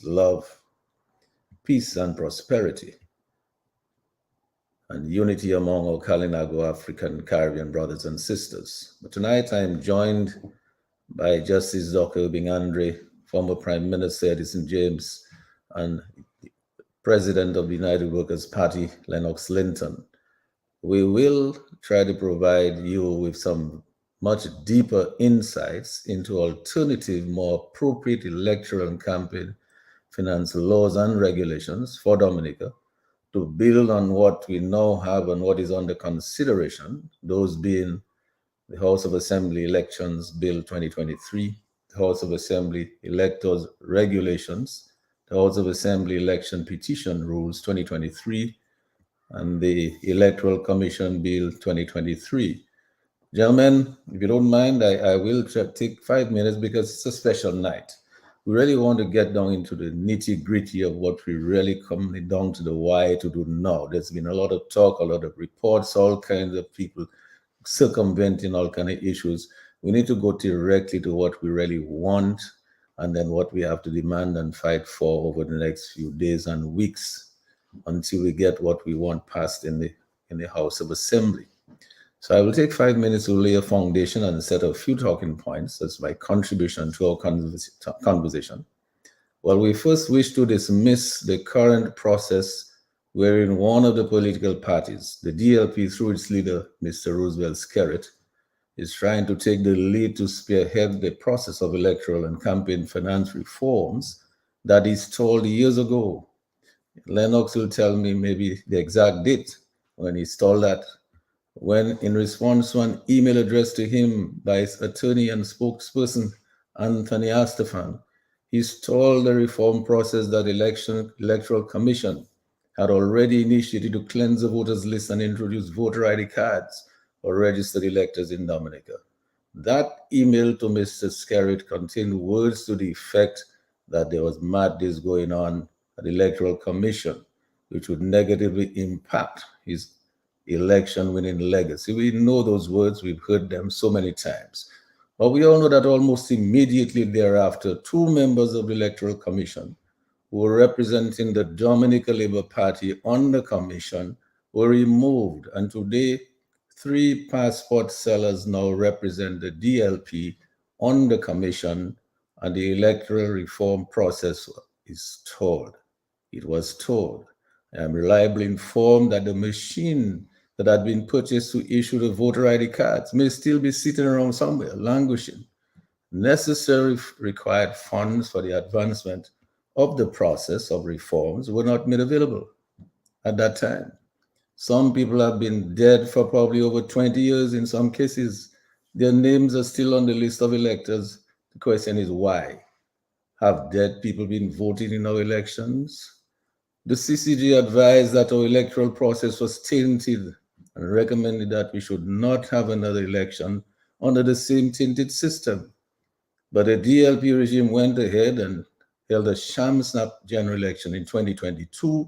love, peace, and prosperity, and unity among our Kalinago African Caribbean brothers and sisters. But tonight I am joined by Justice Dr. Irving Andre, former Prime Minister Edison James, and President of the United Workers' Party, Lennox Linton. We will try to provide you with some much deeper insights into alternative, more appropriate electoral and campaign finance laws and regulations for Dominica to build on what we now have and what is under consideration, those being the House of Assembly Elections Bill 2023, the House of Assembly Electors Regulations, the House of Assembly Election Petition Rules 2023, and the Electoral Commission Bill 2023. Gentlemen, if you don't mind, I will take 5 minutes because it's a special night. We really want to get down into the nitty gritty of what we really come down to the why to do now. There's been a lot of talk, a lot of reports, all kinds of people circumventing all kinds of issues. We need to go directly to what we really want and then what we have to demand and fight for over the next few days and weeks until we get what we want passed in the House of Assembly. So I will take 5 minutes to lay a foundation and set a few talking points as my contribution to our conversation. Well, we first wish to dismiss the current process wherein one of the political parties, the DLP through its leader, Mr. Roosevelt Skerrit, is trying to take the lead to spearhead the process of electoral and campaign finance reforms that he stalled years ago. Lennox will tell me maybe the exact date when he stalled that, when in response to an email addressed to him by his attorney and spokesperson, Anthony Astafan, he stalled the reform process that Electoral Commission had already initiated to cleanse the voters list and introduce voter ID cards for registered electors in Dominica. That email to Mr. Skerrit contained words to the effect that there was madness going on at the Electoral Commission, which would negatively impact his election winning legacy. We know those words, we've heard them so many times. But we all know that almost immediately thereafter, two members of the Electoral Commission who were representing the Dominica Labour Party on the commission were removed. And today, 3 passport sellers now represent the DLP on the commission, and the electoral reform process is told. It was told. I am reliably informed that the machine that had been purchased to issue the voter ID cards may still be sitting around somewhere, languishing. Necessary required funds for the advancement of the process of reforms were not made available at that time. Some people have been dead for probably over 20 years in some cases. Their names are still on the list of electors. The question is why? Have dead people been voting in our elections? The CCG advised that our electoral process was tainted and recommended that we should not have another election under the same tainted system. But the DLP regime went ahead and held a sham snap general election in 2022,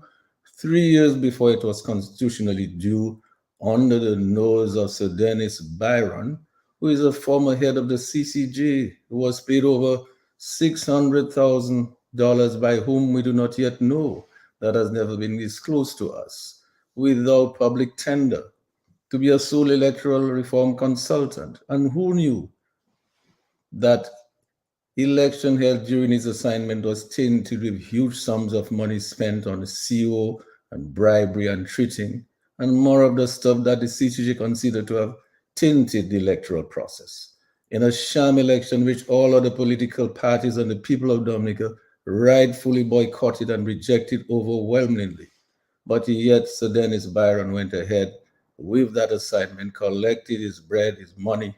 3 years before it was constitutionally due, under the nose of Sir Dennis Byron, who is a former head of the CCG, who was paid over $600,000 by whom we do not yet know. That has never been disclosed to us, without public tender, to be a sole electoral reform consultant. And who knew that election held during his assignment was tainted with huge sums of money spent on CO and bribery and treating, and more of the stuff that the CCG considered to have tainted the electoral process. In a sham election which all other political parties and the people of Dominica rightfully boycotted and rejected overwhelmingly. But yet Sir Dennis Byron went ahead with that assignment, collected his bread, his money,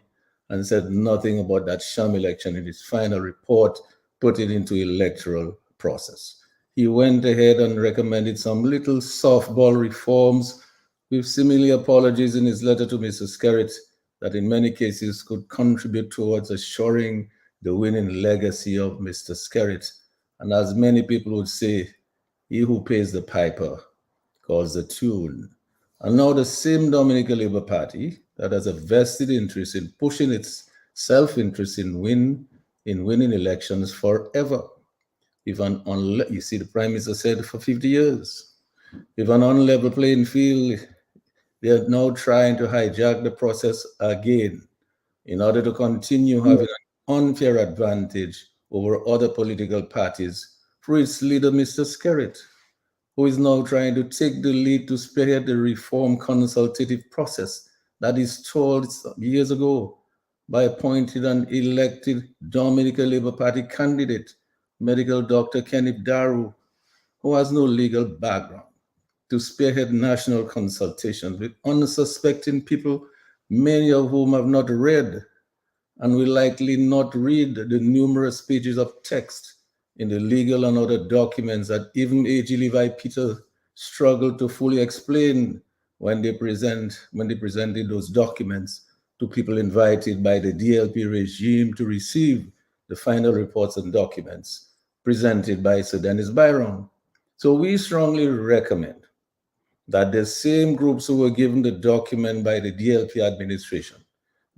and said nothing about that sham election in his final report, put it into electoral process. He went ahead and recommended some little softball reforms with similar apologies in his letter to Mr. Skerrit that in many cases could contribute towards assuring the winning legacy of Mr. Skerrit. And as many people would say, he who pays the piper calls the tune. And now the same Dominica Labour Party that has a vested interest in pushing its self-interest in winning elections forever You see, the Prime Minister said for 50 years, if an unlevel playing field, they are now trying to hijack the process again in order to continue having an unfair advantage over other political parties through its leader, Mr. Skerritt, who is now trying to take the lead to spearhead the reform consultative process that is stalled years ago by appointed and elected Dominica Labour Party candidate, medical doctor Kenneth Daru, who has no legal background, to spearhead national consultations with unsuspecting people, many of whom have not read and will likely not read the numerous pages of text in the legal and other documents that even A.G. Levi Peter struggled to fully explain when they presented those documents to people invited by the DLP regime to receive the final reports and documents presented by Sir Dennis Byron. So we strongly recommend that the same groups who were given the document by the DLP administration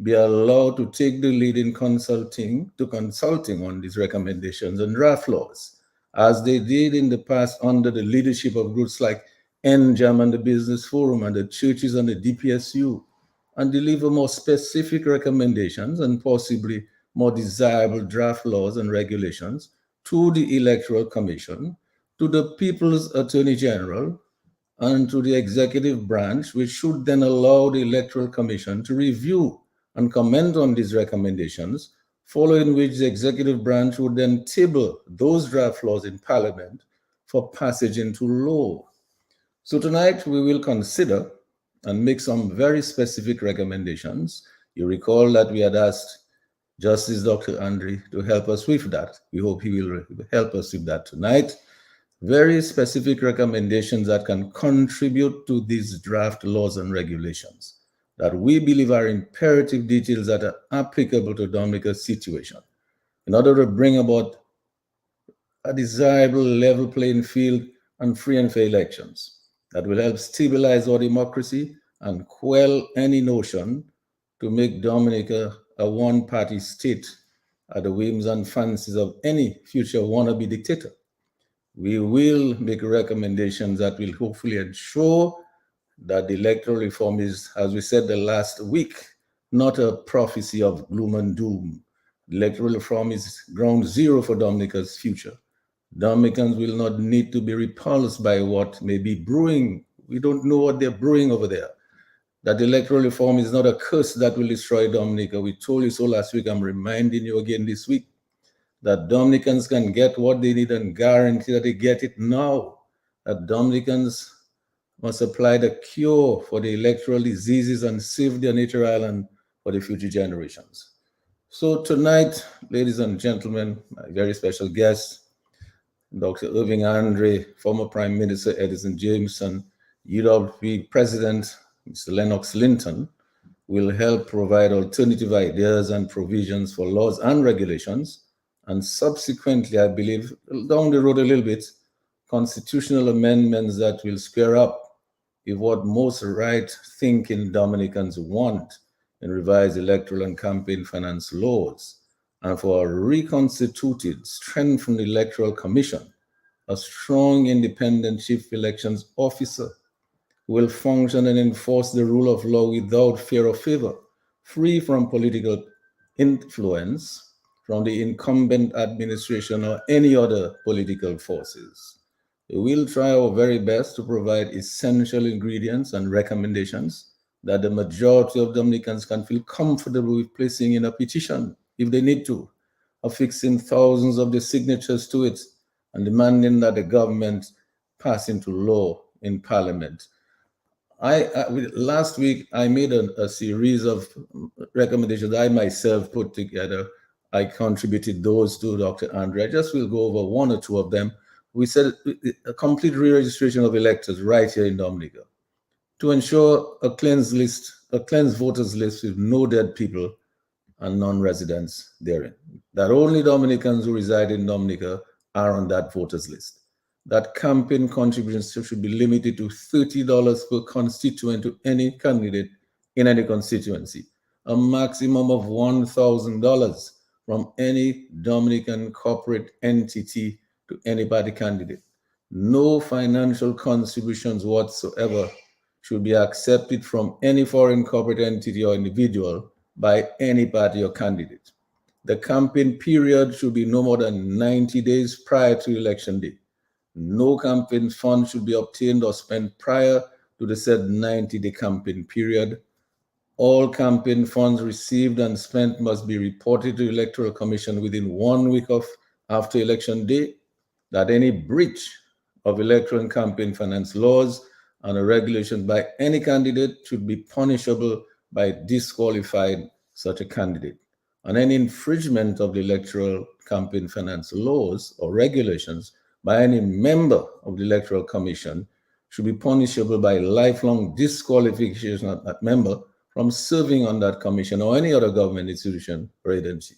be allowed to take the lead in consulting on these recommendations and draft laws, as they did in the past under the leadership of groups like NJAM and the Business Forum and the churches and the DPSU, and deliver more specific recommendations and possibly more desirable draft laws and regulations to the Electoral Commission, to the People's Attorney General, and to the executive branch, which should then allow the Electoral Commission to review and comment on these recommendations, following which the executive branch would then table those draft laws in Parliament for passage into law. So tonight we will consider and make some very specific recommendations. You recall that we had asked Justice Dr. Andre to help us with that. We hope he will help us with that tonight. Very specific recommendations that can contribute to these draft laws and regulations that we believe are imperative details that are applicable to Dominica's situation in order to bring about a desirable level playing field and free and fair elections that will help stabilize our democracy and quell any notion to make Dominica a one-party state at the whims and fancies of any future wannabe dictator. We will make recommendations that will hopefully ensure that the electoral reform is, as we said the last week, not a prophecy of gloom and doom. The electoral reform is ground zero for Dominica's future. Dominicans will not need to be repulsed by what may be brewing. We don't know what they're brewing over there. That electoral reform is not a curse that will destroy Dominica. We told you so last week. I'm reminding you again this week that Dominicans can get what they need and guarantee that they get it now. That Dominicans must apply the cure for the electoral diseases and save their nature island for the future generations. So tonight, ladies and gentlemen, my very special guest, Dr. Irving Andre, former Prime Minister Edison James, and UWP President Mr. Lennox Linton, will help provide alternative ideas and provisions for laws and regulations, and subsequently, I believe, down the road a little bit, constitutional amendments that will square up with what most right-thinking Dominicans want in revised electoral and campaign finance laws, and for a reconstituted, strengthened electoral commission, a strong independent chief elections officer who will function and enforce the rule of law without fear or favor, free from political influence from the incumbent administration or any other political forces. We will try our very best to provide essential ingredients and recommendations that the majority of Dominicans can feel comfortable with placing in a petition if they need to, affixing thousands of the signatures to it and demanding that the government pass into law in Parliament. Last week, I made a series of recommendations I myself put together. I contributed those to Dr. Andre. I just will go over one or two of them. We said a complete re-registration of electors right here in Dominica to ensure a cleansed voters list with no dead people and non-residents therein. That only Dominicans who reside in Dominica are on that voters list. That campaign contributions should be limited to $30 per constituent to any candidate in any constituency, a maximum of $1,000 from any Dominican corporate entity to any party candidate. No financial contributions whatsoever should be accepted from any foreign corporate entity or individual by any party or candidate. The campaign period should be no more than 90 days prior to election day. No campaign funds should be obtained or spent prior to the said 90-day campaign period. All campaign funds received and spent must be reported to the Electoral Commission within 1 week of after election day. That any breach of electoral and campaign finance laws and regulations by any candidate should be punishable by disqualifying such a candidate. And any infringement of the electoral campaign finance laws or regulations by any member of the Electoral Commission should be punishable by lifelong disqualification of that member from serving on that commission or any other government institution or agency.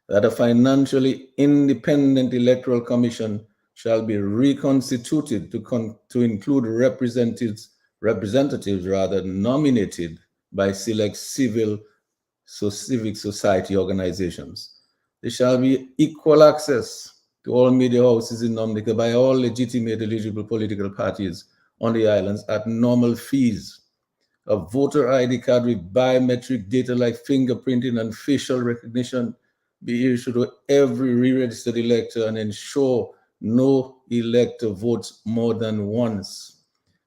That a financially independent electoral commission shall be reconstituted to include representatives nominated by select civic society organizations. There shall be equal access to all media houses in Dominica by all legitimate eligible political parties on the islands at normal fees. A voter ID card with biometric data like fingerprinting and facial recognition be issued to every re-registered elector and ensure no elector votes more than once.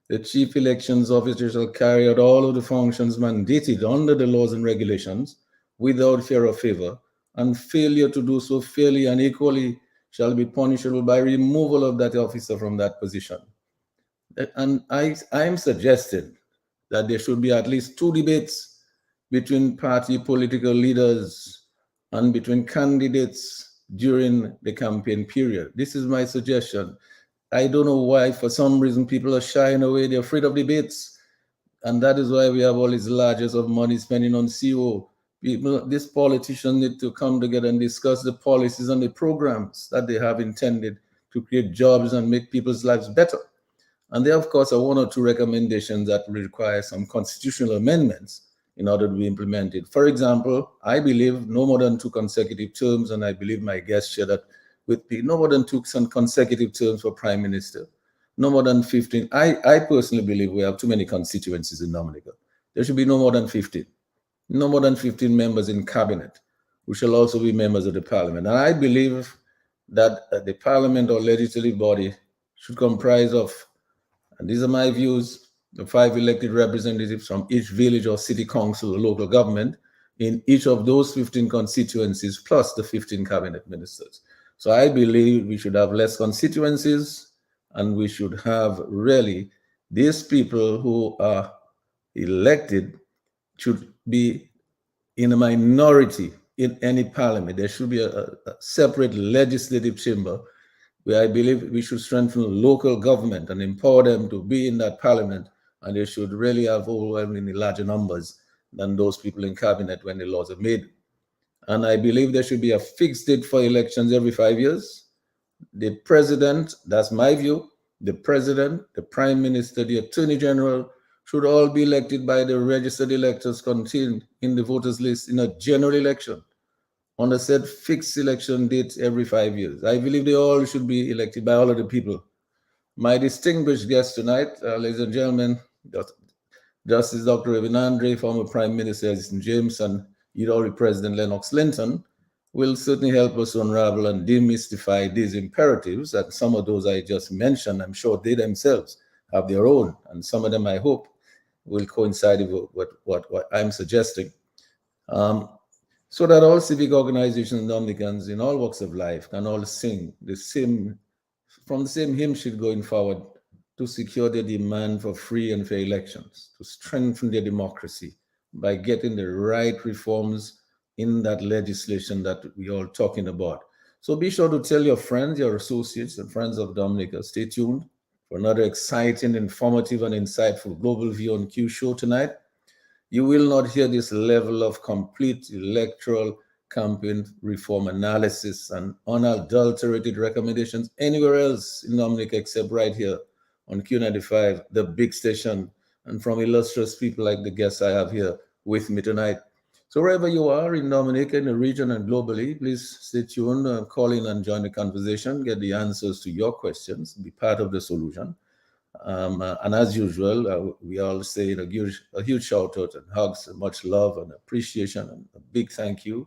The Chief Elections Officer shall carry out all of the functions mandated under the laws and regulations without fear or favor, and failure to do so fairly and equally shall be punishable by removal of that officer from that position. And I am suggesting that there should be at least 2 debates between party political leaders and between candidates during the campaign period. This is my suggestion. I don't know why, for some reason, people are shying away. They're afraid of debates. And that is why we have all these largesse of money spending on CO. People, these politicians need to come together and discuss the policies and the programs that they have intended to create jobs and make people's lives better. And there, of course, are 1 or 2 recommendations that require some constitutional amendments in order to be implemented. For example, I believe no more than 2 consecutive terms, and I believe my guests share that with me, no more than 2 consecutive terms for Prime Minister, no more than 15. I personally believe we have too many constituencies in Dominica. There should be no more than 15. No more than 15 members in cabinet, who shall also be members of the parliament. And I believe that the parliament or legislative body should comprise of, and these are my views, the 5 elected representatives from each village or city council or local government in each of those 15 constituencies, plus the 15 cabinet ministers. So I believe we should have less constituencies, and we should have really these people who are elected should be in a minority in any parliament. There should be a separate legislative chamber where I believe we should strengthen local government and empower them to be in that parliament, and they should really have overwhelmingly larger numbers than those people in cabinet when the laws are made. And I believe there should be a fixed date for elections every 5 years. The president, that's my view, the president, the prime minister, the attorney general should all be elected by the registered electors contained in the voters list in a general election on a set fixed election date every 5 years. I believe they all should be elected by all of the people. My distinguished guest tonight, ladies and gentlemen, Justice Dr. Irving Andre, former Prime Minister Edison James, and Irving President Lennox Linton, will certainly help us unravel and demystify these imperatives, and some of those I just mentioned, I'm sure they themselves have their own, and some of them I hope will coincide with what I'm suggesting. So that all civic organizations and Dominicans in all walks of life can all sing from the same hymn sheet going forward to secure their demand for free and fair elections, to strengthen their democracy by getting the right reforms in that legislation that we're all talking about. So be sure to tell your friends, your associates, and friends of Dominica. Stay tuned for another exciting, informative, and insightful Global View on Q show tonight. You will not hear this level of complete electoral campaign reform analysis and unadulterated recommendations anywhere else in Dominica except right here on Q95, the big station, and from illustrious people like the guests I have here with me tonight. So wherever you are in Dominica, in the region and globally, please stay tuned, call in and join the conversation, get the answers to your questions, be part of the solution. And as usual, we all say a huge shout out and hugs, and much love and appreciation, and a big thank you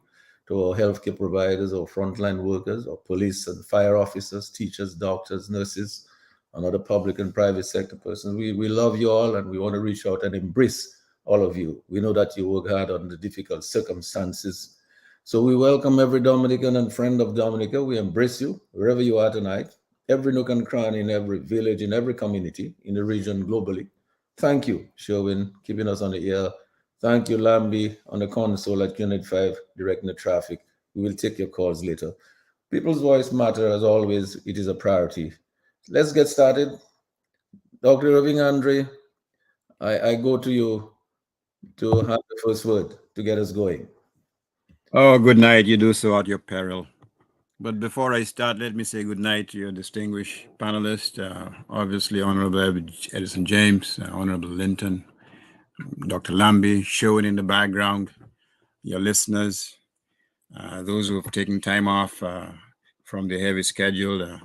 to our healthcare providers, our frontline workers, our police and fire officers, teachers, doctors, nurses, and other public and private sector persons. We love you all, and we want to reach out and embrace all of you. We know that you work hard under difficult circumstances. So we welcome every Dominican and friend of Dominica. We embrace you wherever you are tonight, every nook and cranny in every village, in every community, in the region, globally. Thank you, Sherwin, keeping us on the air. Thank you, Lambi, on the console at Unit 5, directing the traffic. We will take your calls later. People's voice matter, as always, it is a priority. Let's get started. Dr. Irving Andre, I go to you to have the first word to get us going. Oh, good night. You do so at your peril. But before I start, let me say good night to your distinguished panelists, obviously Honorable Edison James, Honorable Linton, Dr. Lambi, showing in the background, your listeners, those who have taken time off from their heavy schedule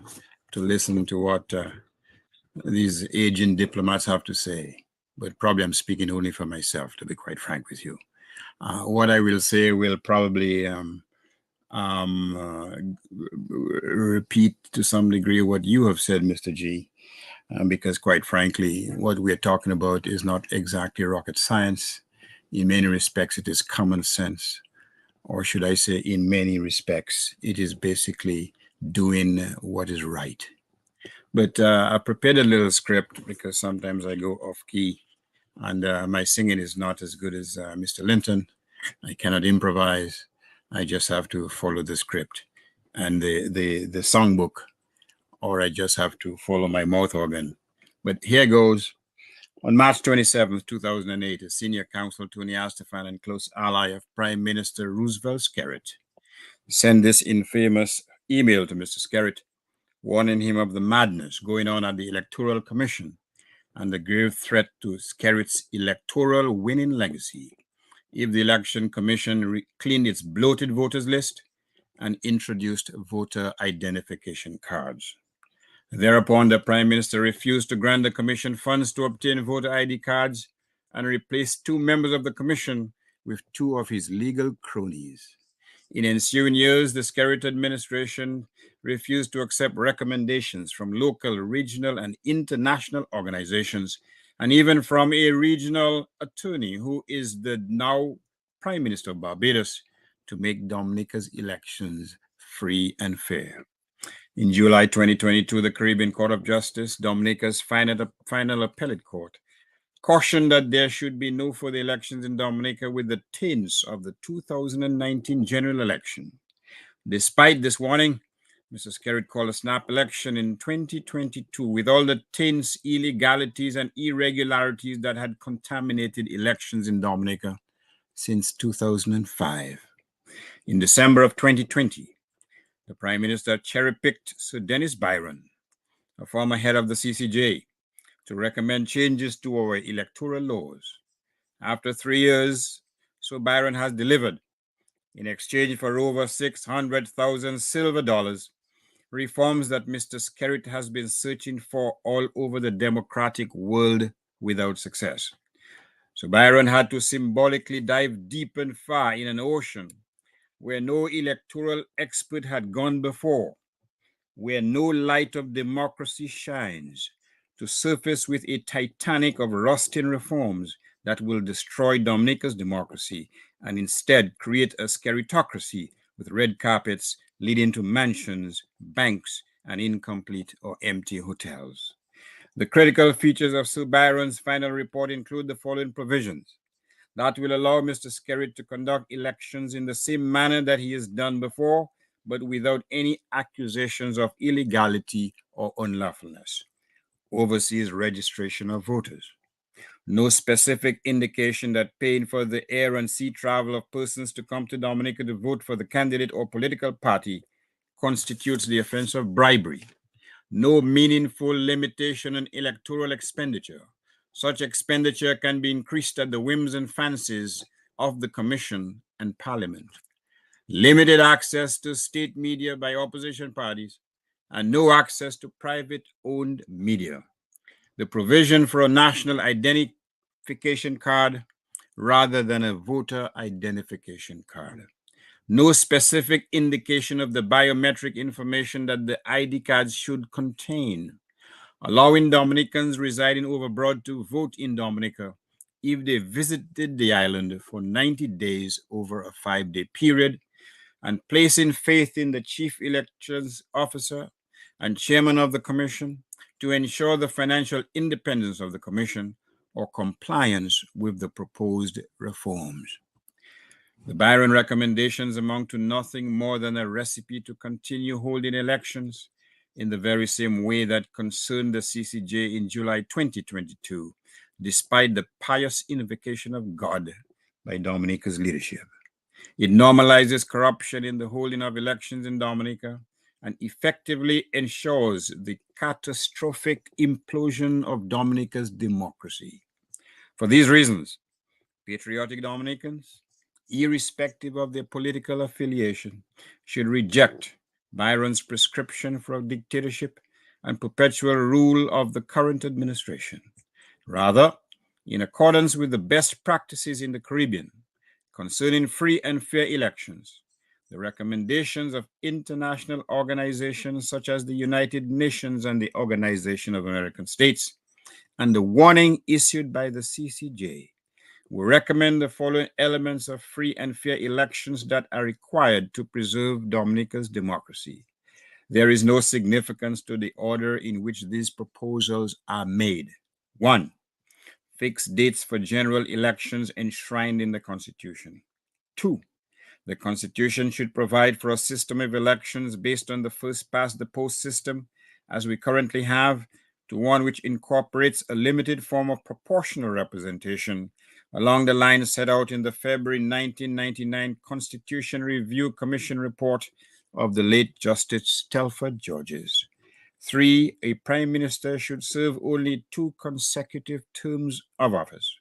to listen to what these aging diplomats have to say. But probably I'm speaking only for myself, to be quite frank with you. What I will say will probably repeat to some degree what you have said, Mr. G, because quite frankly, what we're talking about is not exactly rocket science. In many respects, it is common sense, or should I say, in many respects, it is basically doing what is right. But I prepared a little script because sometimes I go off key, and my singing is not as good as Mr. Linton. I cannot improvise. I just have to follow the script and the songbook, or I just have to follow my mouth organ. But here goes. On March 27th, 2008, a senior counsel, Tony Astafan, and close ally of Prime Minister Roosevelt Skerritt, sent this infamous email to Mr. Skerritt, warning him of the madness going on at the Electoral Commission and the grave threat to Skerritt's electoral winning legacy if the Election Commission cleaned its bloated voters list and introduced voter identification cards. Thereupon, the Prime Minister refused to grant the Commission funds to obtain voter ID cards and replaced 2 members of the Commission with 2 of his legal cronies. In ensuing years, the Skerritt administration refused to accept recommendations from local, regional, and international organizations, and even from a regional attorney who is the now Prime Minister of Barbados, to make Dominica's elections free and fair. In July 2022, the Caribbean Court of Justice, Dominica's final appellate court, cautioned that there should be no further elections in Dominica with the taints of the 2019 general election. Despite this warning, Mr. Skerritt called a snap election in 2022 with all the taints, illegalities, and irregularities that had contaminated elections in Dominica since 2005. In December of 2020, the Prime Minister cherry-picked Sir Dennis Byron, a former head of the CCJ, to recommend changes to our electoral laws. After 3 years, Sir Byron has delivered, in exchange for over 600,000 silver dollars, reforms that Mr. Skerritt has been searching for all over the democratic world without success. So Byron had to symbolically dive deep and far in an ocean where no electoral expert had gone before, where no light of democracy shines, to surface with a Titanic of rusting reforms that will destroy Dominica's democracy and instead create a skerritocracy with red carpets leading to mansions, banks, and incomplete or empty hotels. The critical features of Sir Byron's final report include the following provisions: that will allow Mr. Skerritt to conduct elections in the same manner that he has done before, but without any accusations of illegality or unlawfulness. Overseas registration of voters. No specific indication that paying for the air and sea travel of persons to come to Dominica to vote for the candidate or political party constitutes the offense of bribery. No meaningful limitation on electoral expenditure. Such expenditure can be increased at the whims and fancies of the Commission and Parliament, limited access to state media by opposition parties, and no access to private-owned media. The provision for a national identification card rather than a voter identification card. No specific indication of the biometric information that the ID cards should contain, allowing Dominicans residing overabroad to vote in Dominica if they visited the island for 90 days over a 5-day period, and placing faith in the Chief Elections Officer and Chairman of the Commission to ensure the financial independence of the Commission or compliance with the proposed reforms. The Byron recommendations amount to nothing more than a recipe to continue holding elections in the very same way that concerned the CCJ in July 2022, despite the pious invocation of God by Dominica's leadership. It normalizes corruption in the holding of elections in Dominica and effectively ensures the catastrophic implosion of Dominica's democracy. For these reasons, patriotic Dominicans, irrespective of their political affiliation, should reject Byron's prescription for a dictatorship and perpetual rule of the current administration. Rather, in accordance with the best practices in the Caribbean concerning free and fair elections, the recommendations of international organizations such as the United Nations and the Organization of American States, and the warning issued by the CCJ, we recommend the following elements of free and fair elections that are required to preserve Dominica's democracy. There is no significance to the order in which these proposals are made. 1. Fixed dates for general elections enshrined in the Constitution. 2. The Constitution should provide for a system of elections based on the first-past-the-post system, as we currently have, to one which incorporates a limited form of proportional representation along the lines set out in the February 1999 Constitution Review Commission report of the late Justice Telford Georges. 3. A prime minister should serve only 2 consecutive terms of office.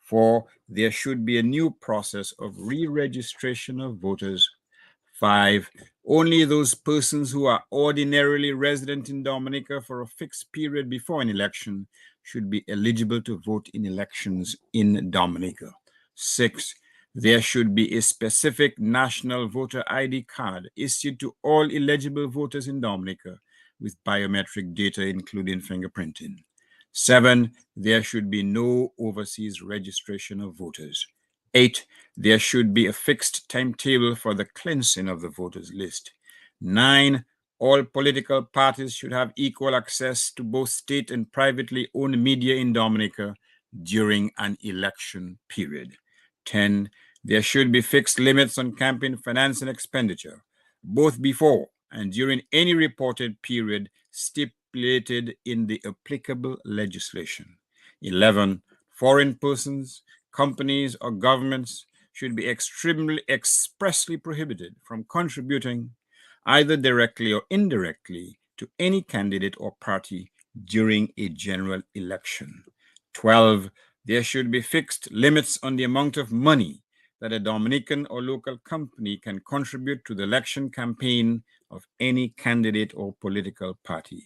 4. There should be a new process of re-registration of voters. 5. Only those persons who are ordinarily resident in Dominica for a fixed period before an election should be eligible to vote in elections in Dominica. 6. There should be a specific national voter ID card issued to all eligible voters in Dominica with biometric data, including fingerprinting. 7. There should be no overseas registration of voters. 8. There should be a fixed timetable for the cleansing of the voters list. 9. All political parties should have equal access to both state and privately owned media in Dominica during an election period. 10. There should be fixed limits on campaign finance and expenditure, both before and during any reported period stipulated in the applicable legislation. 11. Foreign persons, companies, or governments should be expressly prohibited from contributing either directly or indirectly to any candidate or party during a general election. 12. There should be fixed limits on the amount of money that a Dominican or local company can contribute to the election campaign of any candidate or political party.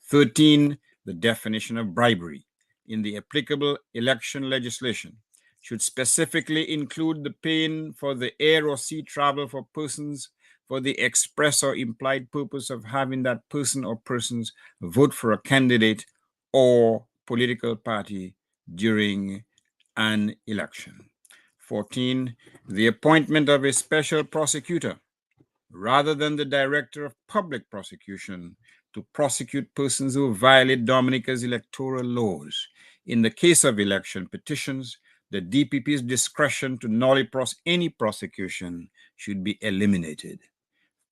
13. The definition of bribery in the applicable election legislation should specifically include the paying for the air or sea travel for persons for the express or implied purpose of having that person or persons vote for a candidate or political party during an election. 14. The appointment of a special prosecutor rather than the director of public prosecution to prosecute persons who violate Dominica's electoral laws. In the case of election petitions, the DPP's discretion to nullify any prosecution should be eliminated.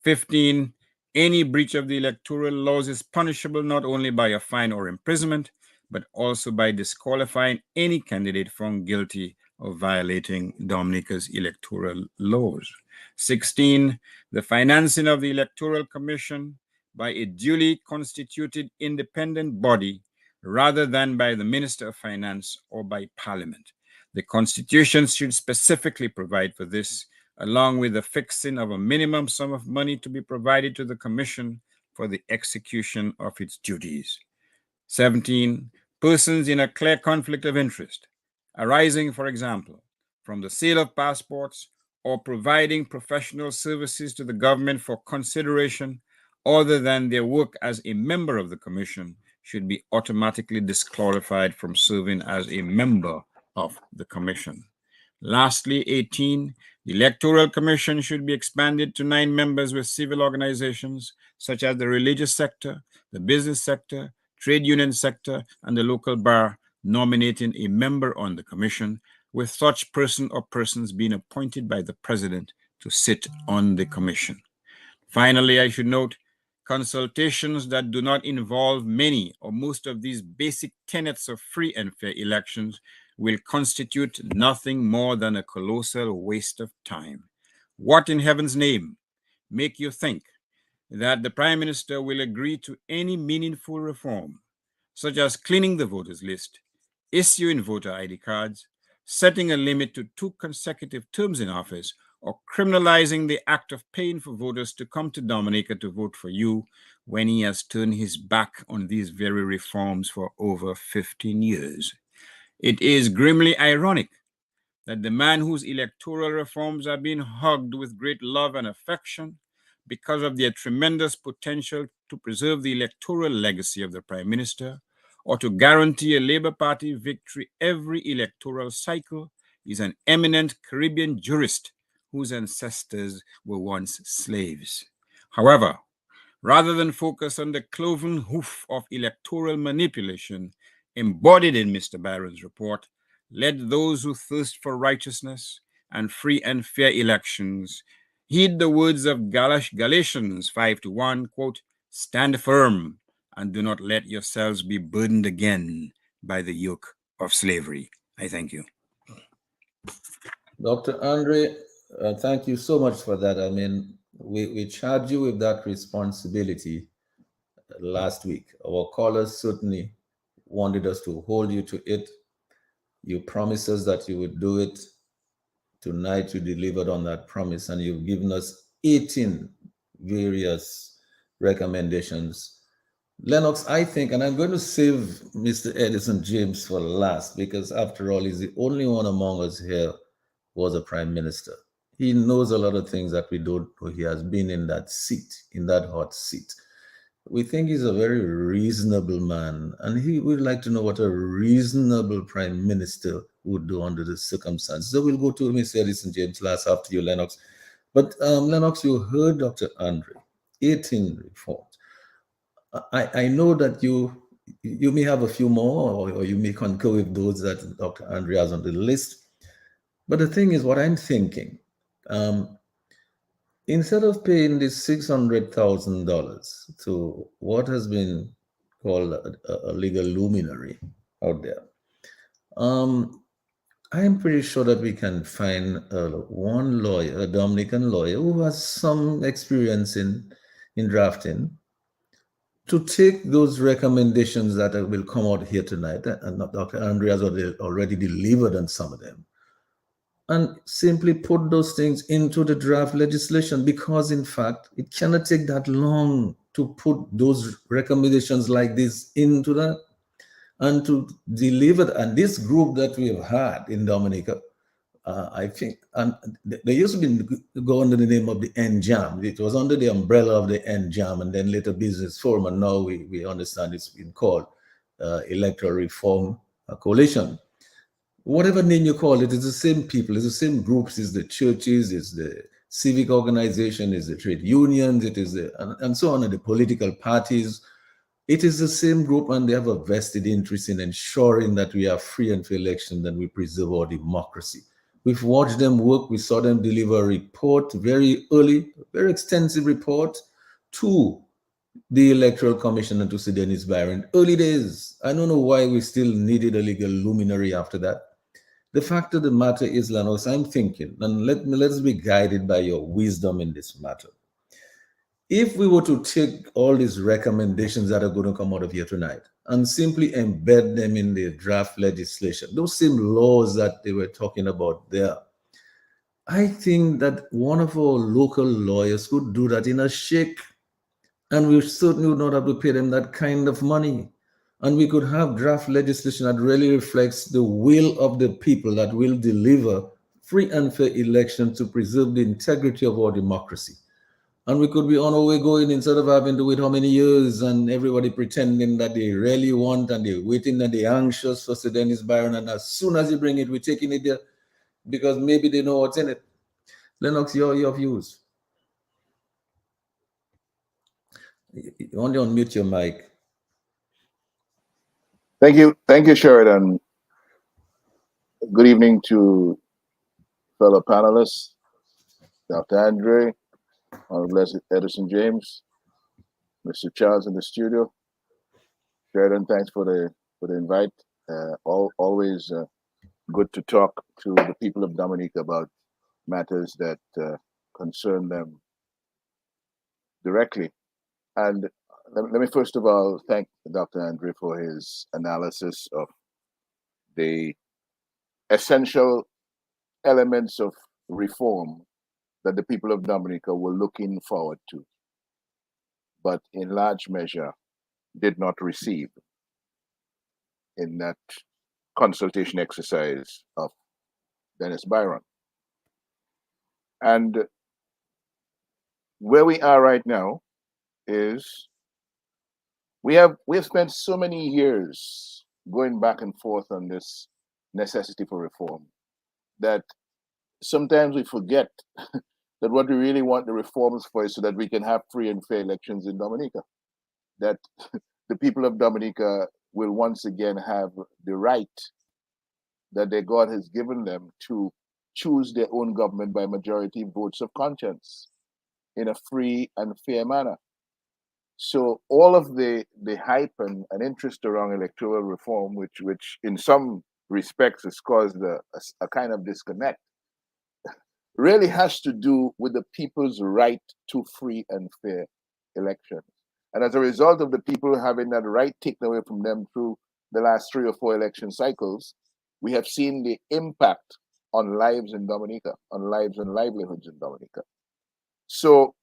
15. Any breach of the electoral laws is punishable not only by a fine or imprisonment, but also by disqualifying any candidate found guilty of violating Dominica's electoral laws. 16. The financing of the Electoral Commission by a duly constituted independent body rather than by the Minister of Finance or by Parliament. The Constitution should specifically provide for this, along with the fixing of a minimum sum of money to be provided to the Commission for the execution of its duties. 17. Persons in a clear conflict of interest, arising, for example, from the sale of passports or providing professional services to the government for consideration other than their work as a member of the Commission, should be automatically disqualified from serving as a member of the Commission. Lastly, 18, the Electoral Commission should be expanded to 9 members with civil organizations such as the religious sector, the business sector, trade union sector, and the local bar, nominating a member on the commission, with such person or persons being appointed by the president to sit on the commission. Finally, I should note, consultations that do not involve many or most of these basic tenets of free and fair elections will constitute nothing more than a colossal waste of time. What in heaven's name make you think that the Prime Minister will agree to any meaningful reform, such as cleaning the voters list, issuing voter ID cards, setting a limit to 2 consecutive terms in office, or criminalizing the act of paying for voters to come to Dominica to vote for you when he has turned his back on these very reforms for over 15 years? It is grimly ironic that the man whose electoral reforms are being hugged with great love and affection because of their tremendous potential to preserve the electoral legacy of the Prime Minister or to guarantee a Labour Party victory every electoral cycle is an eminent Caribbean jurist whose ancestors were once slaves. However, rather than focus on the cloven hoof of electoral manipulation embodied in Mr. Barron's report, let those who thirst for righteousness and free and fair elections heed the words of Galatians 5:1, quote, stand firm and do not let yourselves be burdened again by the yoke of slavery. I thank you. Dr. Andre, thank you so much for that. I mean, we charged you with that responsibility last week. Our callers certainly wanted us to hold you to it. You promised us that you would do it. Tonight, you delivered on that promise, and you've given us 18 various recommendations. Lennox, I think, and I'm going to save Mr. Edison James for last, because after all, he's the only one among us here who was a prime minister. He knows a lot of things that we don't know. He has been in that seat, in that hot seat. We think he's a very reasonable man, and he would like to know what a reasonable prime minister would do under the circumstances. So we'll go to Mr. Edison James last, after you, Lennox. But Lennox, you heard Dr. Andre, 18 reforms. I know that you may have a few more, or you may concur with those that Dr. Andre has on the list. But the thing is, what I'm thinking, instead of paying this $600,000 to what has been called a legal luminary out there, I'm pretty sure that we can find one lawyer, a Dominican lawyer, who has some experience in drafting, to take those recommendations that will come out here tonight, and Dr. Andre has already delivered on some of them, and simply put those things into the draft legislation, because in fact, it cannot take that long to put those recommendations like this into that and to deliver. And this group that we have had in Dominica, I think, and they used to go under the name of the NJAM. It was under the umbrella of the NJAM, and then later Business Forum, and now we understand it's been called Electoral Reform Coalition. Whatever name you call it, it's the same people, it's the same groups, it's the churches, it's the civic organization, it's the trade unions, it is and so on, and the political parties. It is the same group, and they have a vested interest in ensuring that we have free and fair elections and we preserve our democracy. We've watched them work. We saw them deliver a report very early, very extensive report to the Electoral Commission and to Sir Dennis Byron. Early days. I don't know why we still needed a legal luminary after that. The fact of the matter is, Lennox, I'm thinking, and let's be guided by your wisdom in this matter. If we were to take all these recommendations that are going to come out of here tonight and simply embed them in the draft legislation, those same laws that they were talking about there, I think that one of our local lawyers could do that in a shake, and we certainly would not have to pay them that kind of money. And we could have draft legislation that really reflects the will of the people, that will deliver free and fair elections to preserve the integrity of our democracy. And we could be on our way going instead of having to wait how many years and everybody pretending that they really want and they're waiting and they're anxious for Sir Dennis Byron. And as soon as you bring it, we're taking it there because maybe they know what's in it. Lennox, your views. You only unmute your mic. Thank you, Sheridan. Good evening to fellow panelists, Dr. Andre, Honorable Edison James, Mr. Charles in the studio. Sheridan, thanks for the invite. Always good to talk to the people of Dominica about matters that concern them directly. And let me first of all thank Dr. Andre for his analysis of the essential elements of reform that the people of Dominica were looking forward to, but in large measure did not receive in that consultation exercise of Dennis Byron. And where we are right now is we have spent so many years going back and forth on this necessity for reform that sometimes we forget that what we really want the reforms for is so that we can have free and fair elections in Dominica. That the people of Dominica will once again have the right that their God has given them to choose their own government by majority votes of conscience in a free and fair manner. So all of the hype and interest around electoral reform, which in some respects has caused a kind of disconnect, really has to do with the people's right to free and fair elections. And as a result of the people having that right taken away from them through the last 3 or 4 election cycles, we have seen the impact on lives in Dominica, on lives and livelihoods in Dominica. So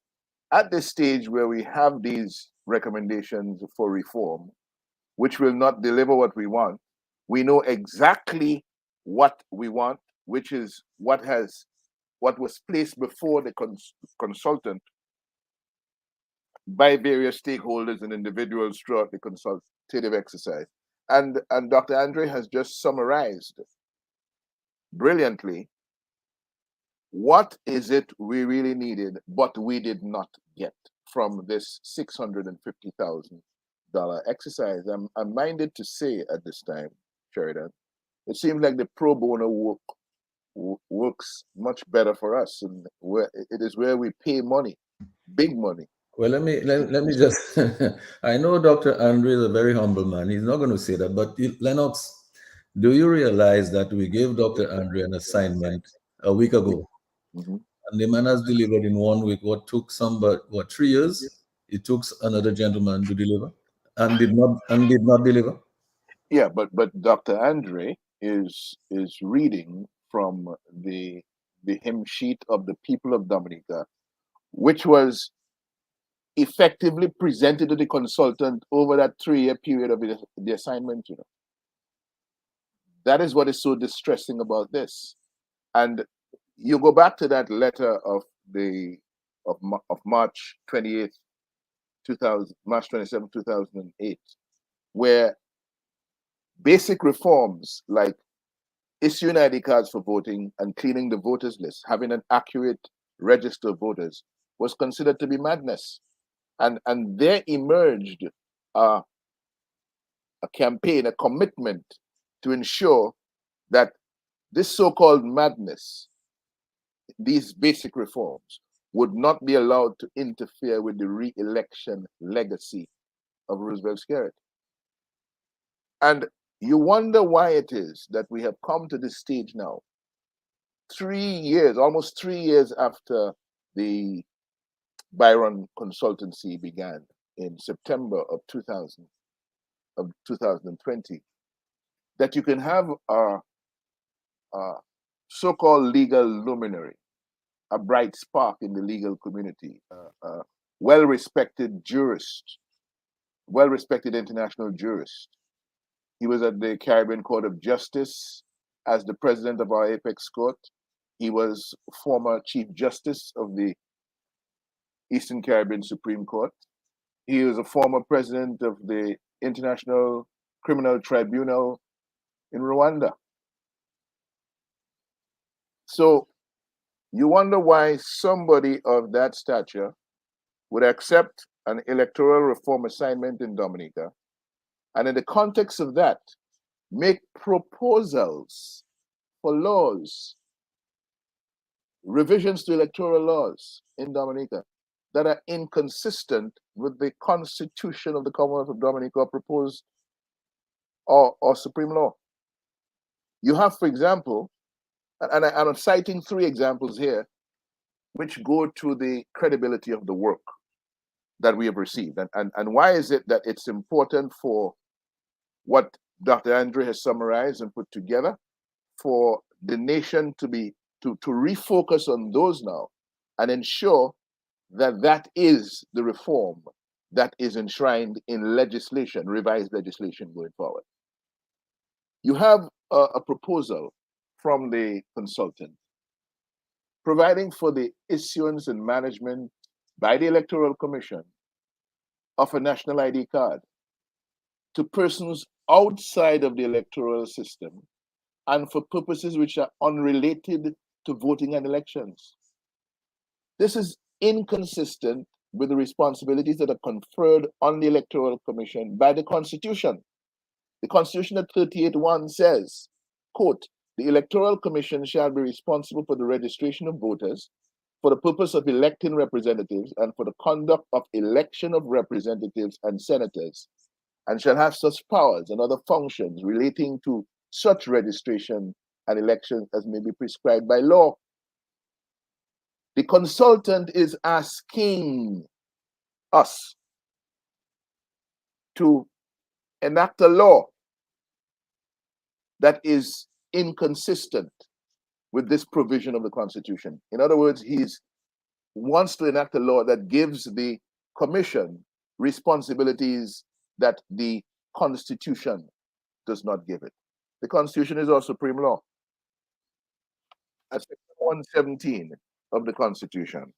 at this stage where we have these recommendations for reform, which will not deliver what we want, we know exactly what we want, which is what was placed before the consultant by various stakeholders and individuals throughout the consultative exercise. And Dr. Andre has just summarized brilliantly what is it we really needed, but we did not get from this $650,000 exercise. I'm minded to say at this time, Sheridan, it seems like the pro bono works much better for us, and it is where we pay money, big money. Well, let me just. I know Dr. Andre is a very humble man. He's not going to say that. But Lennox, do you realize that we gave Dr. Andre an assignment a week ago, Mhm. and the man has delivered in 1 week what took some, but what, 3 years? It took another gentleman to deliver, and did not deliver. Yeah, but Dr. Andre is reading from the hymn sheet of the people of Dominica, which was effectively presented to the consultant over that 3-year period of the assignment. That is what is so distressing about this. And you go back to that letter of March 28th, 2000, March 27th, 2008, where basic reforms like issuing ID cards for voting and cleaning the voters list, having an accurate register of voters, was considered to be madness. And there emerged a campaign, a commitment to ensure that this so-called madness, these basic reforms, would not be allowed to interfere with the re-election legacy of Roosevelt Skerrit. And you wonder why it is that we have come to this stage now, 3 years, almost 3 years after the Byron consultancy began in September of 2020, that you can have a so-called legal luminary a bright spark in the legal community, a well-respected jurist, well-respected international jurist. He was at the Caribbean Court of Justice as the president of our apex court. He was former Chief Justice of the Eastern Caribbean Supreme Court. He was a former president of the International Criminal Tribunal in Rwanda. So you wonder why somebody of that stature would accept an electoral reform assignment in Dominica, and in the context of that, make proposals for laws, revisions to electoral laws in Dominica that are inconsistent with the Constitution of the Commonwealth of Dominica or proposed or supreme law. You have, for example, and I'm citing 3 examples here, which go to the credibility of the work that we have received. And why is it that it's important for what Dr. Andre has summarized and put together for the nation to refocus on those now and ensure that that is the reform that is enshrined in legislation, revised legislation going forward. You have a proposal from the consultant providing for the issuance and management by the Electoral Commission of a national ID card to persons outside of the electoral system and for purposes which are unrelated to voting and elections. This is inconsistent with the responsibilities that are conferred on the Electoral Commission by the Constitution. The Constitution at 38(1) says, quote, "The Electoral Commission shall be responsible for the registration of voters, for the purpose of electing representatives, and for the conduct of election of representatives and senators, and shall have such powers and other functions relating to such registration and elections as may be prescribed by law." The consultant is asking us to enact a law that is inconsistent with this provision of the Constitution. In other words, he wants to enact a law that gives the Commission responsibilities that the Constitution does not give it. The Constitution is our supreme law. That's Section 117 of the Constitution.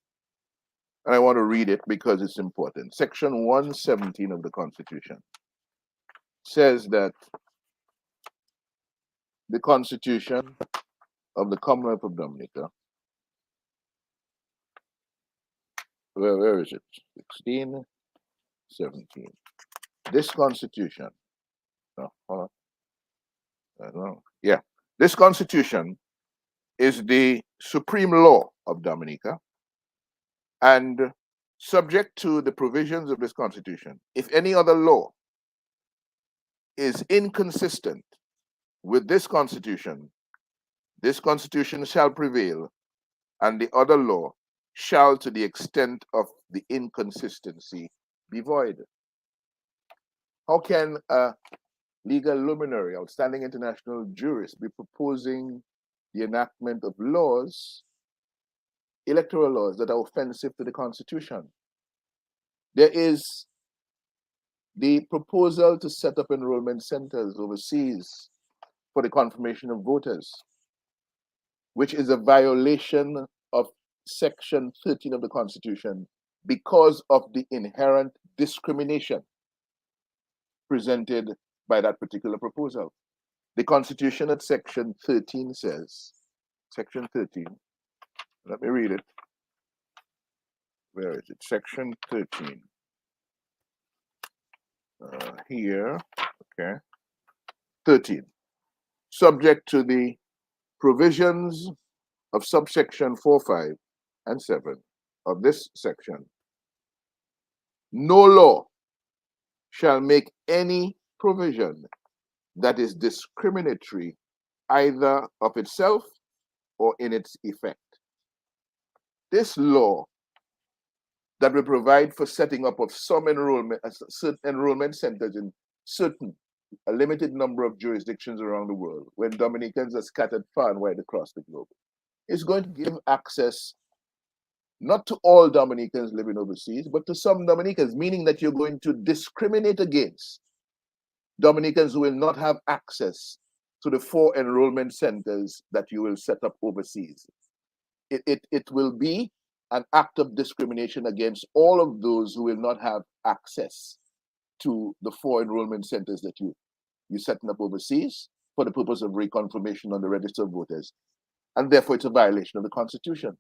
And I want to read it because it's important. Section 117 of the Constitution says that the Constitution of the Commonwealth of Dominica, where is it? 16, 17. This Constitution, this Constitution is the supreme law of Dominica, and subject to the provisions of this Constitution, if any other law is inconsistent with this Constitution shall prevail, and the other law shall, to the extent of the inconsistency, be void. How can a legal luminary, outstanding international jurist, be proposing the enactment of laws, electoral laws, that are offensive to the Constitution? There is the proposal to set up enrollment centers overseas for the confirmation of voters, which is a violation of Section 13 of the Constitution because of the inherent discrimination presented by that particular proposal. The Constitution at Section 13 says, Section 13, let me read it. Where is it? Section 13. Here, okay. 13. Subject to the provisions of subsection 4, 5, and 7 of this section, no law shall make any provision that is discriminatory either of itself or in its effect. This law that will provide for setting up of some certain enrollment centers in a limited number of jurisdictions around the world, when Dominicans are scattered far and wide across the globe, is going to give access not to all Dominicans living overseas, but to some Dominicans, meaning that you're going to discriminate against Dominicans who will not have access to the 4 enrollment centers that you will set up overseas. It will be an act of discrimination against all of those who will not have access to the 4 enrollment centers that you're setting up overseas for the purpose of reconfirmation on the register of voters. And therefore, it's a violation of the Constitution.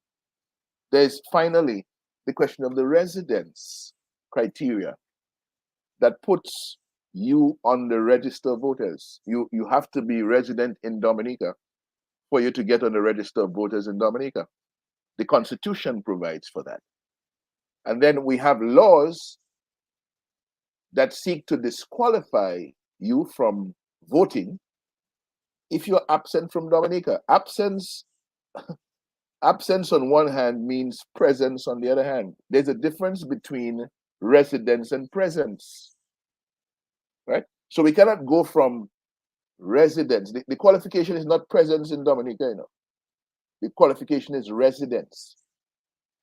There's finally the question of the residence criteria that puts you on the register of voters. You have to be resident in Dominica for you to get on the register of voters in Dominica. The Constitution provides for that. And then we have laws that seek to disqualify you from voting if you're absent from Dominica. Absence on one hand means presence on the other hand. There's a difference between residence and presence, right? So we cannot go from residence. The qualification is not presence in Dominica, The qualification is residence.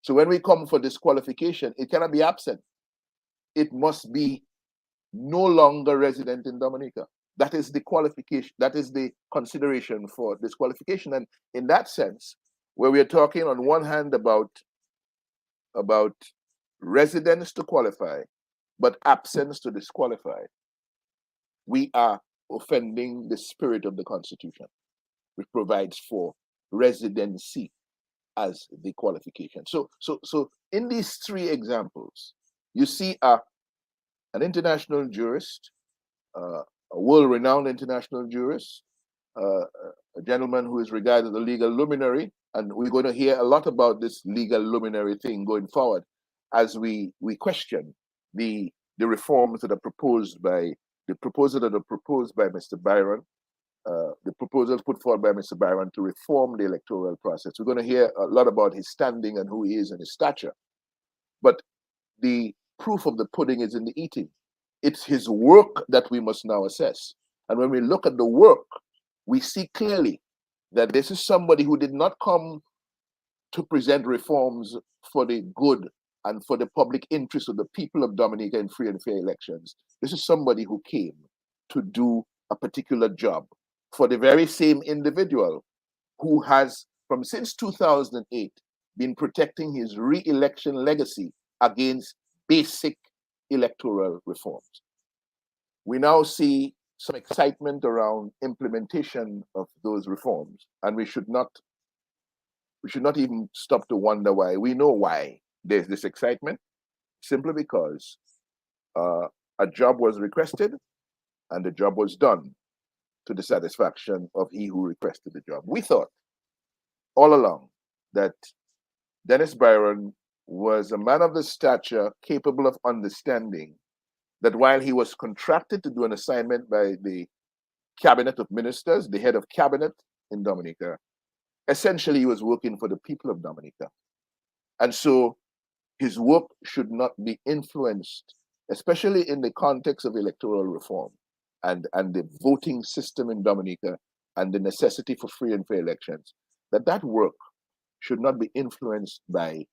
So when we come for disqualification, it cannot be absent. It must be no longer resident in Dominica. That is the qualification. That is the consideration for disqualification. And in that sense, where we are talking on one hand about residence to qualify, but absence to disqualify, we are offending the spirit of the Constitution, which provides for residency as the qualification. So in these 3 examples, you see an international jurist, a world-renowned international jurist, a gentleman who is regarded as a legal luminary, and we're going to hear a lot about this legal luminary thing going forward as we question the reforms that are proposed by the proposals that are proposed by Mr. Byron, the proposals put forward by Mr. Byron to reform the electoral process. We're going to hear a lot about his standing and who he is and his stature. But the proof of the pudding is in the eating. It's his work that we must now assess. And when we look at the work, we see clearly that this is somebody who did not come to present reforms for the good and for the public interest of the people of Dominica in free and fair elections. This is somebody who came to do a particular job for the very same individual who has, from since 2008, been protecting his re-election legacy against basic electoral reforms. We now see some excitement around implementation of those reforms, and we should not even stop to wonder why. We know why there's this excitement, simply because a job was requested and the job was done to the satisfaction of he who requested the job. We thought all along that Dennis Byron was a man of the stature capable of understanding that while he was contracted to do an assignment by the cabinet of ministers, the head of cabinet in Dominica, essentially he was working for the people of Dominica. And so his work should not be influenced, especially in the context of electoral reform and the voting system in Dominica and the necessity for free and fair elections, that work should not be influenced by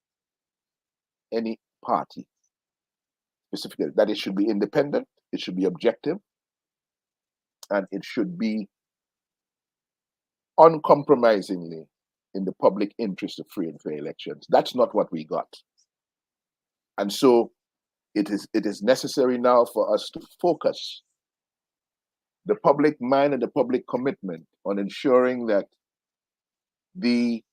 any party specifically, that it should be independent, it should be objective, and it should be uncompromisingly in the public interest of free and fair elections. That's not what we got. And so it is necessary now for us to focus the public mind and the public commitment on ensuring that the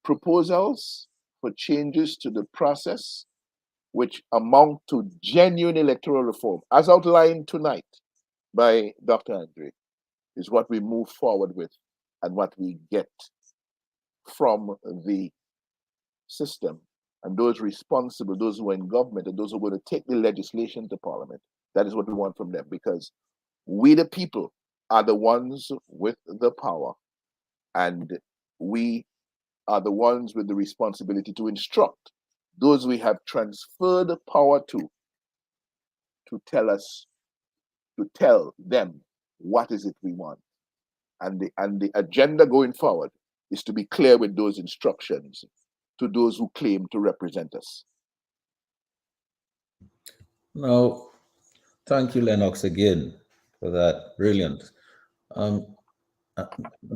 proposals for changes to the process which amount to genuine electoral reform, as outlined tonight by Dr. Andre, is what we move forward with and what we get from the system and those responsible, those who are in government and those who are going to take the legislation to Parliament. That is what we want from them, because we, the people, are the ones with the power, and we are the ones with the responsibility to instruct those we have transferred the power to tell them what is it we want. And the agenda going forward is to be clear with those instructions, to those who claim to represent us. Now, thank you, Lennox, again for that. Brilliant. Um, uh,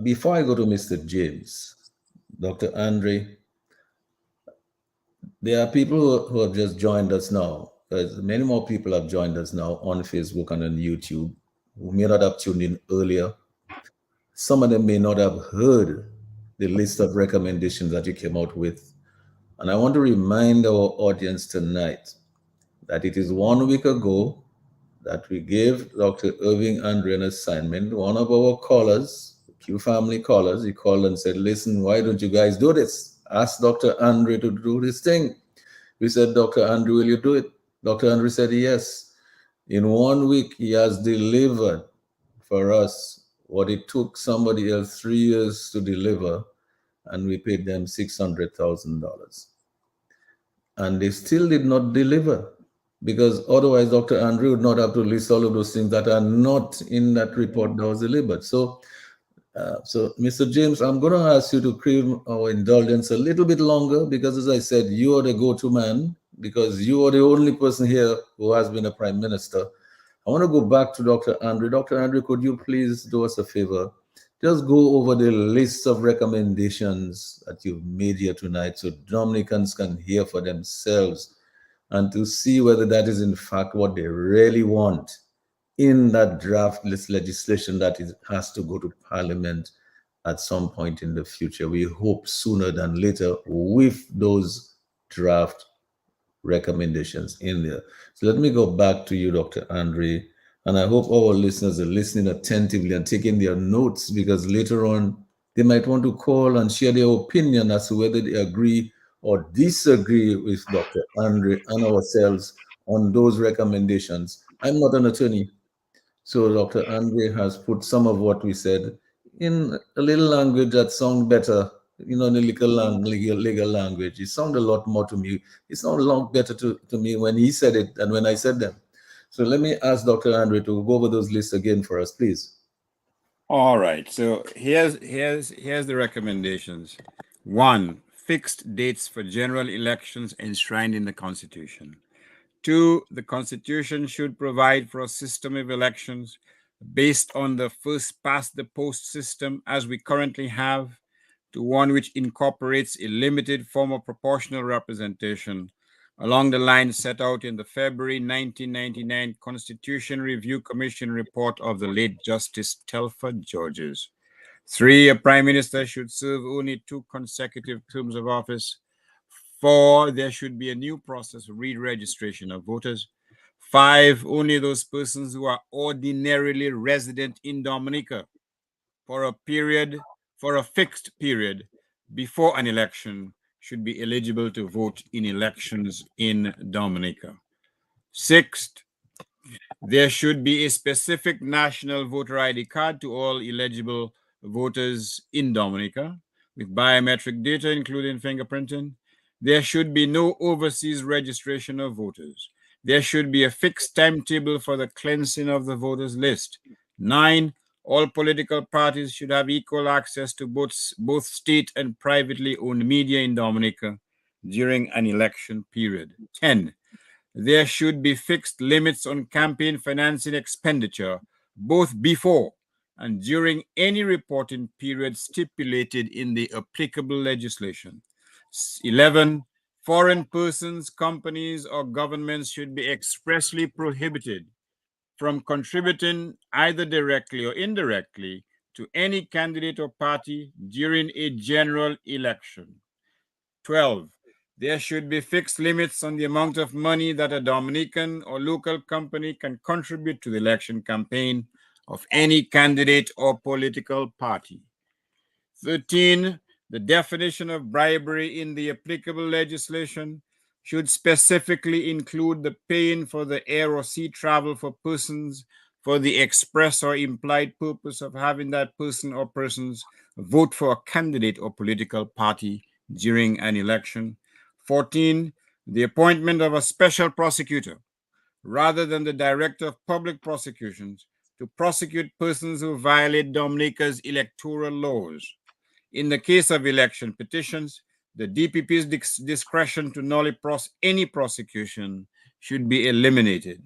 Before I go to Mr. James, Dr. Andre, there are people who have just joined us now. There's many more people have joined us now on Facebook and on YouTube who may not have tuned in earlier. Some of them may not have heard the list of recommendations that you came out with. And I want to remind our audience tonight that it is 1 week ago that we gave Dr. Irving Andre an assignment. One of our callers, Q family callers, he called and said, listen, why don't you guys do this? Ask Dr. Andre to do this thing. We said, Dr. Andre, will you do it? Dr. Andre said, yes. In 1 week, he has delivered for us what it took somebody else 3 years to deliver, and we paid them $600,000. And they still did not deliver, because otherwise Dr. Andrew would not have to list all of those things that are not in that report that was delivered. So, Mr. James, I'm going to ask you to crave our indulgence a little bit longer, because as I said, you are the go-to man, because you are the only person here who has been a prime minister. I want to go back to Dr. Andrew. Dr. Andrew, could you please do us a favor? Just go over the list of recommendations that you've made here tonight so Dominicans can hear for themselves and to see whether that is in fact what they really want in that draft list legislation that has to go to Parliament at some point in the future. We hope sooner than later with those draft recommendations in there. So let me go back to you, Dr. Andre, and I hope our listeners are listening attentively and taking their notes, because later on they might want to call and share their opinion as to whether they agree or disagree with Dr. Andre and ourselves on those recommendations. I'm not an attorney, so Dr. Andre has put some of what we said in a little language that sounds better, in the legal language. It sounded a lot more to me. It sounded a lot better to me when he said it than when I said them. So let me ask Dr. Andre to go over those lists again for us, please. All right. So here's the recommendations. 1, fixed dates for general elections enshrined in the Constitution. 2, the Constitution should provide for a system of elections based on the first past the post system as we currently have, to one which incorporates a limited form of proportional representation along the lines set out in the February 1999 Constitution Review Commission report of the late Justice Telford Georges. 3, a prime minister should serve only 2 consecutive terms of office. 4, there should be a new process of re-registration of voters. 5, only those persons who are ordinarily resident in Dominica for a fixed period before an election should be eligible to vote in elections in Dominica. 6, there should be a specific national voter ID card to all eligible voters in Dominica with biometric data, including fingerprinting. There should be no overseas registration of voters. There should be a fixed timetable for the cleansing of the voters list. 9, all political parties should have equal access to both state and privately owned media in Dominica during an election period. 10, there should be fixed limits on campaign financing expenditure, both before and during any reporting period stipulated in the applicable legislation. 11, foreign persons, companies, or governments should be expressly prohibited from contributing either directly or indirectly to any candidate or party during a general election. 12, there should be fixed limits on the amount of money that a Dominican or local company can contribute to the election campaign of any candidate or political party. 13, the definition of bribery in the applicable legislation should specifically include the paying for the air or sea travel for persons for the express or implied purpose of having that person or persons vote for a candidate or political party during an election. 14, the appointment of a special prosecutor rather than the director of public prosecutions to prosecute persons who violate Dominica's electoral laws. In the case of election petitions, The DPP's discretion to nullify any prosecution should be eliminated.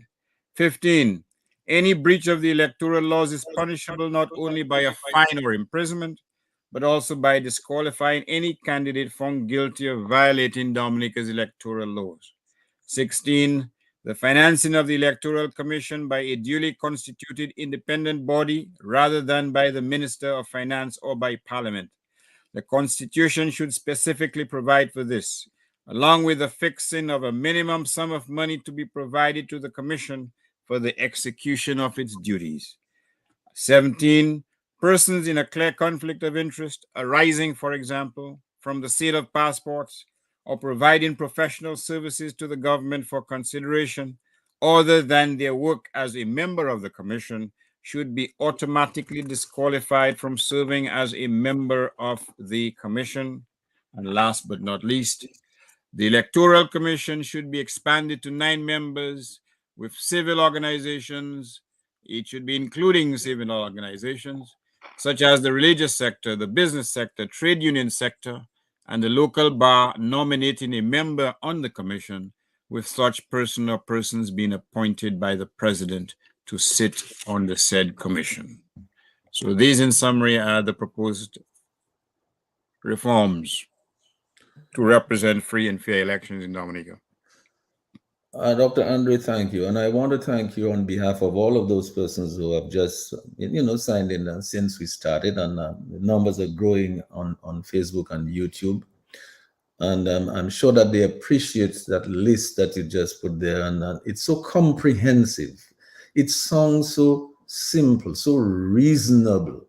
15. Any breach of the electoral laws is punishable not only by a fine or imprisonment, but also by disqualifying any candidate found guilty of violating Dominica's electoral laws. 16. The financing of the Electoral Commission by a duly constituted independent body rather than by the Minister of Finance or by Parliament. The Constitution should specifically provide for this, along with the fixing of a minimum sum of money to be provided to the Commission for the execution of its duties. 17. Persons in a clear conflict of interest arising, for example, from the sale of passports or providing professional services to the government for consideration other than their work as a member of the Commission should be automatically disqualified from serving as a member of the Commission. And last but not least, the Electoral Commission should be expanded to 9 members with civil organizations. It should be including civil organizations such as the religious sector, the business sector, trade union sector, and the local bar nominating a member on the commission, with such person or persons being appointed by the president to sit on the said commission. So these, in summary, are the proposed reforms to represent free and fair elections in Dominica. Dr. Andre, thank you. And I want to thank you on behalf of all of those persons who have just, signed in since we started. And the numbers are growing on Facebook and YouTube. And I'm sure that they appreciate that list that you just put there. And it's so comprehensive. It sounds so simple, so reasonable.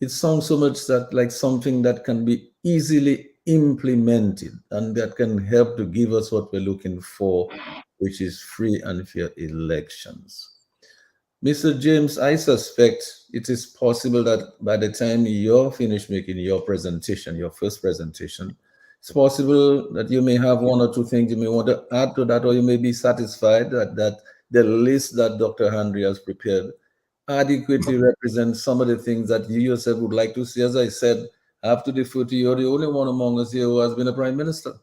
It sounds so much that like something that can be easily implemented and that can help to give us what we're looking for, which is free and fair elections. Mr. James, I suspect it is possible that by the time you're finished making your presentation, your first presentation, it's possible that you may have one or two things you may want to add to that, or you may be satisfied that the list that Dr. Henry has prepared adequately represents some of the things that you yourself would like to see. As I said, I have to defer to you. You're the only one among us here who has been a prime minister.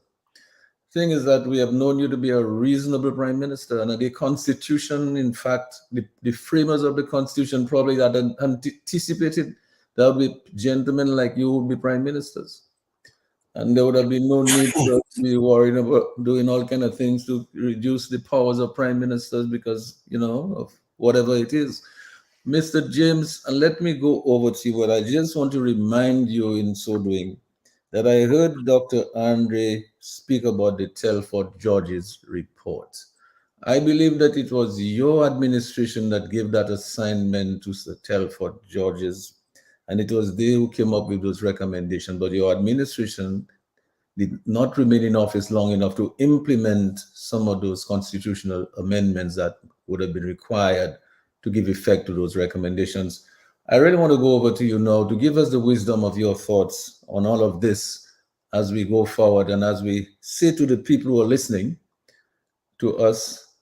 Thing is that we have known you to be a reasonable prime minister, and the constitution, in fact, the framers of the constitution probably had anticipated that would be gentlemen like you would be prime ministers. And there would have been no need for us to be worried about doing all kind of things to reduce the powers of prime ministers because, of whatever it is. Mr. James, and let me go over to you, but I just want to remind you in so doing that I heard Dr. Andre speak about the Telford George's report. I believe that it was your administration that gave that assignment to the Telford George's, and it was they who came up with those recommendations, but your administration did not remain in office long enough to implement some of those constitutional amendments that would have been required to give effect to those recommendations. I really want to go over to you now to give us the wisdom of your thoughts on all of this as we go forward and as we say to the people who are listening to us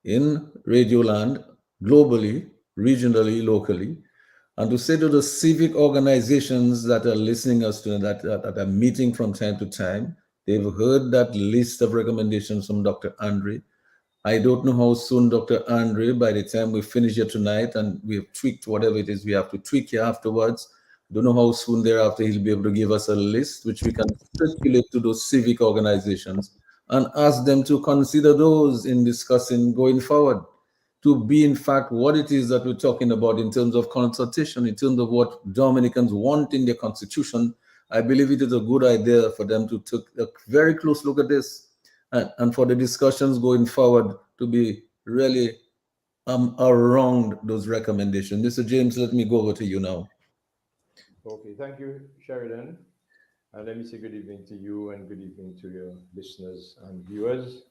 in Radio Land, globally, regionally, locally, and to say to the civic organizations that are listening us to that are meeting from time to time, they've heard that list of recommendations from Dr. Andre. I don't know how soon, Dr. Andre, by the time we finish here tonight and we've tweaked whatever it is we have to tweak here afterwards, I don't know how soon thereafter he'll be able to give us a list which we can circulate to those civic organizations and ask them to consider those in discussing going forward to be, in fact, what it is that we're talking about in terms of consultation, in terms of what Dominicans want in their constitution. I believe it is a good idea for them to take a very close look at this. And for the discussions going forward to be really around those recommendations. Mr. James, let me go over to you now. Okay, thank you, Sheridan. And let me say good evening to you and good evening to your listeners and viewers.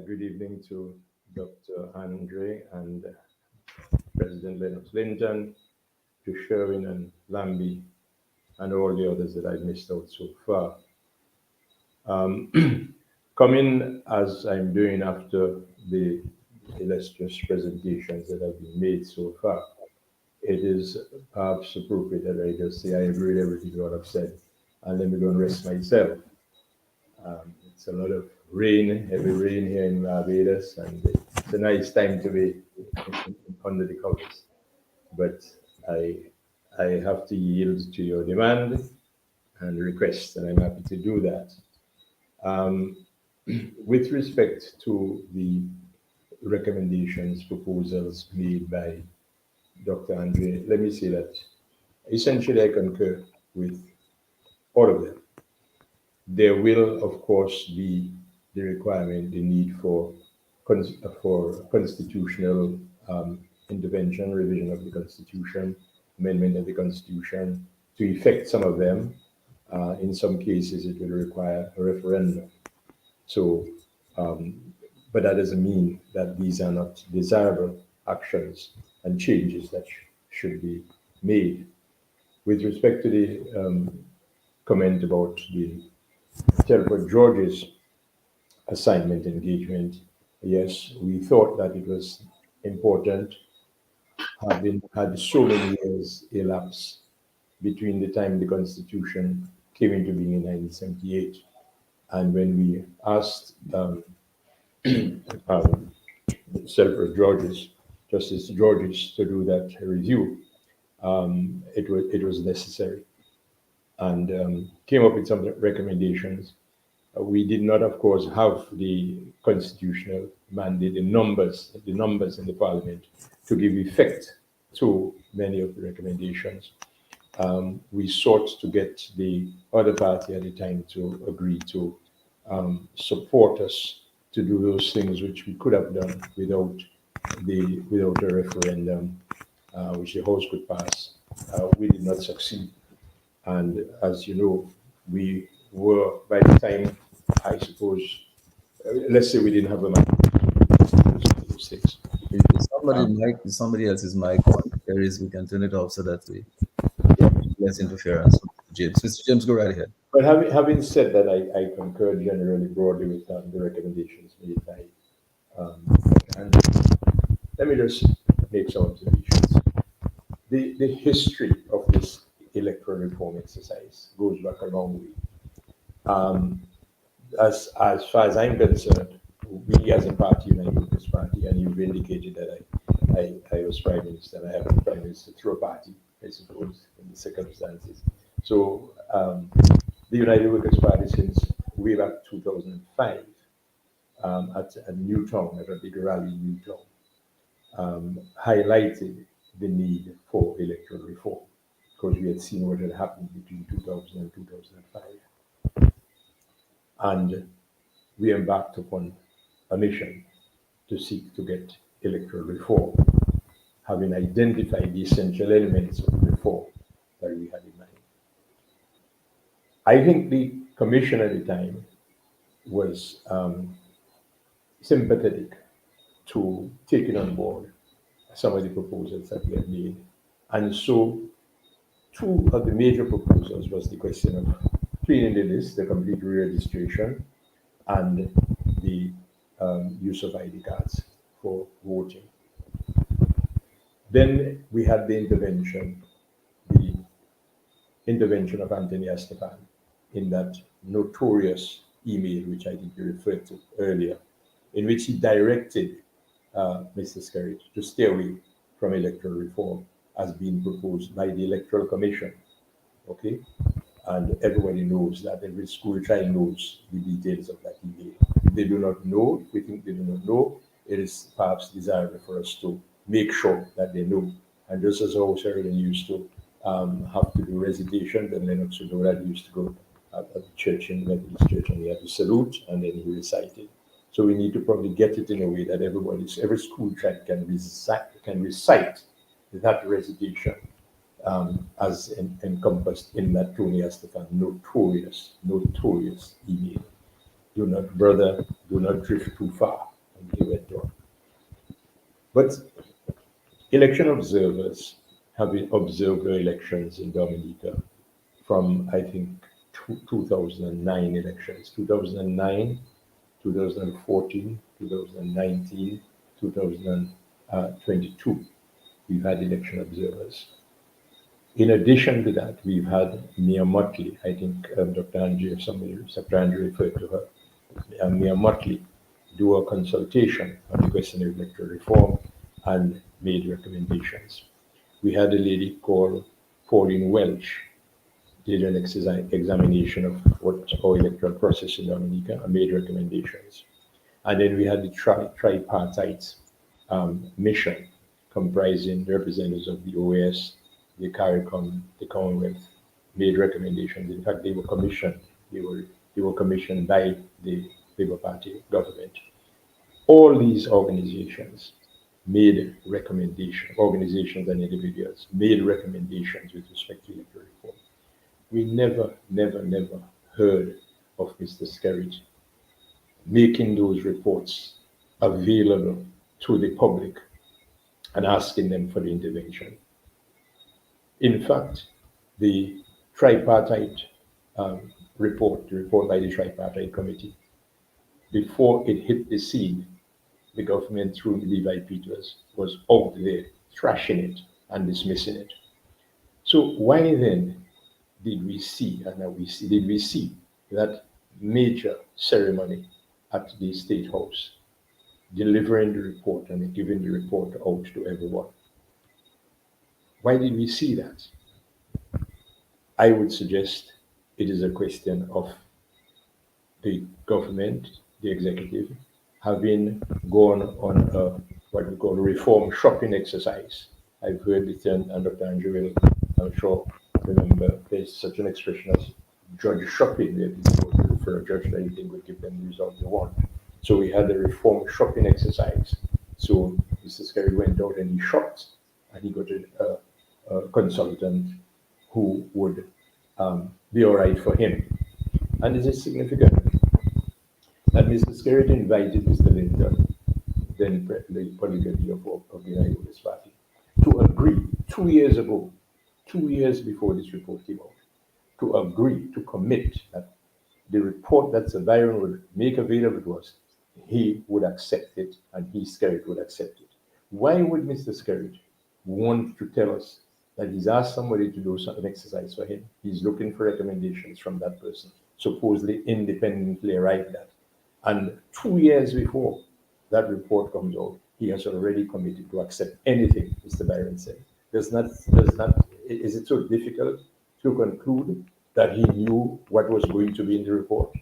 Good evening to Dr. Andre and President Lennox Linton, to Sherwin and Lambie, and all the others that I've missed out so far. Coming as I'm doing after the illustrious presentations that have been made so far, it is perhaps appropriate that I just say I agree with everything you all have said, and let me go and rest myself. It's a lot of rain, heavy rain here in Barbados, and it's a nice time to be under the covers. But I, I have to yield to your demand and request, and I'm happy to do that. Um, with respect to the recommendations, proposals made by Dr. Andre, let me say that essentially I concur with all of them. There will, of course, be the requirement, the need for constitutional intervention, revision of the Constitution, amendment of the Constitution to effect some of them. In some cases, it will require a referendum. So, but that doesn't mean that these are not desirable actions and changes that should be made. With respect to the comment about the Telford George's assignment engagement, yes, we thought that it was important, having had so many years elapse between the time the Constitution came into being in 1978 and when we asked um, Telford George's, Justice George's, to do that review, it was necessary and came up with some recommendations. We did not, of course, have the constitutional mandate, the numbers in the parliament to give effect to many of the recommendations. We sought to get the other party at the time to agree to support us to do those things which we could have done without a referendum, which the House could pass. We did not succeed. And as you know, we were, by the time, I suppose, let's say we didn't have a mic. If somebody else's mic on, we can turn it off so that we get less interference. James, Mr. James, go right ahead. But having said that, I concur generally broadly with the recommendations made by and let me just make some observations. The history of this electoral reform exercise goes back a long way. As far as I'm concerned, we as a party, United Workers' Party, and you've indicated that I was Prime Minister, and I have been Prime Minister through a party, I suppose, in the circumstances. So the United Workers' Party since way back 2005 at Newtown, at a big rally in Newtown, highlighted the need for electoral reform because we had seen what had happened between 2000 and 2005. And we embarked upon a mission to seek to get electoral reform, having identified the essential elements of reform that we had in mind. I think the commission at the time was sympathetic to taking on board some of the proposals that we had made. And so two of the major proposals was the question of cleaning the list, the complete re-registration, and the use of ID cards for voting. Then we had the intervention of Anthony Esteban in that notorious email, which I think you referred to earlier, in which he directed Mr. Skerritt to stay away from electoral reform as being proposed by the Electoral Commission. Okay? And everybody knows that, every school child knows the details of that email. If they do not know, if we think they do not know, it is perhaps desirable for us to make sure that they know. And just as how Sheridan used to have to do recitation, then Lennox would know that he used to go at the church, in the Methodist church, and he had to salute, and then he recited. So we need to probably get it in a way that every school child can recite that recitation as encompassed in that Tony Esteban notorious email. Do not drift too far. And he went on. But election observers have observed the elections in Dominica from, I think, 2009 elections, 2009, 2014, 2019, 2022. We've had election observers. In addition to that, we've had Mia Motley. I think Dr. Andre, if somebody, Dr. Andre referred to her, Mia Motley, do a consultation on the question of electoral reform and made recommendations. We had a lady called Pauline Welch, did an examination of what our electoral process in Dominica and made recommendations. And then we had the tripartite mission comprising representatives of the OAS, the CARICOM, the Commonwealth, made recommendations. In fact, they were commissioned. They were commissioned by the Labour Party government. All these organizations made recommendations, organizations and individuals made recommendations with respect to electoral reform. We never heard of Mr. Skerritt making those reports available to the public and asking them for the intervention. In fact, the tripartite report, the report by the tripartite committee, before it hit the scene, the government through Levi Peters was out there thrashing it and dismissing it. So why then did we see that major ceremony at the State House, delivering the report and giving the report out to everyone? Why did we see that? I would suggest it is a question of the government, the executive, having gone on a, what we call a reform shopping exercise. I've heard it, and Dr. Andrew will, I'm sure, remember there's such an expression as judge shopping, where people go for a judge that you think would give them the result they want. So we had a reform shopping exercise. So Mr. Skerritt went out and he shopped, and he got a consultant who would be all right for him. And this is significant that Mr. Skerritt invited Mr. Linton, then the polygamy of the United Party, to agree 2 years ago, 2 years before this report came out, to agree, to commit that the report that Sir Byron would make available to us, he would accept it and he, Skerritt, would accept it. Why would Mr. Skerritt want to tell us that he's asked somebody to do an exercise for him? He's looking for recommendations from that person, supposedly independently arrived at. And 2 years before that report comes out, he has already committed to accept anything Mr. Byron said. Is it so difficult to conclude that he knew what was going to be in the report?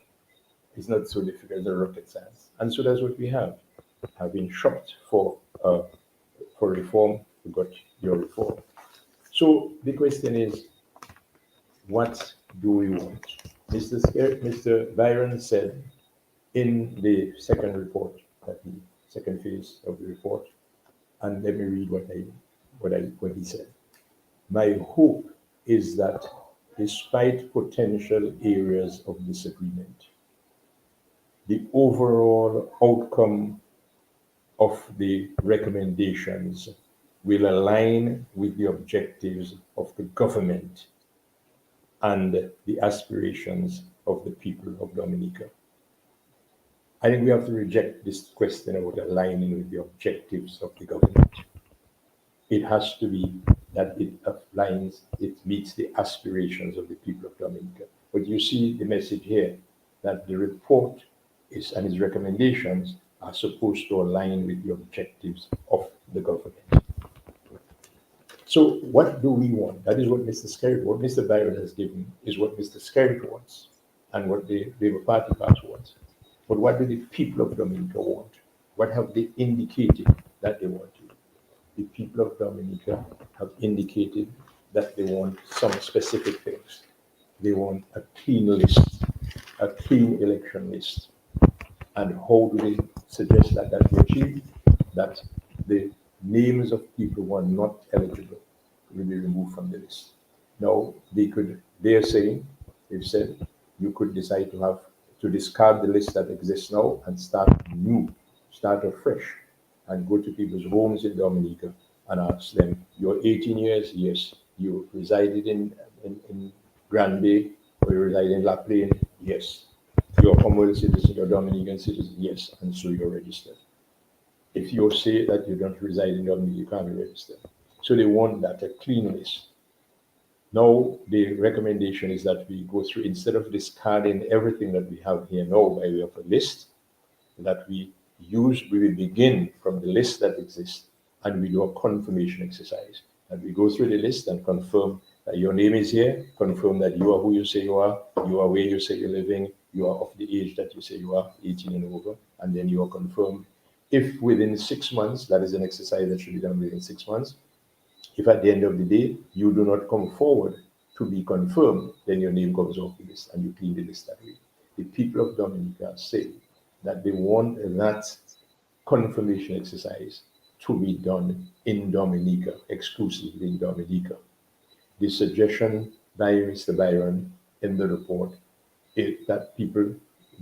It's not so difficult, the rocket science. And so that's what we have. Having shopped for reform, we got your reform. So the question is, what do we want? Mr. Byron said in the second report, second phase of the report, and let me read what he said. My hope is that despite potential areas of disagreement, the overall outcome of the recommendations will align with the objectives of the government and the aspirations of the people of Dominica. I think we have to reject this question about aligning with the objectives of the government. It has to be that it aligns, it meets the aspirations of the people of Dominica. But you see the message here that the report is and its recommendations are supposed to align with the objectives of the government. So what do we want? That is what Mr. Skerritt, what Mr. Byron has given is what Mr. Skerritt wants and what the Labour Party wants. But what do the people of Dominica want? What have they indicated that they want? The people of Dominica have indicated that they want some specific things. They want a clean list, a clean election list. And how do they suggest that that be achieved? That the names of people who are not eligible will be removed from the list. Now, they've said you could decide to discard the list that exists now and start afresh, and go to people's homes in Dominica and ask them, you're 18 years? Yes. You resided in Grand Bay, or you reside in La Plaine? Yes. You're a Commonwealth citizen, you're a Dominican citizen? Yes. And so you're registered. If you say that you don't reside in Dominica, you can't be registered. So they want that, a clean list. Now, the recommendation is that we go through, instead of discarding everything that we have here now by way of a list, that we will begin from the list that exists and we do a confirmation exercise. And we go through the list and confirm that your name is here, confirm that you are who you say you are where you say you're living, you are of the age that you say you are, 18 and over, and then you are confirmed. If within 6 months, that is an exercise that should be done within 6 months, if at the end of the day you do not come forward to be confirmed, then your name comes off the list and you clean the list that way. The people of Dominica say that they want that confirmation exercise to be done in Dominica, exclusively in Dominica. The suggestion by Mr. Byron in the report is that people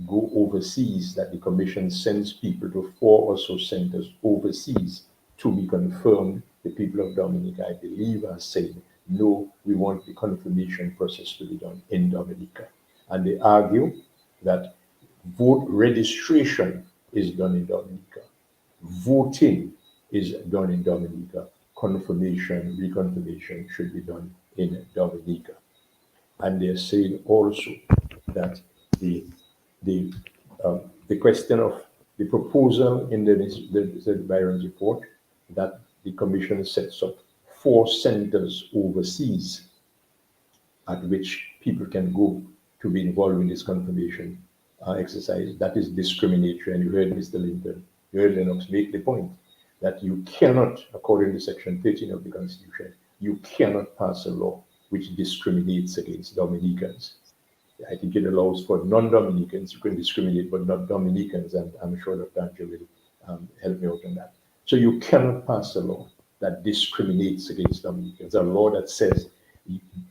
go overseas, that the commission sends people to 4 or so centers overseas to be confirmed. The people of Dominica, I believe, are saying, no, we want the confirmation process to be done in Dominica. And they argue that vote registration is done in Dominica. Voting is done in Dominica. Confirmation, reconfirmation should be done in Dominica. And they're saying also that the question of the proposal in the Byron's report that the commission sets up 4 centers overseas at which people can go to be involved in this confirmation exercise, that is discriminatory. And you heard Mr. Linton, you heard Lennox make the point that you cannot, according to Section 13 of the Constitution, you cannot pass a law which discriminates against Dominicans. I think it allows for non-Dominicans, you can discriminate, but not Dominicans, and I'm sure Dr. Andrew will help me out on that. So you cannot pass a law that discriminates against Dominicans, a law that says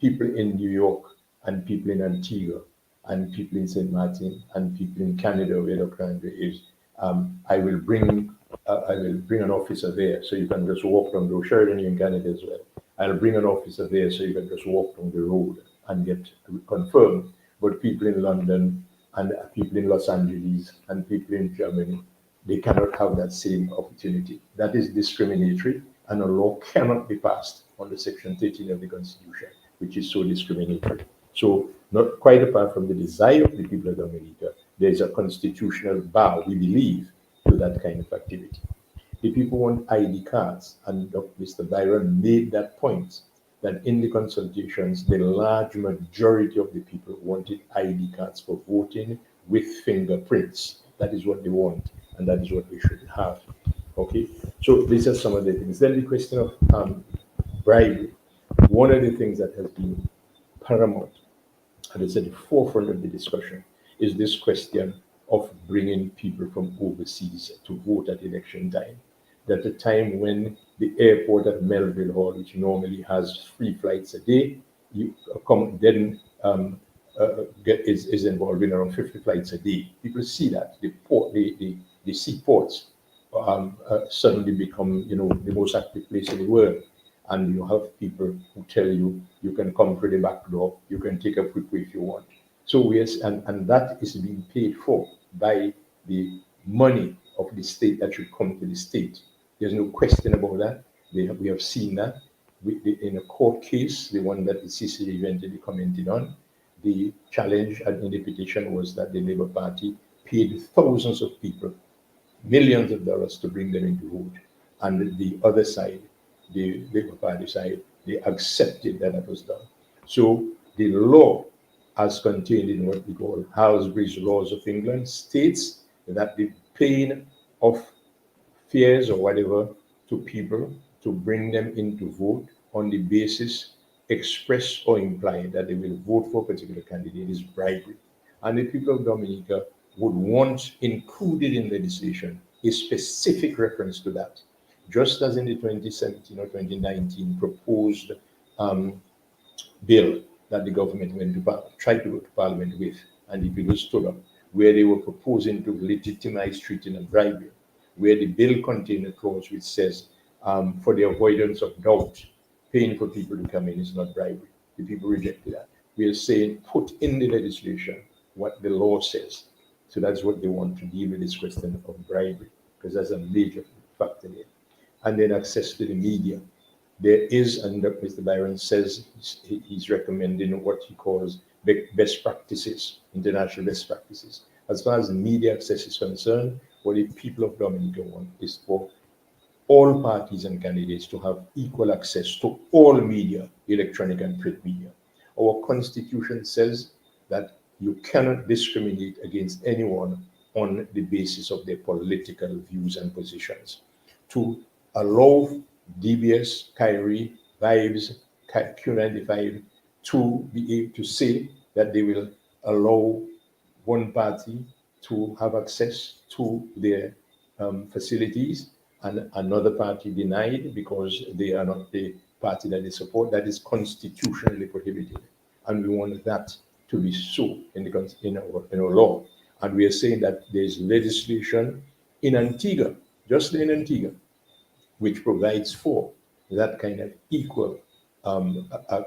people in New York and people in Antigua and people in St. Martin and people in Canada, where Dr. Andrew is, I will bring an officer there so you can just walk down the road. Sheridan in Canada as well. I'll bring an officer there so you can just walk down the road and get confirmed. But people in London and people in Los Angeles and people in Germany, they cannot have that same opportunity. That is discriminatory, and a law cannot be passed under Section 13 of the Constitution, which is so discriminatory. So, not quite apart from the desire of the people of Dominica, there is a constitutional bar, we believe, to that kind of activity. The people want ID cards, and Mr. Byron made that point, that in the consultations, the large majority of the people wanted ID cards for voting with fingerprints. That is what they want, and that is what we should have. Okay, so these are some of the things. Then the question of bribery. One of the things that has been paramount, and it's at the forefront of the discussion, is this question of bringing people from overseas to vote at election time. At a time when the airport at Melville Hall, which normally has 3 flights a day, is involved in around 50 flights a day. People see that the seaports suddenly become, the most active place in the world, and you have people who tell you you can come through the back door, you can take a quick way if you want. So yes, and that is being paid for by the money of the state that should come to the state. There's no question about that. We have seen that. In a court case, the one that the CCD eventually commented on, the challenge in the petition was that the Labour Party paid thousands of people millions of dollars to bring them into vote. And the other side, the Labour Party side, they accepted that was done. So the law, as contained in what we call Halsbury's Laws of England, states that the paying of fares or whatever to people to bring them into vote on the basis express or implied that they will vote for a particular candidate is bribery. And the people of Dominica would want included in legislation a specific reference to that, just as in the 2017 or 2019 proposed bill that the government tried to go to Parliament with, and the bill stood up, where they were proposing to legitimize treating and bribery, where the bill contained a clause which says, for the avoidance of doubt, paying for people to come in is not bribery. The people rejected that. We are saying put in the legislation what the law says. So that's what they want to deal with, this question of bribery, because that's a major factor there. And then access to the media. there is, and Mr. Byron says he's recommending what he calls best practices, international best practices. As far as media access is concerned, what the people of Dominica want is for all parties and candidates to have equal access to all media, electronic and print media. Our constitution says that you cannot discriminate against anyone on the basis of their political views and positions. To allow DBS, Kyrie, Vibes, Q95 to be able to say that they will allow one party to have access to their facilities and another party denied because they are not the party that they support, that is constitutionally prohibited. And we want that to be so in our law. And we are saying that there's legislation in Antigua, just in Antigua, which provides for that kind of equal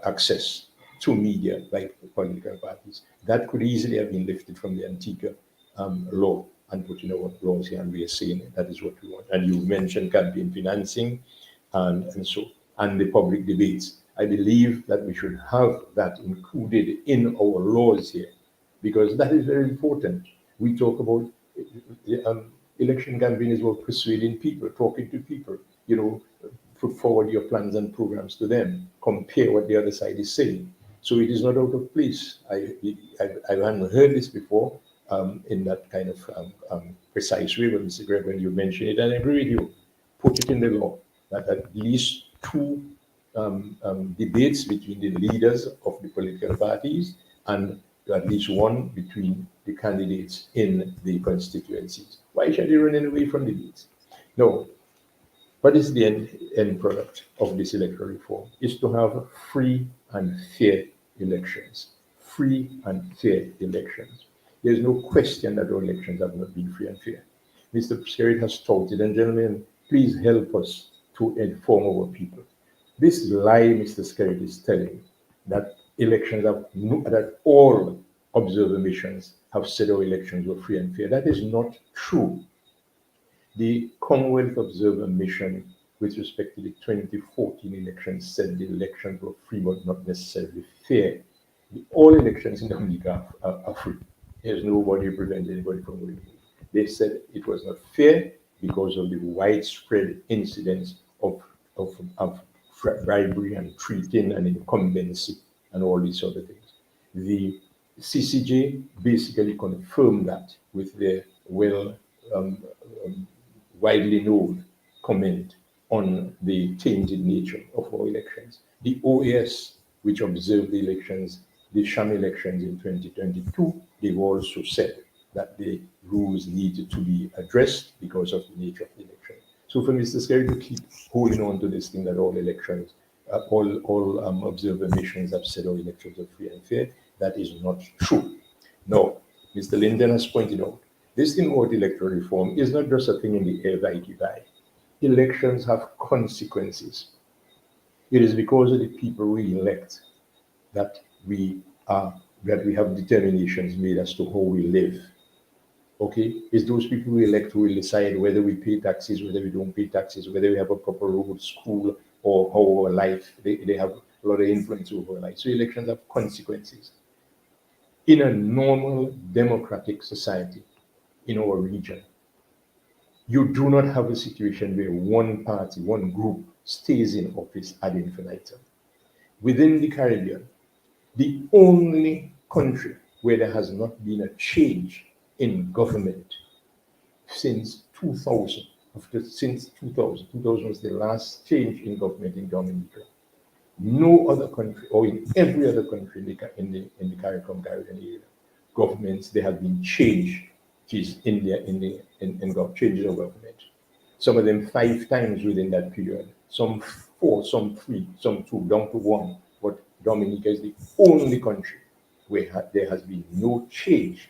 access to media by political parties. That could easily have been lifted from the Antigua law and put in our laws here, and we are saying that is what we want. And you mentioned campaign financing and the public debates. I believe that we should have that included in our laws here, because that is very important. We talk about election campaign is about persuading people, talking to people, put forward your plans and programs to them, compare what the other side is saying. So it is not out of place. I hadn't heard this before in that kind of precise way, but Mr. Gregoire, when you mentioned it, and I agree with you, put it in the law that at least two debates between the leaders of the political parties and at least one between the candidates in the constituencies. Why should they run away from debates? No. What is the end product of this electoral reform? Is to have free and fair elections. Free and fair elections. There's no question that our elections have not been free and fair. Mr. Sheridan has touted, and gentlemen, please help us to inform our people. This lie Mr. Sheridan is telling, that elections have that all observer missions have said our elections were free and fair. That is not true. The Commonwealth Observer Mission, with respect to the 2014 elections, said the elections were free but not necessarily fair. All elections in Dominica are free. There's nobody who prevents anybody from voting. They said it was not fair because of the widespread incidents of bribery and treating and incumbency and all these other things. The CCJ basically confirmed that with their widely known comment on the changed nature of our elections. The OAS, which observed the elections, the sham elections in 2022, they've also said that the rules needed to be addressed because of the nature of the election. So for Mr. Scary to keep holding on to this thing that all elections, all observer missions have said all elections are free and fair, that is not true. No, Mr. Linton has pointed out, this thing about electoral reform is not just a thing in the air by. Elections have consequences. It is because of the people we elect that we have determinations made as to how we live. Okay, it's those people we elect who will decide whether we pay taxes, whether we don't pay taxes, whether we have a proper road, school, or how our life. They have a lot of influence over our life. So elections have consequences. In a normal democratic society in our region, you do not have a situation where one party, one group stays in office ad infinitum. Within the Caribbean, the only country where there has not been a change in government since 2000. Since 2000 was the last change in government in Dominica. No other country, or in every other country in the Caribbean area, governments, there have been changes in changes of government. Some of them 5 times within that period. Some 4, some 3, some 2, down to 1. But Dominica is the only country where there has been no change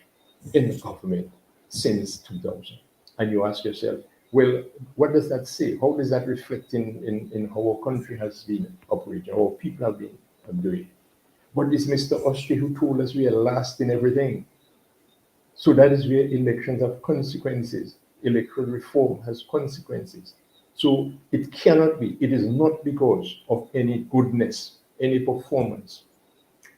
in the government since 2000. And you ask yourself, well, what does that say? How does that reflect in how our country has been operating, how people have been doing? But it's Mr. Austria who told us we are last in everything. So that is where elections have consequences. Electoral reform has consequences. So it cannot be. It is not because of any goodness, any performance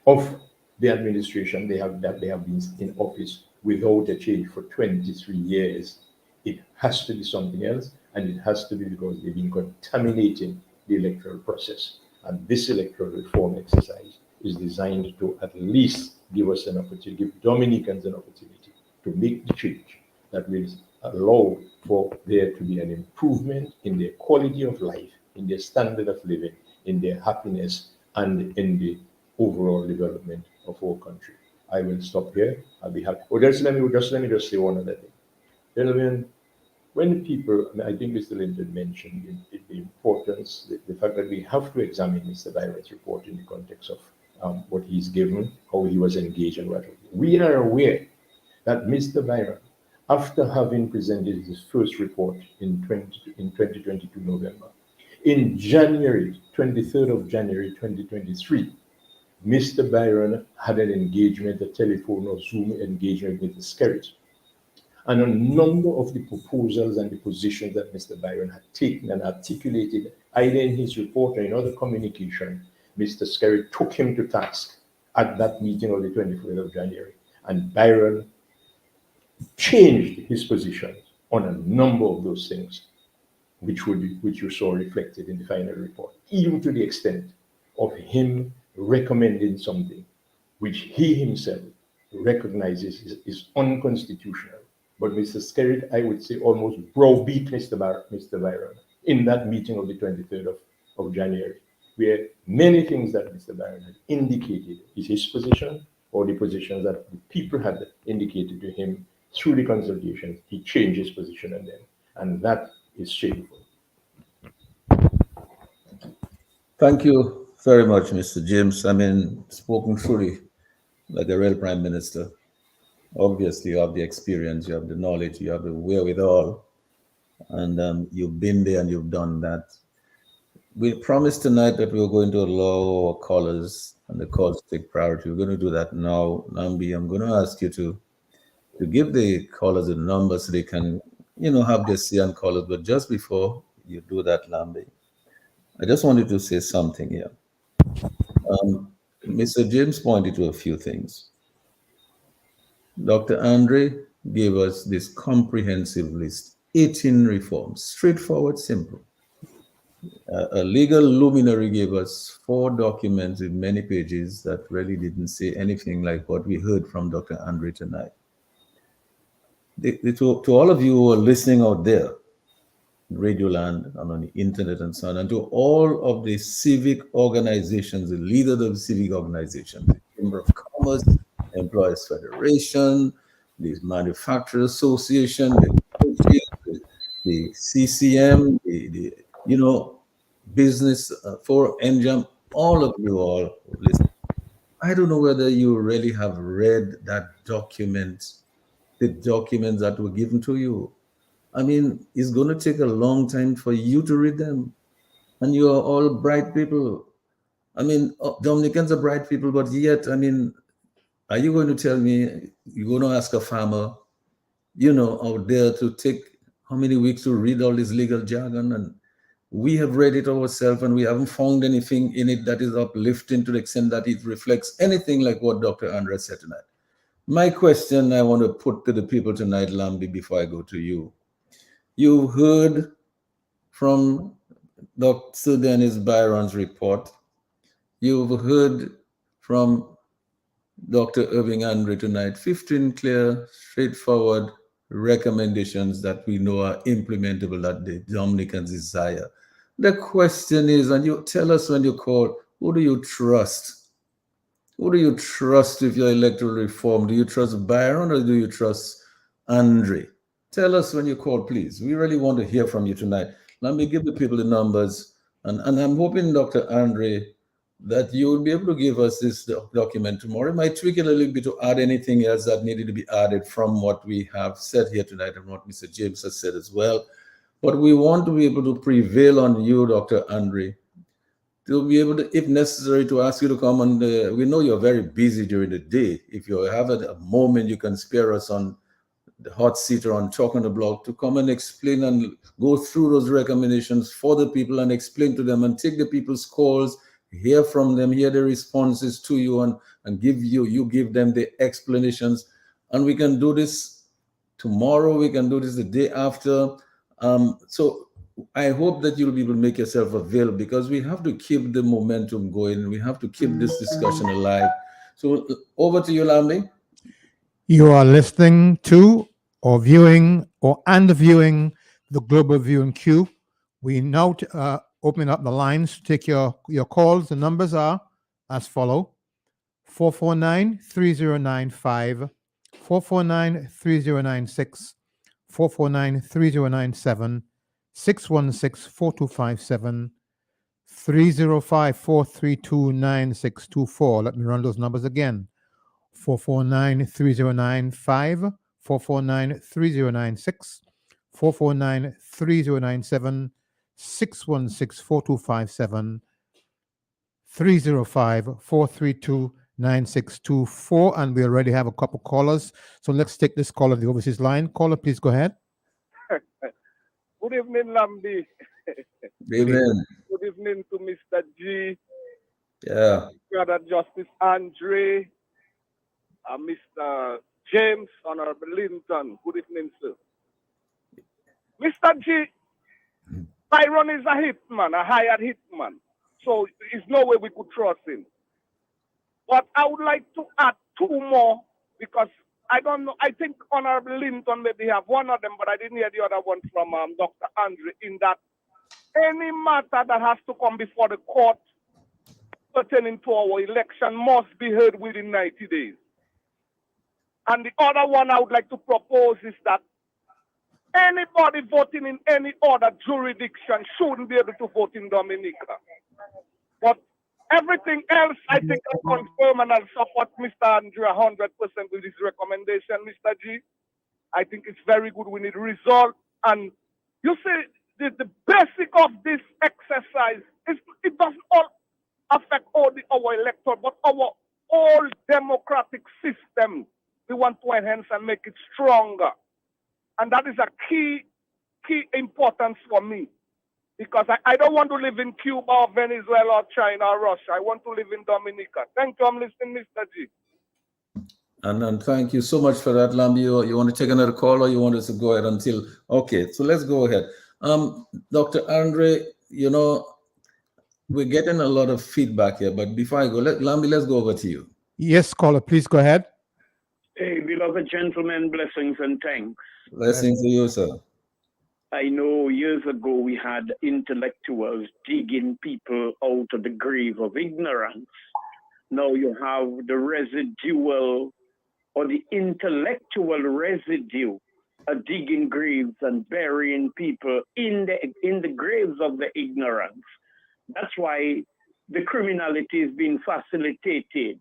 of the administration they have been in office without a change for 23 years. It has to be something else, and it has to be because they've been contaminating the electoral process. And this electoral reform exercise is designed to at least give us an opportunity, give Dominicans an opportunity to make the change that will allow for there to be an improvement in their quality of life, in their standard of living, in their happiness, and in the overall development of our country. I will stop here. I'll be happy. Oh, let me just say one other thing. Gentlemen, when people, I think Mr. Linton mentioned the importance, the fact that we have to examine Mr. Byron's report in the context of what he's given, how he was engaged, and what we are aware that Mr. Byron, after having presented his first report in 2022 November, in January, 23rd of January 2023, Mr. Byron had an engagement, a telephone or Zoom engagement with the Skerrit. And a number of the proposals and the positions that Mr. Byron had taken and articulated, either in his report or in other communication, Mr. Skerrit took him to task at that meeting on the 23rd of January. And Byron changed his position on a number of those things, which you saw reflected in the final report, even to the extent of him recommending something which he himself recognizes is unconstitutional. But Mr. Skerrit, I would say, almost browbeat Mr. Byron in that meeting of the 23rd of January, where many things that Mr. Byron had indicated is his position, or the positions that the people had indicated to him through the consultations, he changed his position on them. And that is shameful. Thank you very much, Mr. James. I mean, spoken truly like a real prime minister. Obviously, you have the experience, you have the knowledge, you have the wherewithal, and you've been there and you've done that. We promised tonight that we were going to allow our callers and the calls to take priority. We're going to do that now. Nambi, I'm going to ask you to give the callers a number so they can, have their say on callers. But just before you do that, Lambi, I just wanted to say something here. Mr. James pointed to a few things. Dr. Andre gave us this comprehensive list, 18 reforms, straightforward, simple. A legal luminary gave us 4 documents with many pages that really didn't say anything like what we heard from Dr. Andre tonight. To all of you who are listening out there, Radio Land and on the internet and so on, and to all of the civic organizations, the leaders of the civic organizations, the Chamber of Commerce, Employers Federation, the Manufacturers Association, the CCM, the Business for NJAM, all of you all listen. I don't know whether you really have read that document, the documents that were given to you. I mean, it's going to take a long time for you to read them. And you are all bright people. I mean, Dominicans are bright people, but yet, I mean, are you going to tell me you're going to ask a farmer, out there to take how many weeks to read all this legal jargon? And we have read it ourselves and we haven't found anything in it that is uplifting to the extent that it reflects anything like what Dr. Andre said tonight. My question I want to put to the people tonight, Lambi, before I go to you. You've heard from Dr. Dennis Byron's report. You've heard from Dr. Irving Andre tonight, 15 clear, straightforward recommendations that we know are implementable that the Dominicans desire. The question is, and you tell us when you call, who do you trust? Who do you trust with your electoral reform? Do you trust Byron or do you trust Andre? Tell us when you call, please. We really want to hear from you tonight. Let me give the people the numbers. And I'm hoping, Dr. Andre, that you will be able to give us this document tomorrow. It might tweak it a little bit to add anything else that needed to be added from what we have said here tonight and what Mr. James has said as well. But we want to be able to prevail on you, Dr. Andre, to be able to, if necessary, to ask you to come on. We know you're very busy during the day. If you have a moment you can spare us on the hot seater on Talk on the Block, to come and explain and go through those recommendations for the people and explain to them and take the people's calls, hear from them, hear the responses to you, and you give them the explanations. And we can do this tomorrow, we can do this the day after. So I hope that you'll be able to make yourself available, because we have to keep the momentum going. We have to keep this discussion alive. So over to you, Lambi. You are listening to or viewing viewing the Global Viewing Queue. We now open up the lines to take your calls. The numbers are as follow: 449-3095, 449-3096, 449-3097, 616-4257, 305-432-9624. Let me run those numbers again. 449-3095, 449-3096, 449-3097, 616-4257, 305-432-9624. And we already have a couple callers. So let's take this caller, the overseas line. Caller, please go ahead. Good evening, Lambi. Amen. Good evening to Mr. G. Yeah. Brother Justice Andre, Mr. James, Honorable Linton. Good evening, sir. Mr. G, Byron is a hitman, a hired hitman. So there's no way we could trust him. But I would like to add two more, because I don't know. I think Honorable Linton maybe have one of them, but I didn't hear the other one from Dr. Andre, in that any matter that has to come before the court pertaining to our election must be heard within 90 days. And the other one I would like to propose is that anybody voting in any other jurisdiction shouldn't be able to vote in Dominica. But everything else, I think I confirm and I'll support Mr. Andre 100% with his recommendation, Mr. G. I think it's very good. We need result. And you see, the basic of this exercise is it doesn't all affect our electorate, but our whole democratic system. We want to enhance and make it stronger. And that is a key importance for me. Because I don't want to live in Cuba or Venezuela or China or Russia. I want to live in Dominica. Thank you. I'm listening, Mr. G. And thank you so much for that, Lambi. You want to take another call, or you want us to go ahead until... Okay, so let's go ahead. Dr. Andre, we're getting a lot of feedback here, but before I go, Lambi, let's go over to you. Yes, caller, please go ahead. Hey, beloved gentlemen, blessings and thanks. Blessings to you, sir. I know years ago we had intellectuals digging people out of the grave of ignorance. Now you have the residual or the intellectual residue of digging graves and burying people in the graves of the ignorance. That's why the criminality is being facilitated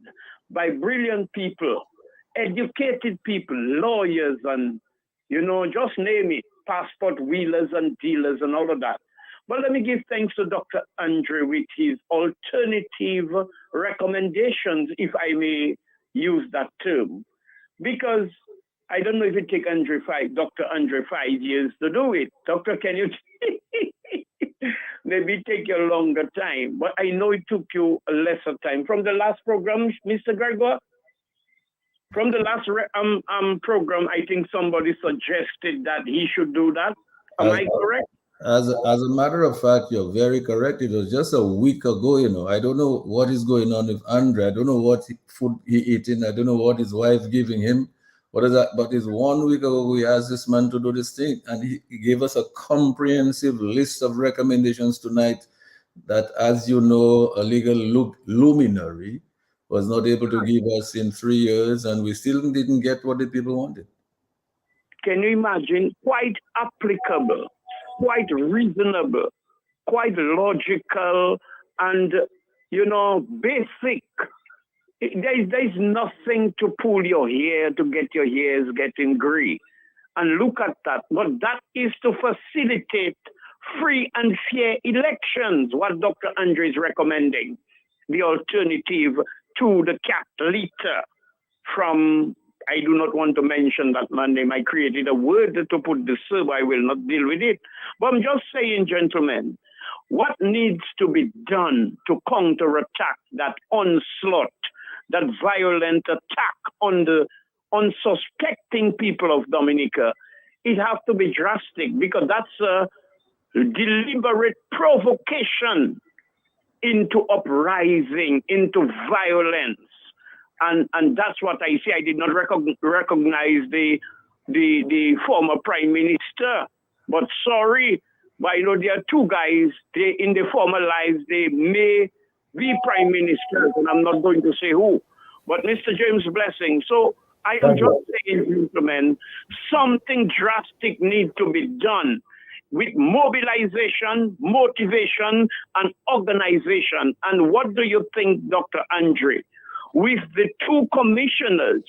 by brilliant people, educated people, lawyers, and, just name it, passport wheelers and dealers and all of that. But let me give thanks to Dr. Andre with his alternative recommendations, if I may use that term. Because I don't know if it take Dr. Andre 5 years to do it. Doctor, can you maybe take you a longer time? But I know it took you a lesser time. From the last program, Mr. Gregoire? From the last program, I think somebody suggested that he should do that. Am I correct? As a matter of fact, you're very correct. It was just a week ago, I don't know what is going on with Andre. I don't know what food he eating. I don't know what his wife giving him. What is that? But it's 1 week ago we asked this man to do this thing, and he gave us a comprehensive list of recommendations tonight that, as you know, a legal luminary was not able to give us in 3 years, and we still didn't get what the people wanted. Can you imagine? Quite applicable, quite reasonable, quite logical, and, basic. There's nothing to pull your hair to get your hairs getting gray. And look at that. But that is to facilitate free and fair elections, what Dr. Andre is recommending. The alternative to the cat litter from I do not want to mention that man name. I created a word to put the sub. I will not deal with it. But I'm just saying, gentlemen, what needs to be done to counterattack that onslaught, that violent attack on the unsuspecting people of Dominica? It has to be drastic, because that's a deliberate provocation into uprising, into violence. And that's what I see. I did not recognize the former prime minister, but sorry, but I know there are two guys, they in the former lives, they may be prime ministers, and I'm not going to say who, but Mr. James Blessing. So I am just saying, gentlemen, something drastic needs to be done with mobilization, motivation, and organization. And what do you think, Dr. Andre? With the two commissioners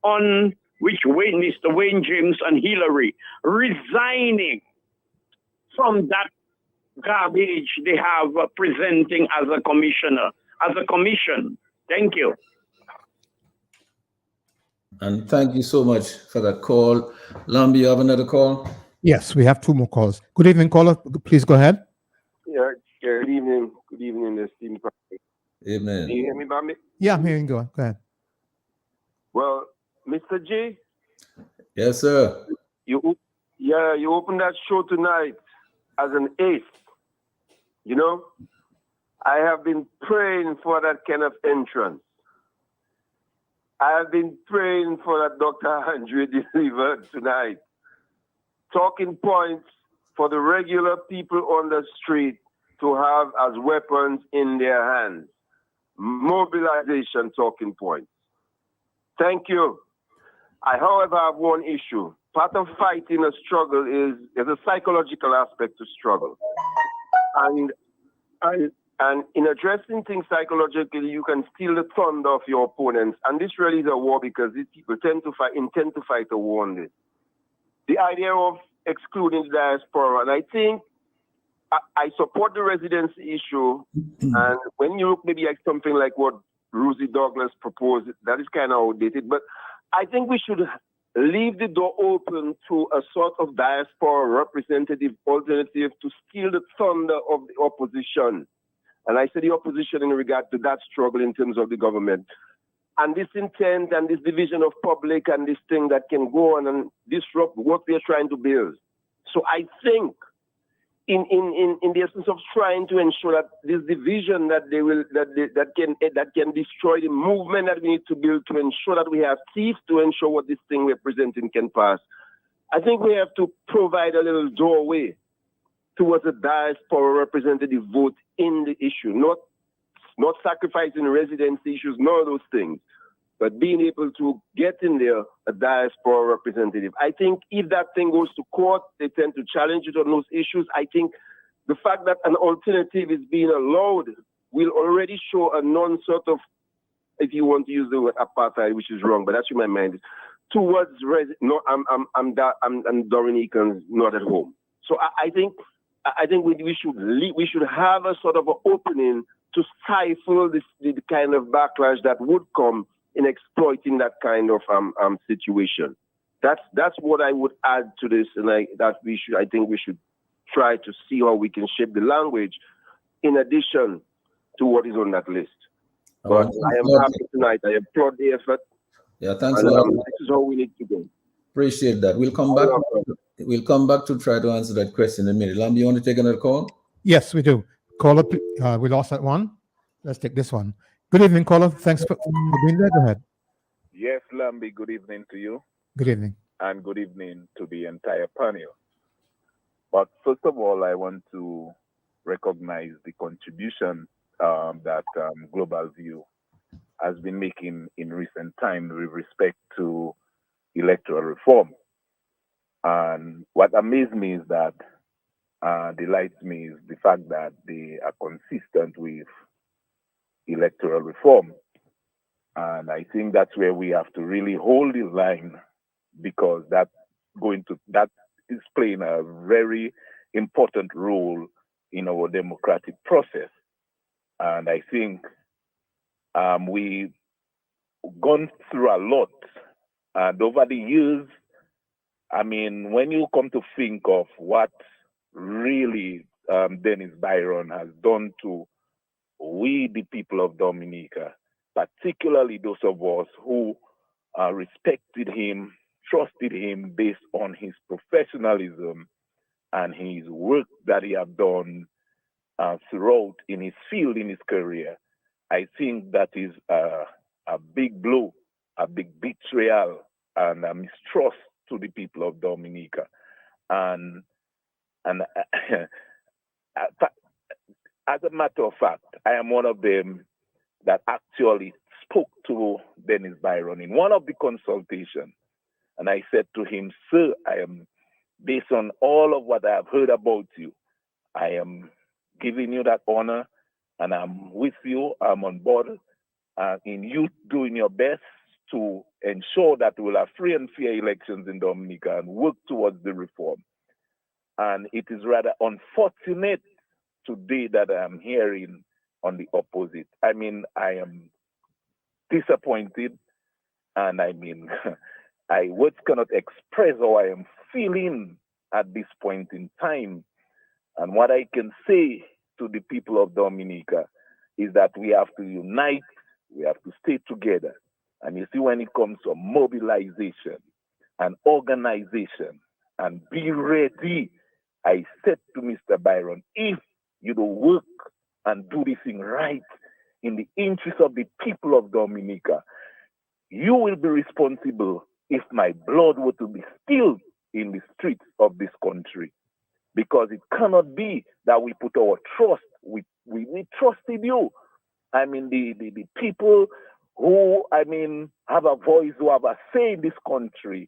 on which Mr. Wayne James and Hillary resigning from that garbage they have presenting as a commissioner, as a commission. Thank you. And thank you so much for that call. Lambi, you have another call? Yes, we have two more calls. Good evening, caller. Please go ahead. Yeah, good evening. Good evening, esteemed. Evening. Can you hear me, Bambi? Yeah, I'm hearing you. Go ahead. Well, Mr. J, Yes, sir. you opened that show tonight as an ace. You know, I have been praying for that kind of entrance. I have been praying for that Dr. Andre delivered tonight. Talking points for the regular people on the street to have as weapons in their hands. Mobilization talking points. Thank you. I, however, have one issue. Part of fighting a struggle is there's a psychological aspect to struggle. And in addressing things psychologically, you can steal the thunder of your opponents. And this really is a war, because these people intend to fight a war on this. The idea of excluding the diaspora, and I think I support the residency issue. And when you look maybe at something like what Rosie Douglas proposed, that is kind of outdated. But I think we should leave the door open to a sort of diaspora representative alternative to steal the thunder of the opposition. And I say the opposition in regard to that struggle in terms of the government. And this intent and this division of public and this thing that can go on and disrupt what we are trying to build. So I think in the essence of trying to ensure that this division that can destroy the movement that we need to build to ensure that we have teeth to ensure what this thing we're presenting can pass, I think we have to provide a little doorway towards a diaspora representative vote in the issue, not sacrificing residency issues, none of those things, but being able to get in there a diaspora representative. I think if that thing goes to court, they tend to challenge it on those issues. I think the fact that an alternative is being allowed will already show a non-sort of, if you want to use the word apartheid, which is wrong, but that's in my mind, towards, I'm Dominican, not at home. So I think we should have a sort of an opening to stifle the kind of backlash that would come in exploiting that kind of situation. That's what I would add to this, and I think we should try to see how we can shape the language in addition to what is on that list. But I am happy tonight. I applaud the effort. Yeah, thanks a lot. This is how we need to go. Appreciate that. We'll come back to try to answer that question in a minute. Lamb, you want to take another call? Yes, we do. Caller, we lost that one. Let's take this one. Good evening, caller. Thanks for being there. Go ahead. Yes, Lambi, good evening to you. Good evening. And good evening to the entire panel. But first of all, I want to recognize the contribution that Global View has been making in recent time with respect to electoral reform. And what amazed me is that, delights me is the fact that they are consistent with electoral reform. And I think that's where we have to really hold the line, because that is playing a very important role in our democratic process. And I think we've gone through a lot And over the years, I mean, when you come to think of what really Dennis Byron has done to we, the people of Dominica, particularly those of us who respected him, trusted him based on his professionalism and his work that he have done throughout in his field, in his career, I think that is a big blow, a big betrayal, and a mistrust to the people of Dominica. And as a matter of fact, I am one of them that actually spoke to Dennis Byron in one of the consultations. And I said to him, sir, I am, based on all of what I have heard about you, I am giving you that honor and I'm with you, I'm on board in you doing your best to ensure that we'll have free and fair elections in Dominica and work towards the reform. And it is rather unfortunate today that I'm hearing on the opposite. I mean, I am disappointed, and I mean, words cannot express how I am feeling at this point in time. And what I can say to the people of Dominica is that we have to unite, we have to stay together. And you see, when it comes to mobilization and organization and be ready, I said to Mr. Byron, if you don't work and do this thing right in the interest of the people of Dominica, you will be responsible if my blood were to be spilled in the streets of this country. Because it cannot be that we put our trust, we trusted you. I mean, the people who, I mean, have a voice, who have a say in this country,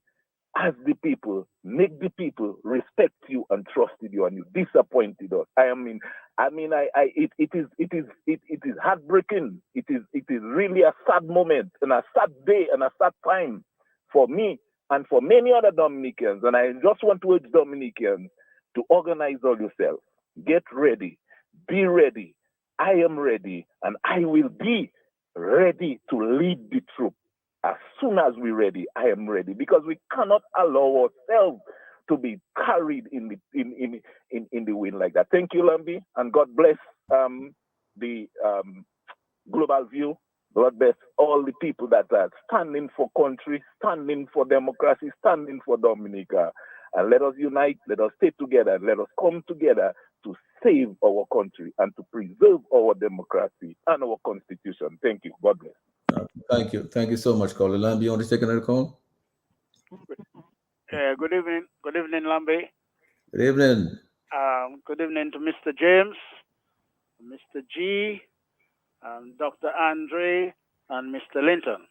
as the people, make the people respect you and trusted you, and you disappointed us. It is heartbreaking. It is really a sad moment and a sad day and a sad time for me and for many other Dominicans. And I just want to urge Dominicans to organize all yourself. Get ready. Be ready. I am ready, and I will be ready to lead the troop. As soon as we're ready, I am ready, because we cannot allow ourselves to be carried in the wind like that. Thank you, Lambi, and God bless the global view. God bless all the people that are standing for country, standing for democracy, standing for Dominica. And let us unite, let us stay together, let us come together to save our country and to preserve our democracy and our constitution. Thank you. God bless. Thank you. Thank you so much, caller. Lambi, you want to take another call? Good evening. Good evening, Lambi. Good evening. Good evening to Mr. James, Mr. G, Dr. Andre, and Mr. Linton.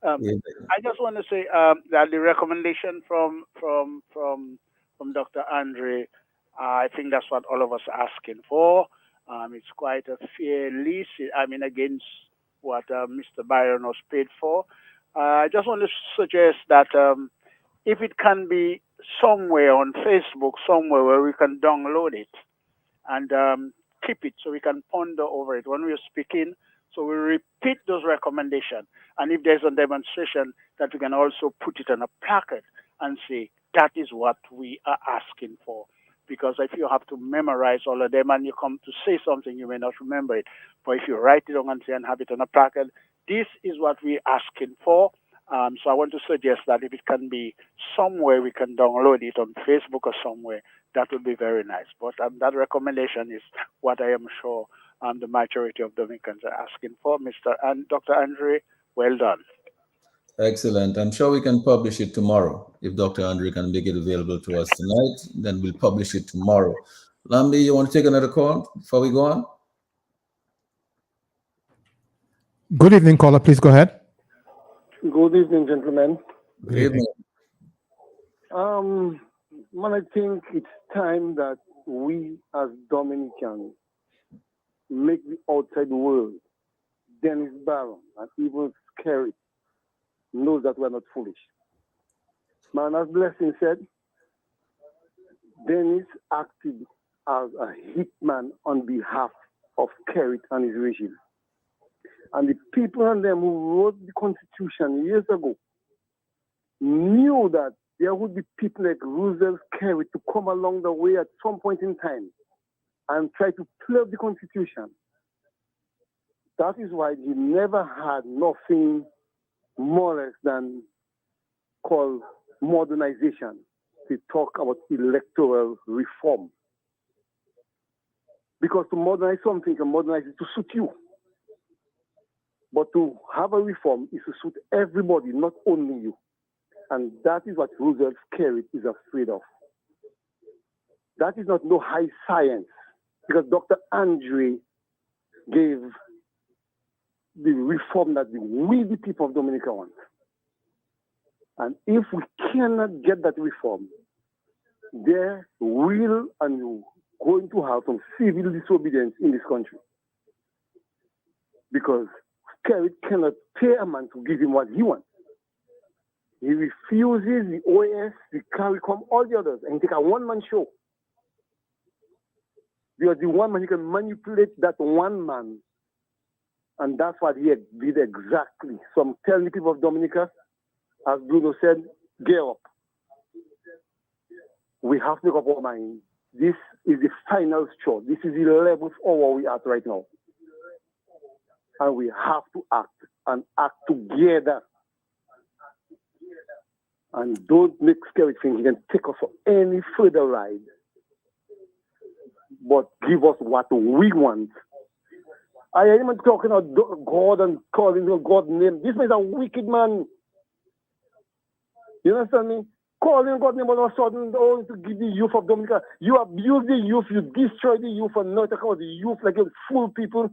I just want to say that the recommendation from Dr. Andre, I think that's what all of us are asking for. It's quite a fair lease. Against what Mr. Byron was paid for. I just want to suggest that if it can be somewhere on Facebook, somewhere where we can download it and keep it so we can ponder over it when we're speaking. So we repeat those recommendations. And if there's a demonstration, that we can also put it on a placard and say, that is what we are asking for. Because if you have to memorize all of them and you come to say something, you may not remember it. But if you write it down and have it on a placard, this is what we're asking for. So I want to suggest that if it can be somewhere we can download it on Facebook or somewhere, that would be very nice. But that recommendation is what I am sure the majority of Dominicans are asking for. Mr. and Dr. Andre, well done. Excellent. I'm sure we can publish it tomorrow. If Dr. Andre can make it available to us tonight, then we'll publish it tomorrow. Lambi, you want to take another call before we go on? Good evening, caller. Please go ahead. Good evening, gentlemen. Good evening. I think it's time that we as Dominicans make the outside world, Dennis Byron, and even Scary, knows that we're not foolish. Man, as Blessing said, Dennis acted as a hitman on behalf of Kerrit and his regime. And the people and them who wrote the Constitution years ago knew that there would be people like Roosevelt Carey to come along the way at some point in time and try to play up the Constitution. That is why he never had nothing more or less than called modernization to talk about electoral reform. Because to modernize something, you can modernize it to suit you. But to have a reform is to suit everybody, not only you. And that is what Roosevelt Carey is afraid of. That is not no high science, because Dr. Andre gave the reform that we, the people of Dominica, want. And if we cannot get that reform, there will and going to have some civil disobedience in this country. Because Carey cannot pay a man to give him what he wants. He refuses the OAS, the CARICOM, all the others, and he take a one-man show. Because the one man, he can manipulate that one man. And that's what he did exactly. So I'm telling the people of Dominica, as Bruno said, gear up. We have to make up our mind. This is the final straw. This is the 11th hour we are at right now. And we have to act, and act together. And don't make scary things. You can take us for any further ride. But give us what we want. I ain't even talking about God and calling God's name. This man is a wicked man. You understand me? Calling God's name all of a sudden, oh, to give the youth of Dominica. You abuse the youth, you destroy the youth, and now talk about the youth like you fool people.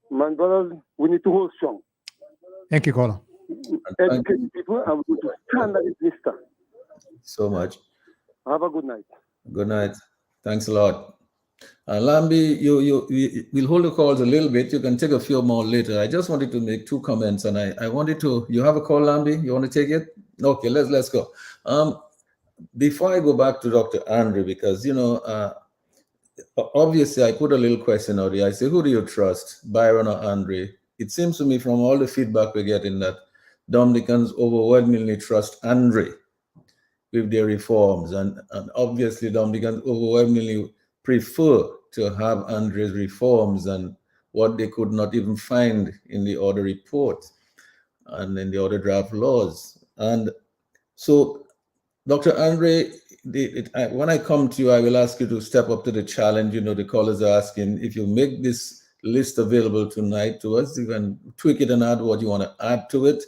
Man, brothers, we need to hold strong. Thank you, caller. Educate people, and we need to stand at this list. So much. Have a good night. Good night. Thanks a lot. Lambi, we'll hold the calls a little bit. You can take a few more later. I just wanted to make two comments, and I wanted to. You have a call, Lambi? You want to take it? Okay, let's go. Before I go back to Dr. Andre, because obviously I put a little question out there. I say, who do you trust, Byron or Andre? It seems to me from all the feedback we're getting that Dominicans overwhelmingly trust Andre with their reforms, and obviously Dominicans overwhelmingly prefer to have Andre's reforms and what they could not even find in the other report and in the other draft laws. And so, Dr. Andre, when I come to you, I will ask you to step up to the challenge. The callers are asking if you make this list available tonight to us, you can tweak it and add what you want to add to it.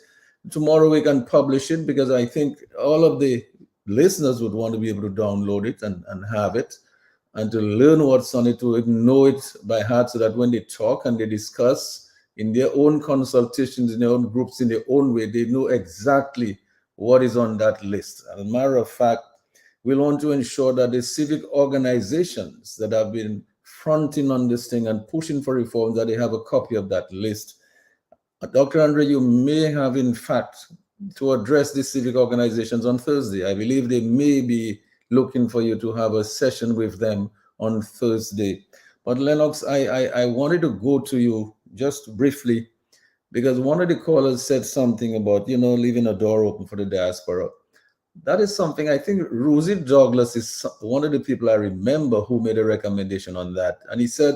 Tomorrow we can publish it, because I think all of the listeners would want to be able to download it and have it, and to learn what's on it, to know it by heart, so that when they talk and they discuss in their own consultations, in their own groups, in their own way, they know exactly what is on that list. As a matter of fact, we want to ensure that the civic organizations that have been fronting on this thing and pushing for reform, that they have a copy of that list. Dr. Andre, you may have, in fact, to address the civic organizations on Thursday. I believe they may be looking for you to have a session with them on Thursday. But Lennox, I wanted to go to you just briefly, because one of the callers said something about, leaving a door open for the diaspora. That is something, I think Rosie Douglas is one of the people I remember who made a recommendation on that. And he said,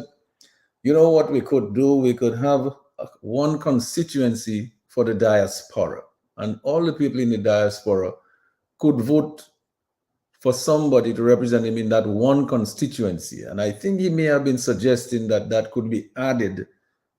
what we could do? We could have one constituency for the diaspora, and all the people in the diaspora could vote for somebody to represent him in that one constituency. And I think he may have been suggesting that that could be added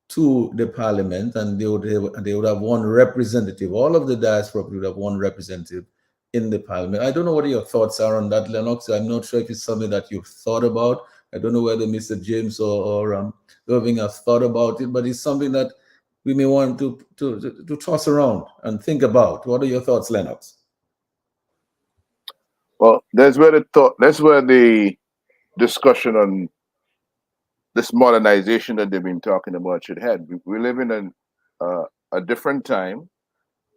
to the parliament, and they would have one representative. All of the diaspora would have one representative in the parliament. I don't know what your thoughts are on that, Lennox. I'm not sure if it's something that you've thought about. I don't know whether Mr. James or Irving have thought about it, but it's something that we may want to toss around and think about. What are your thoughts, Lennox? Well, that's where the discussion on this modernization that they've been talking about should head. We live in a different time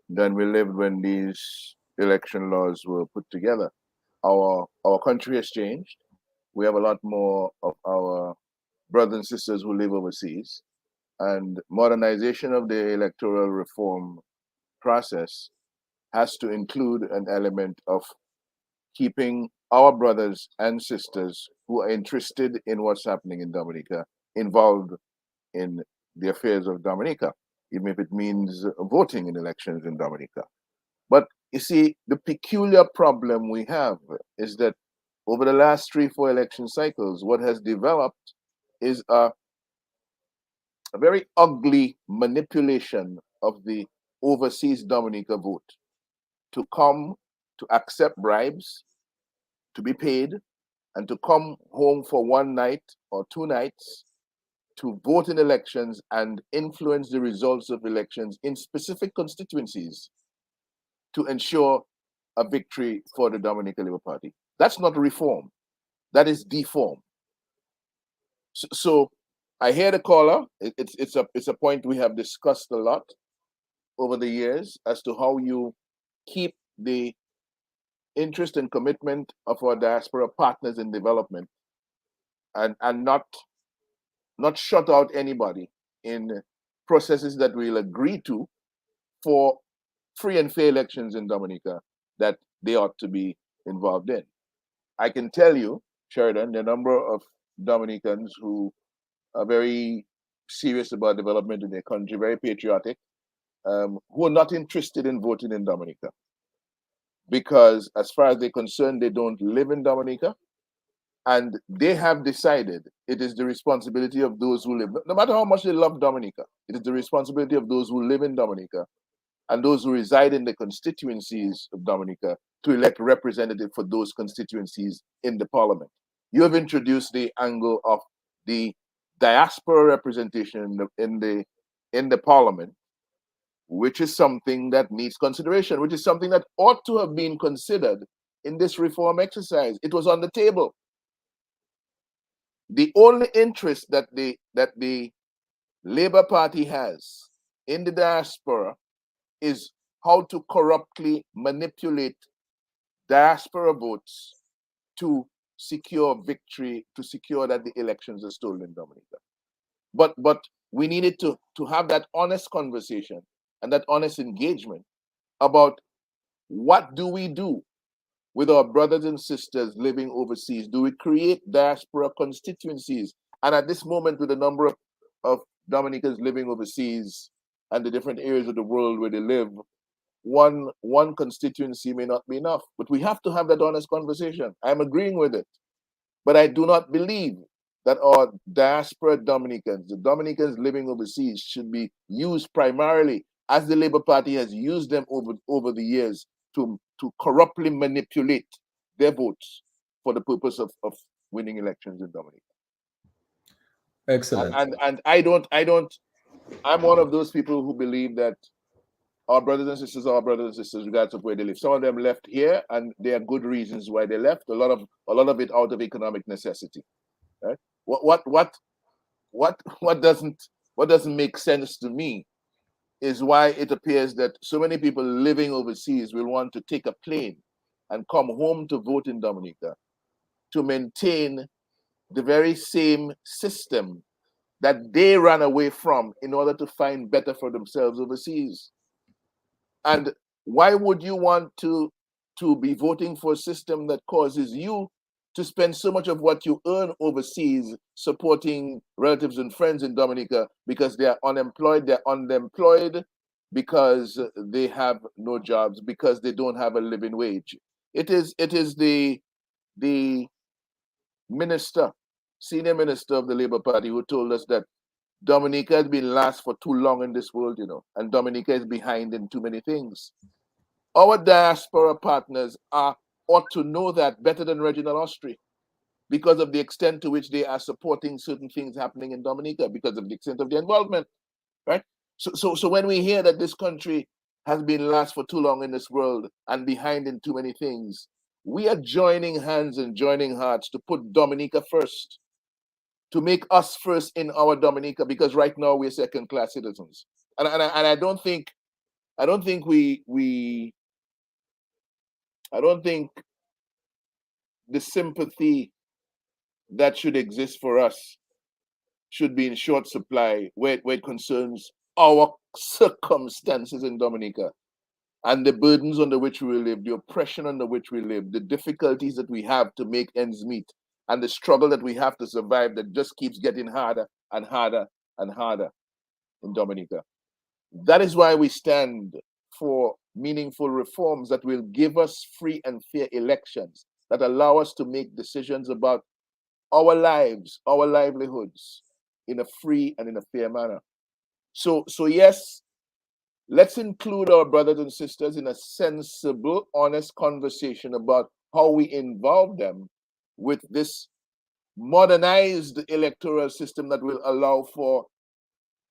than we lived when these election laws were put together. Our country has changed. We have a lot more of our brothers and sisters who live overseas, and modernization of the electoral reform process has to include an element of keeping our brothers and sisters who are interested in what's happening in Dominica involved in the affairs of Dominica, even if it means voting in elections in Dominica. But you see, the peculiar problem we have is that over the last 3-4 election cycles, what has developed is a very ugly manipulation of the overseas Dominica vote to come to accept bribes, to be paid, and to come home for one night or 2 nights to vote in elections and influence the results of elections in specific constituencies to ensure a victory for the Dominica Labour Party. That's not reform. That is deform. So I hear the caller. It's a point we have discussed a lot over the years as to how you keep the interest and commitment of our diaspora partners in development and not shut out anybody in processes that we'll agree to for free and fair elections in Dominica that they ought to be involved in. I can tell you, Sheridan, the number of Dominicans who are very serious about development in their country, very patriotic, who are not interested in voting in Dominica. Because as far as they're concerned, they don't live in Dominica. And they have decided it is the responsibility of those who live, no matter how much they love Dominica, it is the responsibility of those who live in Dominica and those who reside in the constituencies of Dominica to elect representatives for those constituencies in the parliament. You have introduced the angle of the diaspora representation in the parliament, which is something that needs consideration, which is something that ought to have been considered in this reform exercise. It was on the table. The only interest that the Labour Party has in the diaspora is how to corruptly manipulate diaspora votes to secure victory, to secure that the elections are stolen in Dominica. But we needed to have that honest conversation and that honest engagement about what do we do with our brothers and sisters living overseas? Do we create diaspora constituencies? And at this moment, with the number of Dominicans living overseas and the different areas of the world where they live, one constituency may not be enough. But we have to have that honest conversation. I'm agreeing with it. But I do not believe that our diaspora Dominicans, the Dominicans living overseas, should be used primarily, as the Labour Party has used them over the years, to corruptly manipulate their votes for the purpose of winning elections in Dominica. Excellent. And I'm one of those people who believe that our brothers and sisters are our brothers and sisters regardless of where they live. Some of them left here, and there are good reasons why they left. A lot of it out of economic necessity. Right? What doesn't make sense to me is why it appears that so many people living overseas will want to take a plane and come home to vote in Dominica to maintain the very same system that they ran away from in order to find better for themselves overseas. And why would you want to be voting for a system that causes you to spend so much of what you earn overseas supporting relatives and friends in Dominica because they are unemployed, they're underemployed, because they have no jobs, because they don't have a living wage? It is the minister, senior minister of the Labour Party, who told us that Dominica has been last for too long in this world, and Dominica is behind in too many things. Our diaspora partners ought to know that better than Reginald Austri, because of the extent to which they are supporting certain things happening in Dominica, because of the extent of their involvement, right? So when we hear that this country has been last for too long in this world and behind in too many things, we are joining hands and joining hearts to put Dominica first, to make us first in our Dominica, because right now we're second-class citizens, and I don't think the sympathy that should exist for us should be in short supply where it concerns our circumstances in Dominica. and the burdens under which we live, the oppression under which we live, the difficulties that we have to make ends meet, and the struggle that we have to survive that just keeps getting harder and harder and harder in Dominica. That is why we stand for meaningful reforms that will give us free and fair elections that allow us to make decisions about our lives, our livelihoods in a free and in a fair manner. So yes, let's include our brothers and sisters in a sensible, honest conversation about how we involve them with this modernized electoral system that will allow for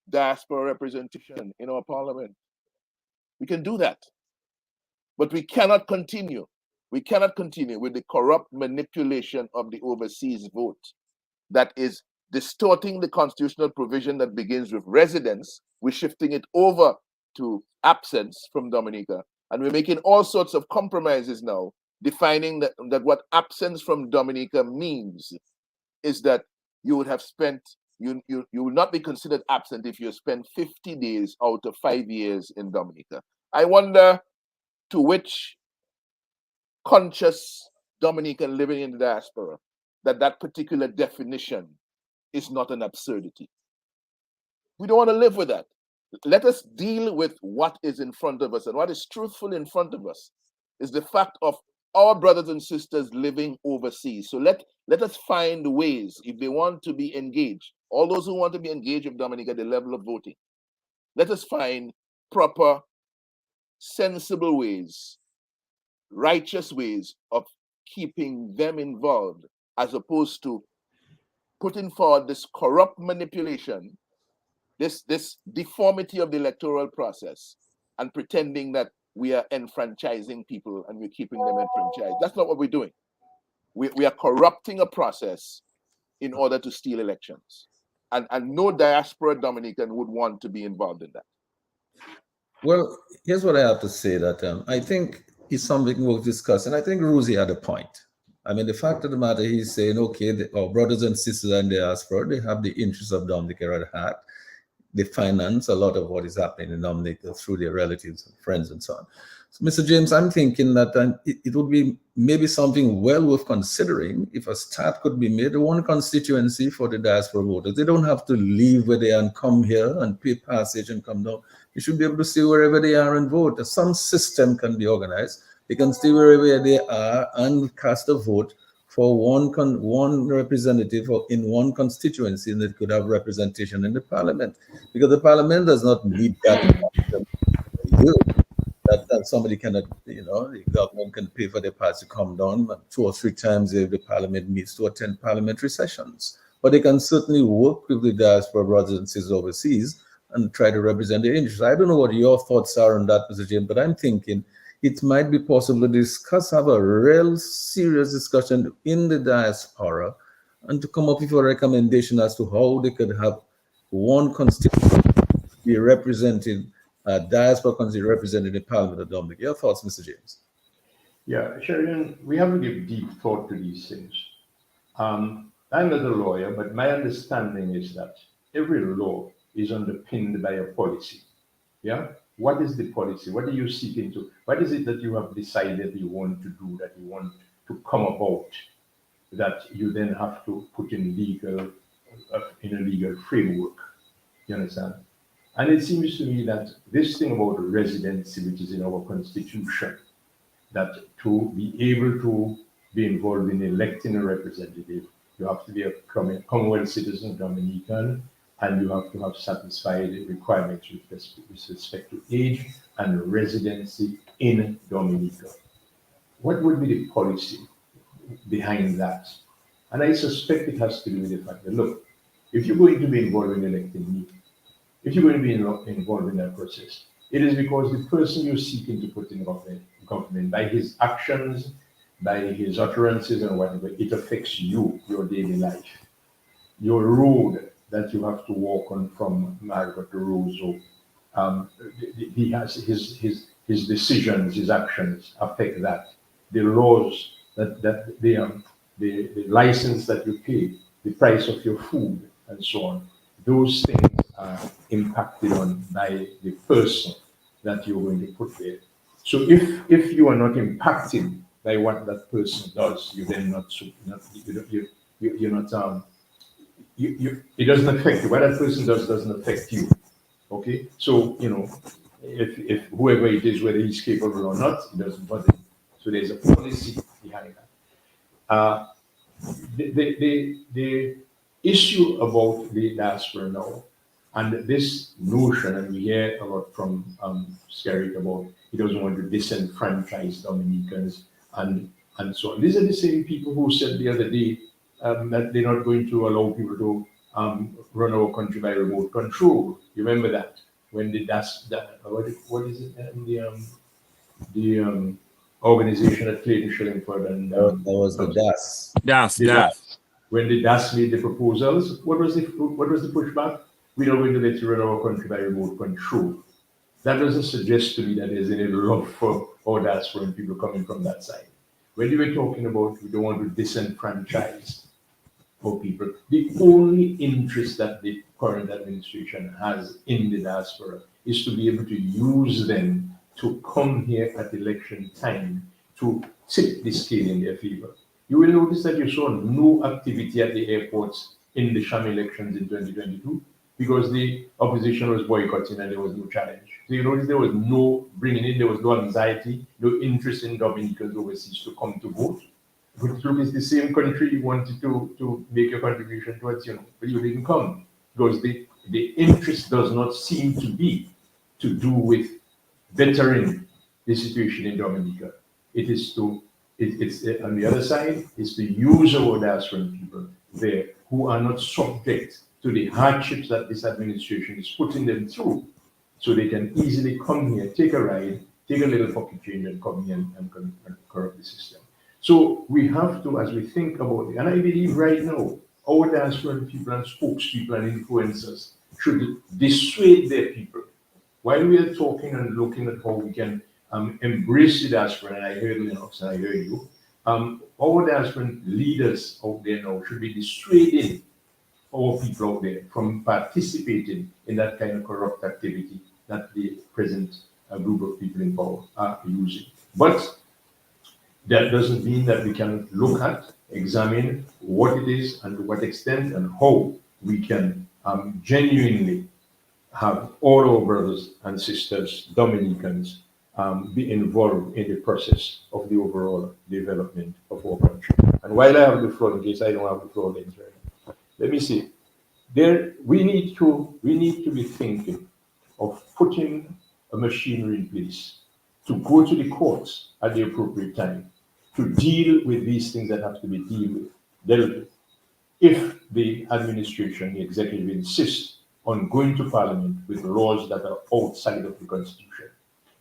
diaspora representation in our parliament. We can do that. But we cannot continue. We cannot continue with the corrupt manipulation of the overseas vote that is distorting the constitutional provision that begins with residence. We're shifting it over to absence from Dominica. And we're making all sorts of compromises now, defining that what absence from Dominica means is that you would have spent, you will not be considered absent if you spend 50 days out of 5 years in Dominica. I wonder to which conscious Dominican living in the diaspora that particular definition is not an absurdity. We don't want to live with that. Let us deal with what is in front of us, and what is truthful in front of us is the fact of our brothers and sisters living overseas. So let us find ways, if they want to be engaged, all those who want to be engaged with Dominica at the level of voting, let us find proper, sensible ways, righteous ways of keeping them involved, as opposed to putting forward this corrupt manipulation, this deformity of the electoral process, and pretending that we are enfranchising people and we're keeping them enfranchised. That's not what we're doing. We are corrupting a process in order to steal elections. And no diaspora Dominican would want to be involved in that. Well, here's what I have to say, that I think it's something worth discussing. I think Rosie had a point. I mean, the fact of the matter, he's saying, okay, our brothers and sisters in diaspora, they have the interests of Dominica at heart. They finance a lot of what is happening in Dominica through their relatives and friends and so on. So, Mr. James, I'm thinking that it would be maybe something well worth considering if a start could be made, one constituency for the diaspora voters. They don't have to leave where they are and come here and pay passage and come down. They should be able to stay wherever they are and vote. Some system can be organized. They can stay wherever they are and cast a vote for one representative in one constituency, and it could have representation in the parliament, because the parliament does not need that that somebody cannot, the government can pay for their parts to come down 2 or 3 times if the parliament meets to attend parliamentary sessions. But they can certainly work with the diaspora brothers and sisters overseas and try to represent their interests. I don't know what your thoughts are on that, Mr. James, but I'm thinking it might be possible to have a real serious discussion in the diaspora and to come up with a recommendation as to how they could have one constituency be represented, diaspora constituency represented in Parliament of Dominica. Your thoughts, Mr. James? Yeah, Sheridan, we have to give deep thought to these things. I'm not a lawyer, but my understanding is that every law is underpinned by a policy. Yeah? What is the policy? What are you seeking to? What is it that you have decided you want to do, that you want to come about, that you then have to put in a legal framework? You understand? And it seems to me that this thing about residency, which is in our constitution, that to be able to be involved in electing a representative, you have to be a Commonwealth citizen, Dominican, and you have to have satisfied the requirements with respect to age and residency in Dominica. What would be the policy behind that? And I suspect it has to do with the fact that, look, if you're going to be involved in electing me, if you're going to be involved in that process, it is because the person you're seeking to put in government, by his actions, by his utterances and whatever, it affects you, your daily life. Your road that you have to walk on from Margaret to Roseau, he has his decisions, his actions affect that. The laws that the license that you pay, the price of your food, and so on. Those things are impacted on by the person that you're going to put there. So if you are not impacted by what that person does, you then not you're not it doesn't affect you. What that person doesn't affect you. Okay, so if whoever it is, whether he's capable or not, it doesn't bother you. So there's a policy behind that. The issue about the diaspora now, and this notion, and we hear a lot from Skerritt about he doesn't want to disenfranchise Dominicans and so on. These are the same people who said the other day that they're not going to allow people to run our country by remote control. You remember that when the what is it? The organization that Clayton Shillingford and That was the DAS. Das. when the DAS made the proposals, what was the pushback? We don't want to let you run our country by remote control. That doesn't suggest to me that there's any love for our diaspora and people coming from that side. When you were talking about we don't want to disenfranchise our people, the only interest that the current administration has in the diaspora is to be able to use them to come here at election time to tip the scale in their favor. You will notice that you saw no activity at the airports in the sham elections in 2022 because the opposition was boycotting and there was no challenge. So you notice there was no bringing in, there was no anxiety, no interest in Dominicans overseas to come to vote. But look, it's the same country you wanted to make your contribution towards, but you didn't come because the interest does not seem to be to do with bettering the situation in Dominica. It is it's on the other side, is to use our diasporan people there who are not subject to the hardships that this administration is putting them through, so they can easily come here, take a ride, take a little pocket change, and come here and corrupt the system. So we have to, as we think about it, and I believe right now, our diasporan people and spokespeople and influencers should dissuade their people. While we are talking and looking at how we can embrace the diaspora, and I heard Lennox and I heard you, our diasporan leaders out there now should be dissuading our people out there from participating in that kind of corrupt activity that the present group of people in power are using. But that doesn't mean that we can look at, examine what it is and to what extent and how we can genuinely have all our brothers and sisters, Dominicans, be involved in the process of the overall development of our country. And while I have the floor, in case I don't have the floor, let me see. We need to be thinking of putting a machinery in place to go to the courts at the appropriate time to deal with these things that have to be dealt with. If the administration, the executive, insists on going to Parliament with laws that are outside of the Constitution.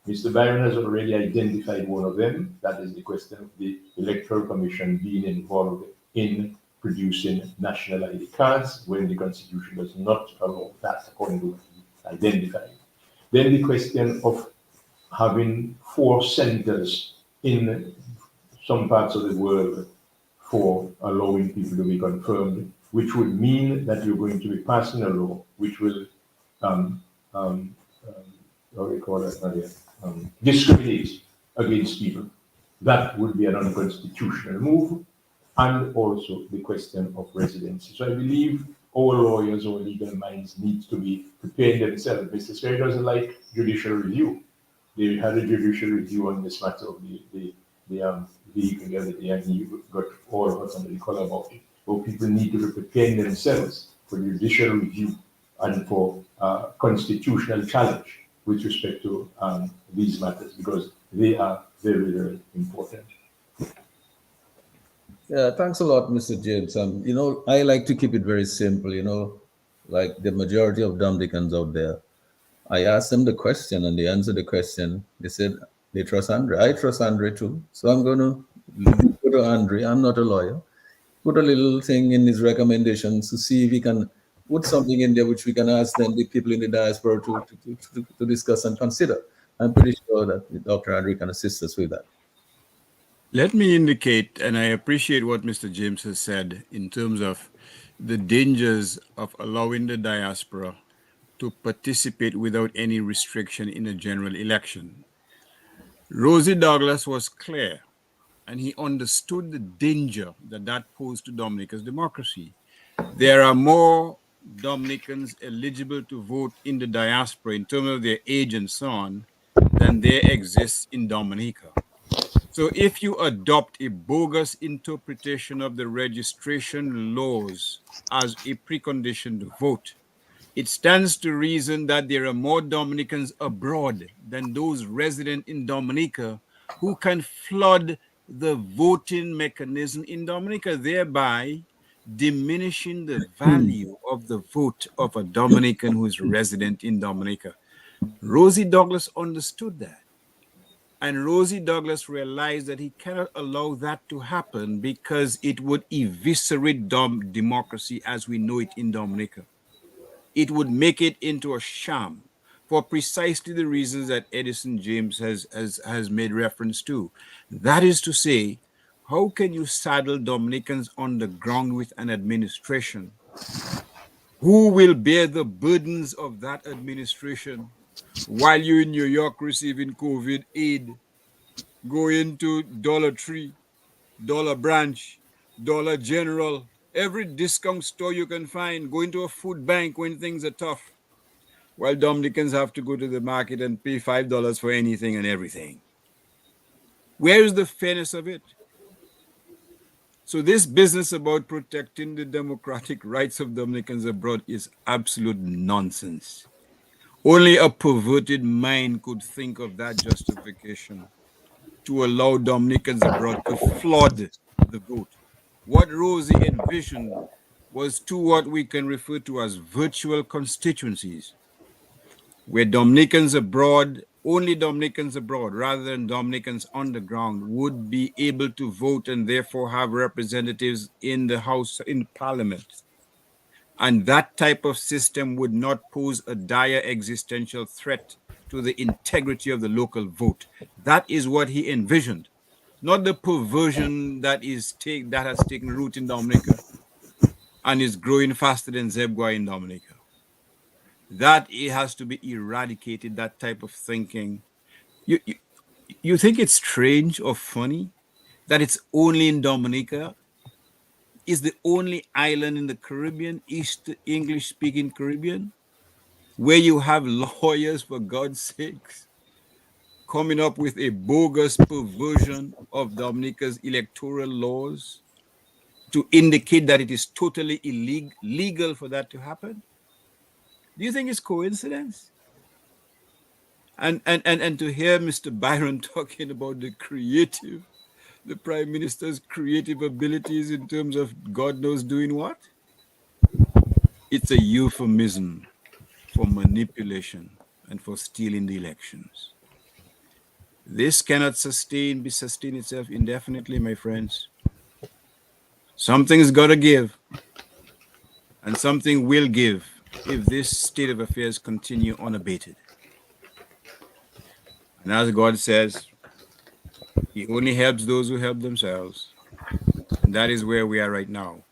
Mr. Byron has already identified one of them. That is the question of the Electoral Commission being involved in producing national ID cards when the Constitution does not allow that, according to what he identified. Then the question of having 4 centers in some parts of the world for allowing people to be confirmed, which would mean that you're going to be passing a law which will what we call it, discriminate against people. That would be an unconstitutional move, and also the question of residency. So I believe our lawyers, our legal minds need to be preparing themselves. Mr. Sperry doesn't like judicial review. They had a judicial review on this matter of the vehicle the other day, and he got all of us under the collar about it. But people need to be preparing themselves for judicial review and for constitutional challenge with respect to these matters, because they are very, very important. Yeah, thanks a lot, Mr. James. I like to keep it very simple, like the majority of Dominicans out there. I asked them the question and they answered the question. They said they trust Andre. I trust Andre too. So I'm going to go to Andre. I'm not a lawyer. Put a little thing in his recommendations to see if he can put something in there which we can ask then the people in the diaspora to discuss and consider. I'm pretty sure that Dr. Andre can assist us with that. Let me indicate, and I appreciate what Mr. James has said in terms of the dangers of allowing the diaspora to participate without any restriction in a general election. Rosie Douglas was clear, and he understood the danger that that posed to Dominica's democracy. There are more Dominicans eligible to vote in the diaspora in terms of their age and so on than there exists in Dominica. So if you adopt a bogus interpretation of the registration laws as a precondition to vote, it stands to reason that there are more Dominicans abroad than those resident in Dominica who can flood the voting mechanism in Dominica, thereby diminishing the value of the vote of a Dominican who is resident in Dominica. Rosie Douglas understood that. And Rosie Douglas realized that he cannot allow that to happen because it would eviscerate democracy as we know it in Dominica. It would make it into a sham for precisely the reasons that Edison James has made reference to. That is to say, how can you saddle Dominicans on the ground with an administration? Who will bear the burdens of that administration while you're in New York receiving COVID aid? Go into Dollar Tree, Dollar Branch, Dollar General, every discount store you can find. Go into a food bank when things are tough. While Dominicans have to go to the market and pay $5 for anything and everything. Where is the fairness of it? So this business about protecting the democratic rights of Dominicans abroad is absolute nonsense. Only a perverted mind could think of that justification to allow Dominicans abroad to flood the vote. What Rosie envisioned was to what we can refer to as virtual constituencies, where Dominicans abroad, only Dominicans abroad, rather than Dominicans on the ground, would be able to vote and therefore have representatives in the House, in Parliament. And that type of system would not pose a dire existential threat to the integrity of the local vote. That is what he envisioned, not the perversion that has taken root in Dominica and is growing faster than Zebgwa in Dominica. That it has to be eradicated, that type of thinking. You think it's strange or funny that it's only in Dominica, is the only island in the Caribbean, East English-speaking Caribbean, where you have lawyers, for God's sakes, coming up with a bogus perversion of Dominica's electoral laws to indicate that it is totally illegal for that to happen? Do you think it's coincidence? And to hear Mr. Byron talking about the Prime Minister's creative abilities in terms of God knows doing what? It's a euphemism for manipulation and for stealing the elections. This cannot sustain itself indefinitely, my friends. Something's got to give, and something will give if this state of affairs continue unabated. And as God says, He only helps those who help themselves. And that is where we are right now.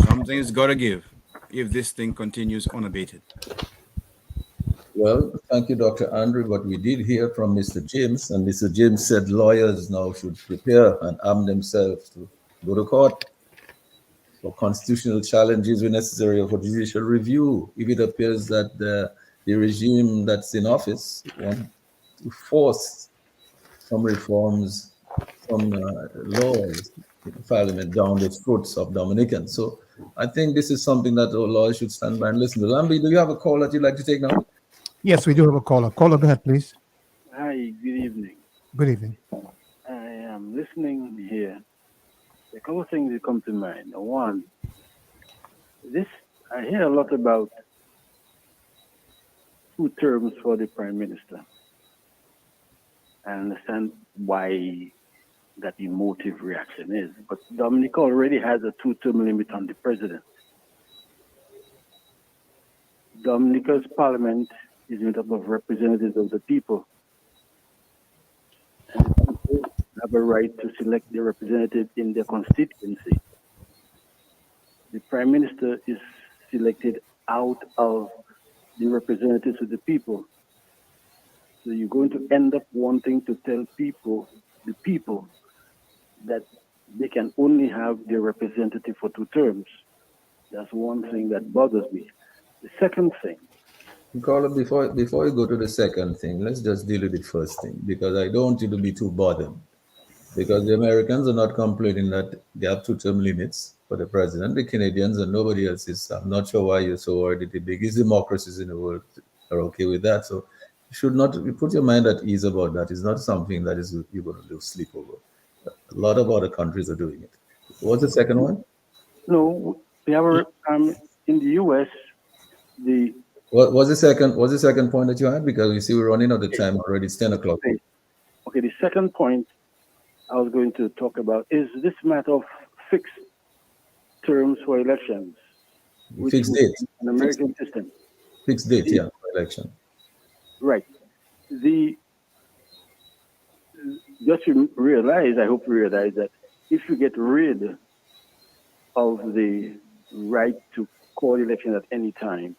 Something's got to give if this thing continues unabated. Well, thank you, Dr. Andrew. But we did hear from Mr. James, and Mr. James said lawyers now should prepare and arm themselves to go to court for constitutional challenges when necessary for judicial review if it appears that the regime that's in office wants to force some reforms, some laws in Parliament down the throats of Dominicans. So I think this is something that our lawyers should stand by and listen to. Lambi, do you have a call that you'd like to take now? Yes, we do have a caller. Caller, go ahead, please. Hi, good evening. Good evening. I am listening here. A couple of things that come to mind. One, I hear a lot about 2 terms for the Prime Minister. I understand why that emotive reaction is, but Dominica already has a 2-term limit on the president. Dominica's parliament is made up of representatives of the people. And the people have a right to select their representative in their constituency. The Prime Minister is selected out of the representatives of the people. So you're going to end up wanting to tell people, the people, that they can only have their representative for 2 terms. That's one thing that bothers me. The second thing. Carla, before you go to the second thing, let's just deal with the first thing, because I don't want you to be too bothered. Because the Americans are not complaining that they have 2-term limits for the president. The Canadians and nobody else is. I'm not sure why you're so worried. The biggest democracies in the world are okay with that. So you should not put your mind at ease about that. It's not something that is you're going to lose sleep over. A lot of other countries are doing it. What's the second one? No, we have in the U.S. the. What was the second point that you had? Because you see, we're running out of time already. It's 10 o'clock. Okay, the second point I was going to talk about is this matter of fixed terms for elections. Fixed date. An American system. Fixed date, yeah, for election. Right. Just to realize, I hope you realize that if you get rid of the right to call election at any time,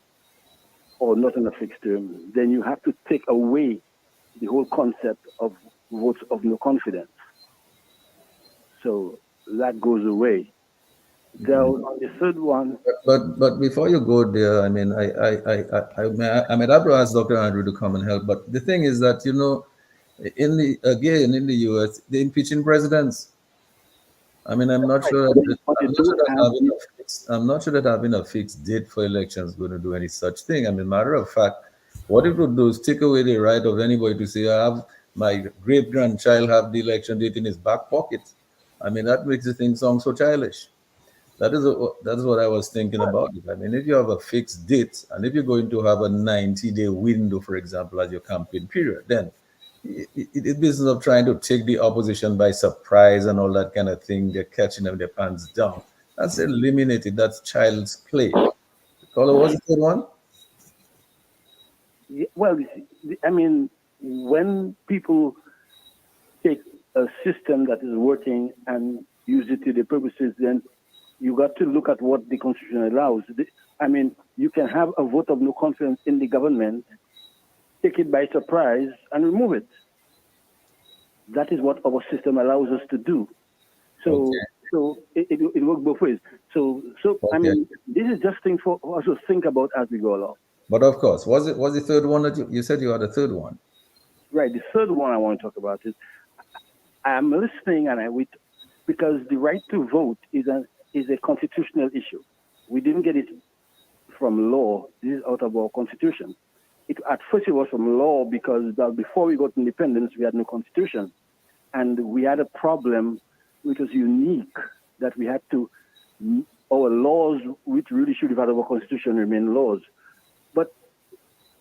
or not in a fixed term, then you have to take away the whole concept of votes of no confidence. So that goes away. Now, on the third one. But before you go there, I mean, I might have to ask Dr. Andrew to come and help. But the thing is that, you know, in the US, they're impeaching presidents. I mean, I'm not sure that having a fixed date for elections is going to do any such thing. I mean, matter of fact, what it would do is take away the right of anybody to say, I have my great grandchild have the election date in his back pocket. I mean, that makes the thing sound so childish. That's what I was thinking about it. I mean, if you have a fixed date and if you're going to have a 90-day window, for example, as your campaign period, then it's business of trying to take the opposition by surprise and all that kind of thing. They're catching them with their pants down. That's eliminated. That's child's play. Caller, what's the third one? Well, I mean, when people take a system that is working and use it to the purposes, then you got to look at what the Constitution allows. I mean, you can have a vote of no confidence in the government, take it by surprise, and remove it. That is what our system allows us to do. So, so it works both ways. So okay. I mean, this is just thing for us to think about as we go along. But of course, was the third one that you said you had a third one? Right. The third one I want to talk about is I'm listening, and because the right to vote is a constitutional issue. We didn't get it from law. This is out of our constitution. At first it was from law because before we got independence, we had no constitution. And we had a problem which was unique, that we had to, our laws, which really should have had our constitution, remain laws. But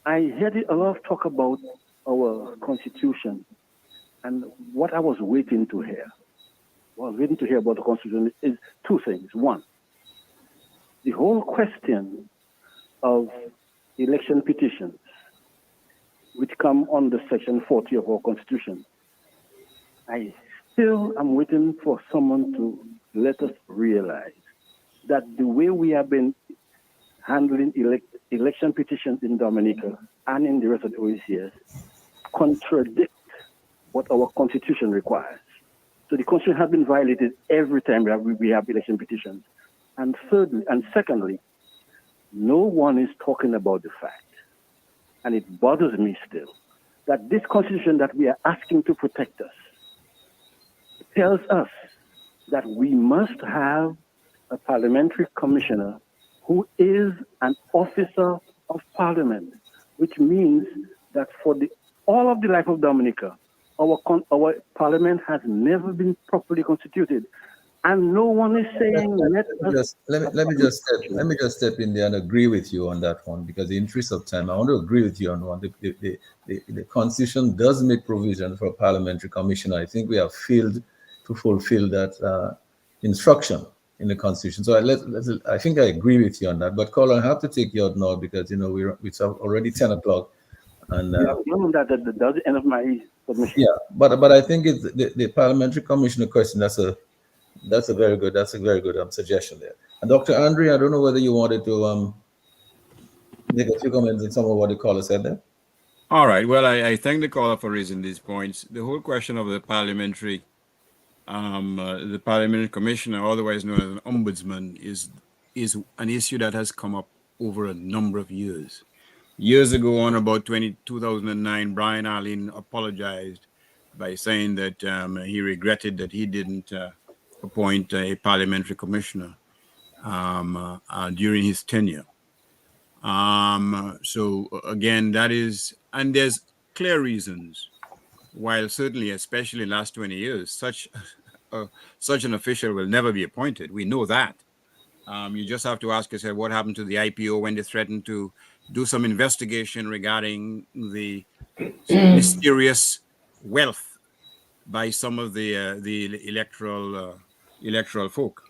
I heard a lot of talk about our constitution, and what I was waiting to hear, about the constitution is 2 things. One, the whole question of election petitions, which come under Section 40 of our Constitution. I still am waiting for someone to let us realize that the way we have been handling election petitions in Dominica and in the rest of the OECS contradict what our Constitution requires. So the Constitution has been violated every time we have election petitions. And secondly, no one is talking about the fact, and it bothers me still, that this Constitution that we are asking to protect us tells us that we must have a parliamentary commissioner who is an officer of parliament, which means that for all of the life of Dominica, our parliament has never been properly constituted. And no one is saying let me just step in there and agree with you on that one, because in the interest of time, I want to agree with you on one. The Constitution does make provision for a parliamentary commissioner. I think we have failed to fulfill that instruction in the Constitution. So I think I agree with you on that. But Colin, I have to take you out now because it's already 10 o'clock. And that's the end of my submission. Yeah, but I think it's the parliamentary commissioner question. That's a very good suggestion there. And Dr. Andre, I don't know whether you wanted to make a few comments on some of what the caller said there. All right. Well, I thank the caller for raising these points. The whole question of the parliamentary commissioner, otherwise known as an ombudsman, is an issue that has come up over a number of years. Years ago, on about 2009, Brian Arlene apologized by saying that he regretted that he didn't appoint a parliamentary commissioner during his tenure. So again, that is, and there's clear reasons. While certainly, especially in the last 20 years, such an official will never be appointed. We know that. You just have to ask yourself what happened to the IPO when they threatened to do some investigation regarding the mysterious wealth by some of the electoral folk.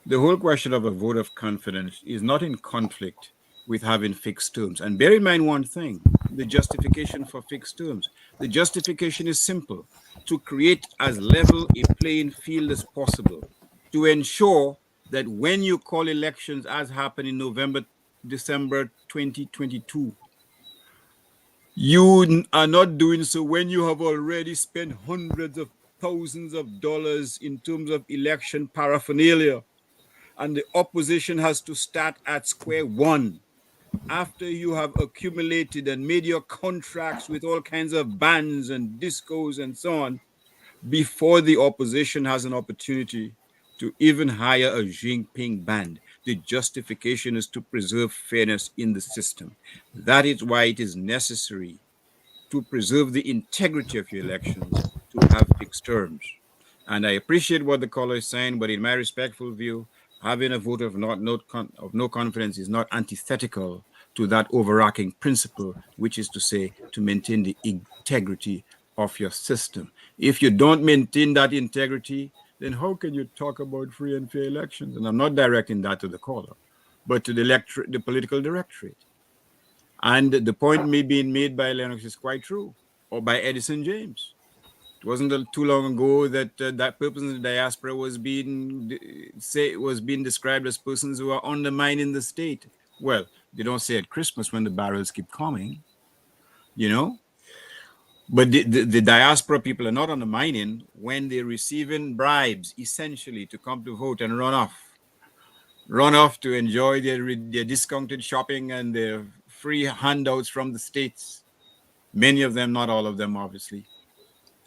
The whole question of a vote of confidence is not in conflict with having fixed terms. And bear in mind one thing, the justification for fixed terms. The justification is simple: to create as level a playing field as possible, to ensure that when you call elections, as happened in December 2022, you are not doing so when you have already spent hundreds of thousands of dollars in terms of election paraphernalia, and the opposition has to start at square one after you have accumulated and made your contracts with all kinds of bands and discos and so on, before the opposition has an opportunity to even hire a Jinping band. The justification is to preserve fairness in the system. That is why it is necessary to preserve the integrity of your elections to have fixed terms. And I appreciate what the caller is saying, but in my respectful view, having a vote of no confidence is not antithetical to that overarching principle, which is to say, to maintain the integrity of your system. If you don't maintain that integrity, then how can you talk about free and fair elections? And I'm not directing that to the caller, but to the political directorate. And the point being made by Lennox is quite true, or by Edison James. It wasn't too long ago that that person in the diaspora was being described as persons who are undermining the state. Well, they don't say at Christmas when the barrels keep coming, you know. But the diaspora people are not undermining when they're receiving bribes, essentially, to come to vote and run off to enjoy their discounted shopping and their free handouts from the states. Many of them, not all of them, obviously.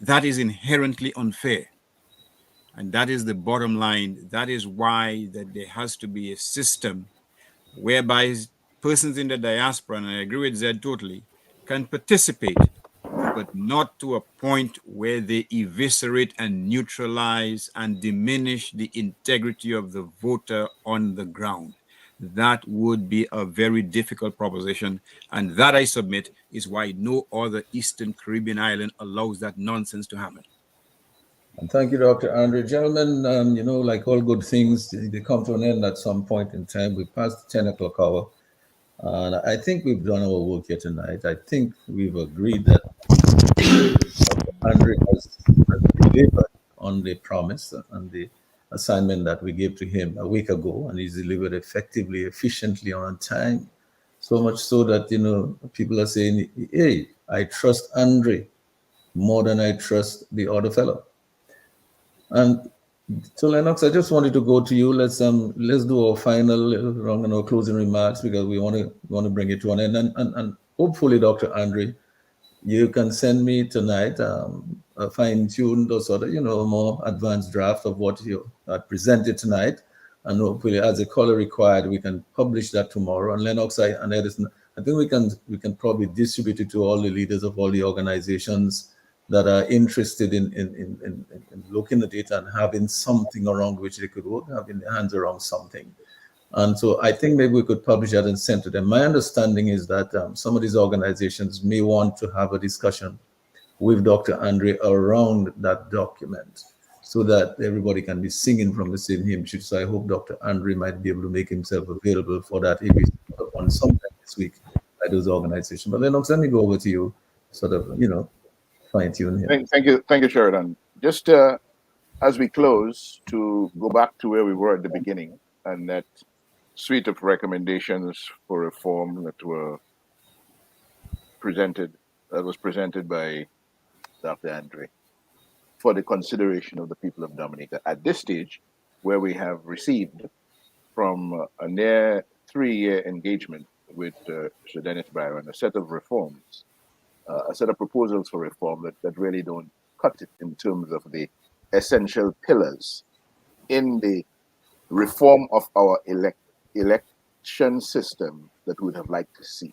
That is inherently unfair. And that is the bottom line. That is why that there has to be a system whereby persons in the diaspora, and I agree with Zed totally, can participate, but not to a point where they eviscerate and neutralize and diminish the integrity of the voter on the ground. That would be a very difficult proposition. And that, I submit, is why no other Eastern Caribbean island allows that nonsense to happen. And thank you, Dr. Andre. Gentlemen, like all good things, they come to an end at some point in time. We passed the 10 o'clock hour. And I think we've done our work here tonight. I think we've agreed that Dr. Andre has delivered on the promise and the assignment that we gave to him a week ago, and he's delivered effectively, efficiently, on time. So much so that, people are saying, hey, I trust Andre more than I trust the other fellow. And so, Lennox, I just wanted to go to you. Let's do our final round and our closing remarks, because we want to bring it to an end. And hopefully, Dr. Andre, you can send me tonight a fine-tuned or sort of more advanced draft of what you presented tonight, and hopefully, as a caller required, we can publish that tomorrow. And Lennox and Edison, I think we can probably distribute it to all the leaders of all the organizations that are interested in looking at it and having something around which they could work, having their hands around something. And so I think maybe we could publish that and send to them. My understanding is that some of these organizations may want to have a discussion with Dr. Andre around that document, so that everybody can be singing from the same hymn sheet. So I hope Dr. Andre might be able to make himself available for that if he's on sometime this week by those organizations. But Lennox, let me go over to you, sort of, fine-tune here. Thank you, Sheridan. Just as we close, to go back to where we were at the beginning, and that suite of recommendations for reform that were presented that was presented by Dr. Andre for the consideration of the people of Dominica at this stage, where we have received from a near 3-year engagement with Sir Dennis Byron a set of reforms, a set of proposals for reform that really don't cut it in terms of the essential pillars in the reform of our election system that we would have liked to see.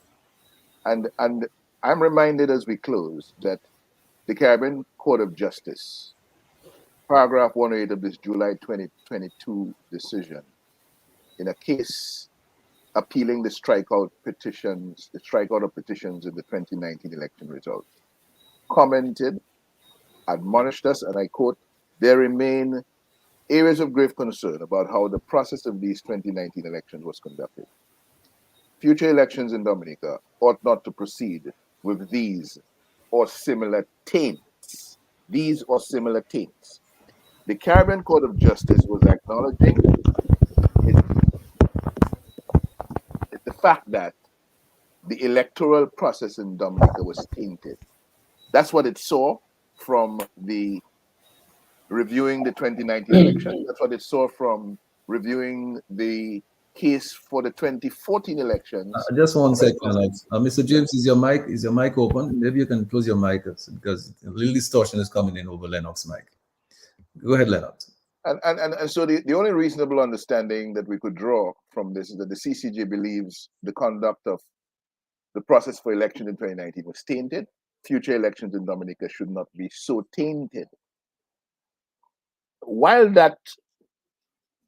And I'm reminded as we close that the Caribbean Court of Justice, paragraph 108 of this July 2022 decision, in a case appealing the strikeout of petitions in the 2019 election results, commented, admonished us, and I quote, "There remain areas of grave concern about how the process of these 2019 elections was conducted. Future elections in Dominica ought not to proceed with these or similar taints. These or similar taints." The Caribbean Court of Justice was acknowledging the fact that the electoral process in Dominica was tainted. That's what it saw from the reviewing the 2019 election. That's what it saw from reviewing the case for the 2014 elections. Just one second, Mr. James, is your mic open? Maybe you can close your mic because a little distortion is coming in over Lennox mic. Go ahead, Lennox. And so the only reasonable understanding that we could draw from this is that the CCJ believes the conduct of the process for election in 2019 was tainted. Future elections in Dominica should not be so tainted. While that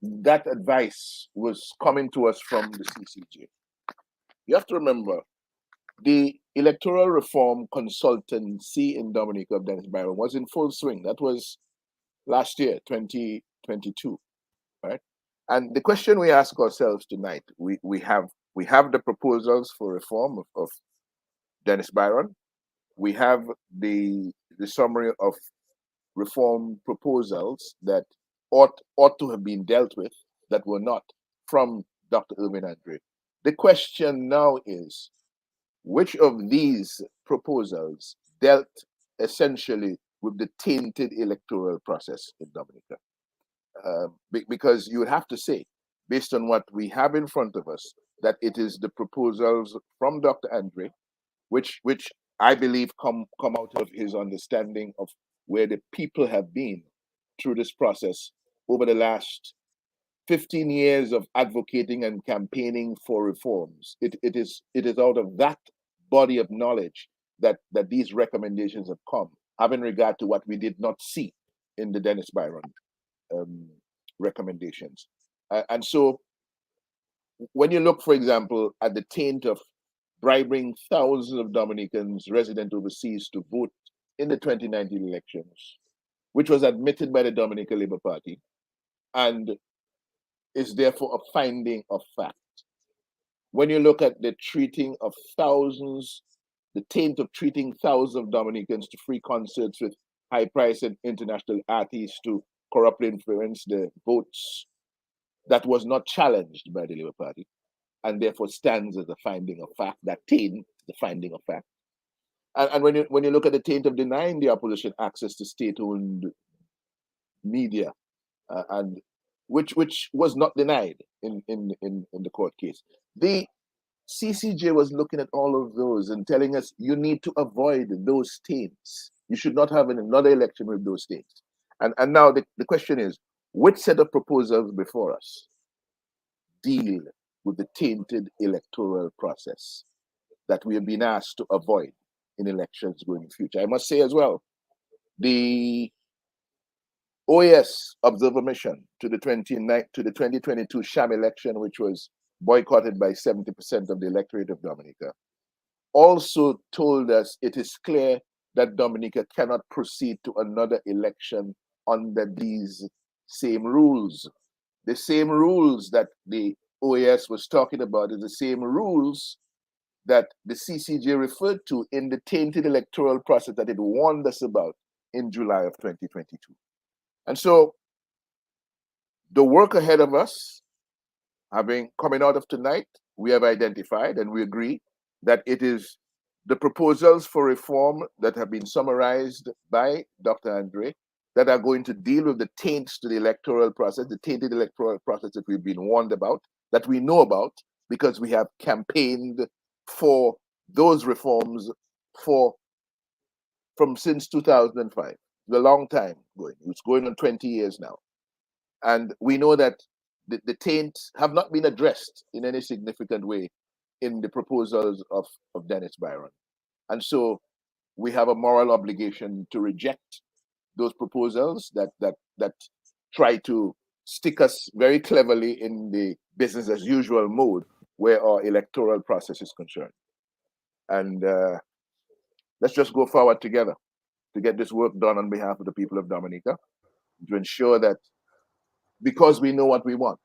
advice was coming to us from the CCJ, you have to remember the electoral reform consultancy in Dominica of Dennis Byron was in full swing. That was last year, 2022, right? And the question we ask ourselves tonight, we have the proposals for reform of Dennis Byron. We have the summary of reform proposals that ought to have been dealt with that were not from Dr. Irving Andre. The question now is, which of these proposals dealt essentially with the tainted electoral process in Dominica? Because you would have to say, based on what we have in front of us, that it is the proposals from Dr. Andre, which I believe come out of his understanding of where the people have been through this process over the last 15 years of advocating and campaigning for reforms. It is out of that body of knowledge that these recommendations have come, having regard to what we did not see in the Dennis Byron recommendations. And so when you look, for example, at the taint of bribing thousands of Dominicans resident overseas to vote in the 2019 elections, which was admitted by the Dominican Labour Party and is therefore a finding of fact. When you look at the treating of thousands, the taint of treating thousands of Dominicans to free concerts with high-priced international artists to corruptly influence the votes, that was not challenged by the Labour Party, and therefore stands as a finding of fact. That taint, the finding of fact. And when you look at the taint of denying the opposition access to state-owned media, and which was not denied in the court case, the CCJ was looking at all of those and telling us you need to avoid those taints. You should not have another election with those taints. And now the question is, which set of proposals before us deal with the tainted electoral process that we have been asked to avoid in elections going in the future? I must say as well, the OAS observer mission to the 2022 sham election, which was boycotted by 70% of the electorate of Dominica, also told us it is clear that Dominica cannot proceed to another election under these same rules. The same rules that the OAS was talking about is the same rules that the CCJ referred to in the tainted electoral process that it warned us about in July of 2022. And so the work ahead of us, coming out of tonight, we have identified and we agree that it is the proposals for reform that have been summarized by Dr. Andre that are going to deal with the taints to the electoral process, the tainted electoral process that we've been warned about, that we know about, because we have campaigned for those reforms from since 2005. A long time going. It's going on 20 years now. And we know that the taints have not been addressed in any significant way in the proposals of Dennis Byron. And so we have a moral obligation to reject those proposals that try to stick us very cleverly in the business as usual mode where our electoral process is concerned. And let's just go forward together to get this work done on behalf of the people of Dominica, to ensure that because we know what we want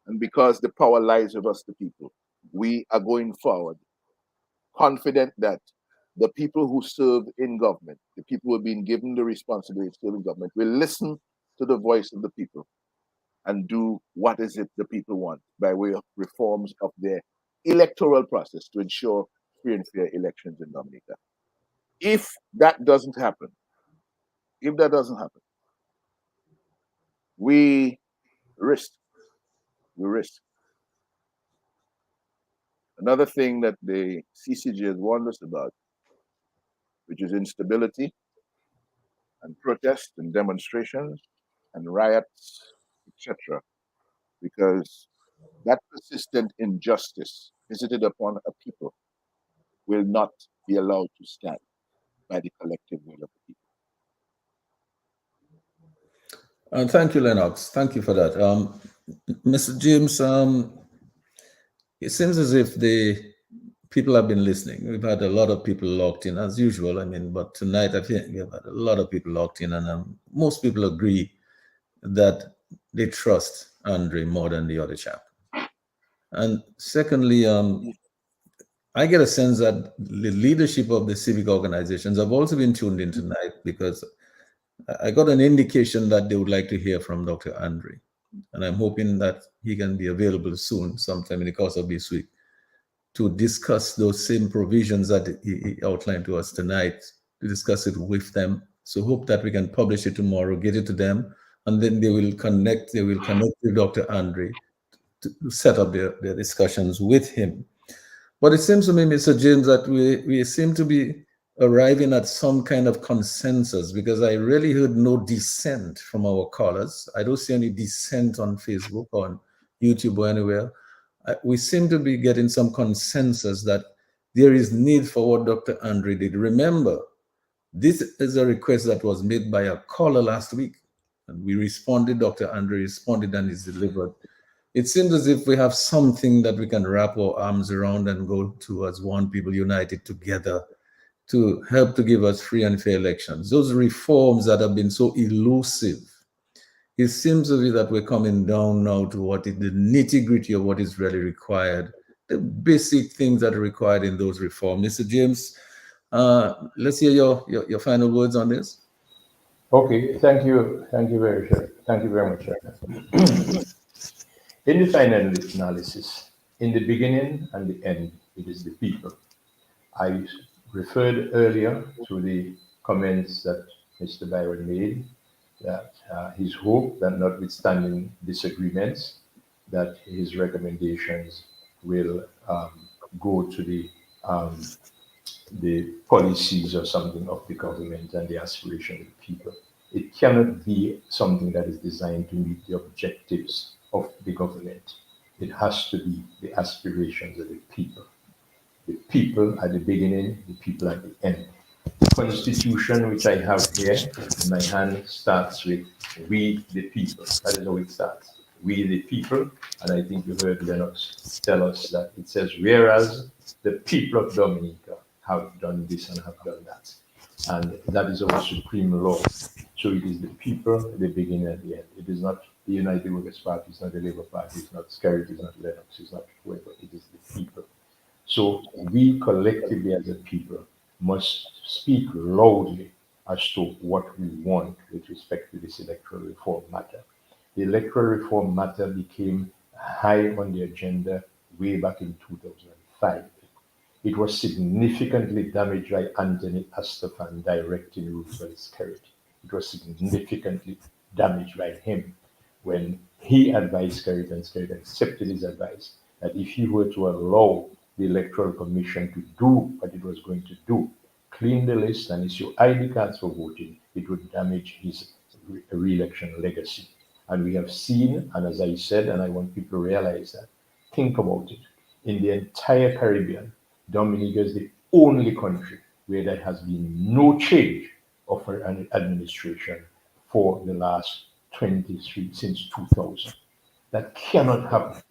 and because the power lies with us, the people, we are going forward confident that the people who serve in government, the people who have been given the responsibility to serve in government, will listen to the voice of the people and do what is it the people want by way of reforms of their electoral process to ensure free and fair elections in Dominica. If that doesn't happen, we risk. Another thing that the CCG has warned us about, which is instability and protests and demonstrations and riots, etc. Because that persistent injustice visited upon a people will not be allowed to stand by the collective will of the people. Thank you, Lennox. Thank you for that. Mr. James, it seems as if the people have been listening. We've had a lot of people locked in, as usual. I mean, but tonight I think we've had a lot of people locked in, and most people agree that they trust Andre more than the other chap. And secondly, I get a sense that the leadership of the civic organizations have also been tuned in tonight, because I got an indication that they would like to hear from Dr. Andre. And I'm hoping that he can be available soon, sometime in the course of this week, to discuss those same provisions that he outlined to us tonight, to discuss it with them. So hope that we can publish it tomorrow, get it to them, and then they will connect with Dr. Andre to set up their discussions with him. But it seems to me, Mr. James, that we seem to be arriving at some kind of consensus, because I really heard no dissent from our callers. I don't see any dissent on Facebook, on YouTube, or anywhere. We seem to be getting some consensus that there is need for what Dr. Andre did. Remember, this is a request that was made by a caller last week, and we responded. Dr. Andre responded, and is delivered. It seems as if we have something that we can wrap our arms around and go towards one people united together to help to give us free and fair elections. Those reforms that have been so elusive, it seems to be that we're coming down now to what is the nitty-gritty of what is really required, the basic things that are required in those reforms. Mr. James, let's hear your final words on this. Okay, thank you very much. In the final analysis, in the beginning and the end, it is the people. I referred earlier to the comments that Mr. Byron made, that his hope that notwithstanding disagreements, that his recommendations will go to the policies or something of the government and the aspiration of the people. It cannot be something that is designed to meet the objectives of the government. It has to be the aspirations of the people. The people at the beginning, the people at the end. The Constitution, which I have here in my hand, starts with "we the people." That is how it starts. We the people. And I think you heard Lennox tell us that it says, whereas the people of Dominica have done this and have done that. And that is our supreme law. So it is the people at the beginning and the end. It is not the United Workers' Party, it's not the Labour Party, it's not Sheridan, it's not Lennox, it's not whoever, it is the people. So we collectively as a people must speak loudly as to what we want with respect to this electoral reform matter. The electoral reform matter became high on the agenda way back in 2005. it was significantly damaged by Anthony Astafan directing Roosevelt Skerrit. It was significantly damaged by him when he advised Skerrit and Skerrit accepted his advice that if he were to allow the Electoral Commission to do what it was going to do, clean the list and issue ID cards for voting, it would damage his re-election legacy. And we have seen, and as I said, and I want people to realize that, think about it, in the entire Caribbean, Dominica is the only country where there has been no change of an administration for the last 23, since 2000. That cannot happen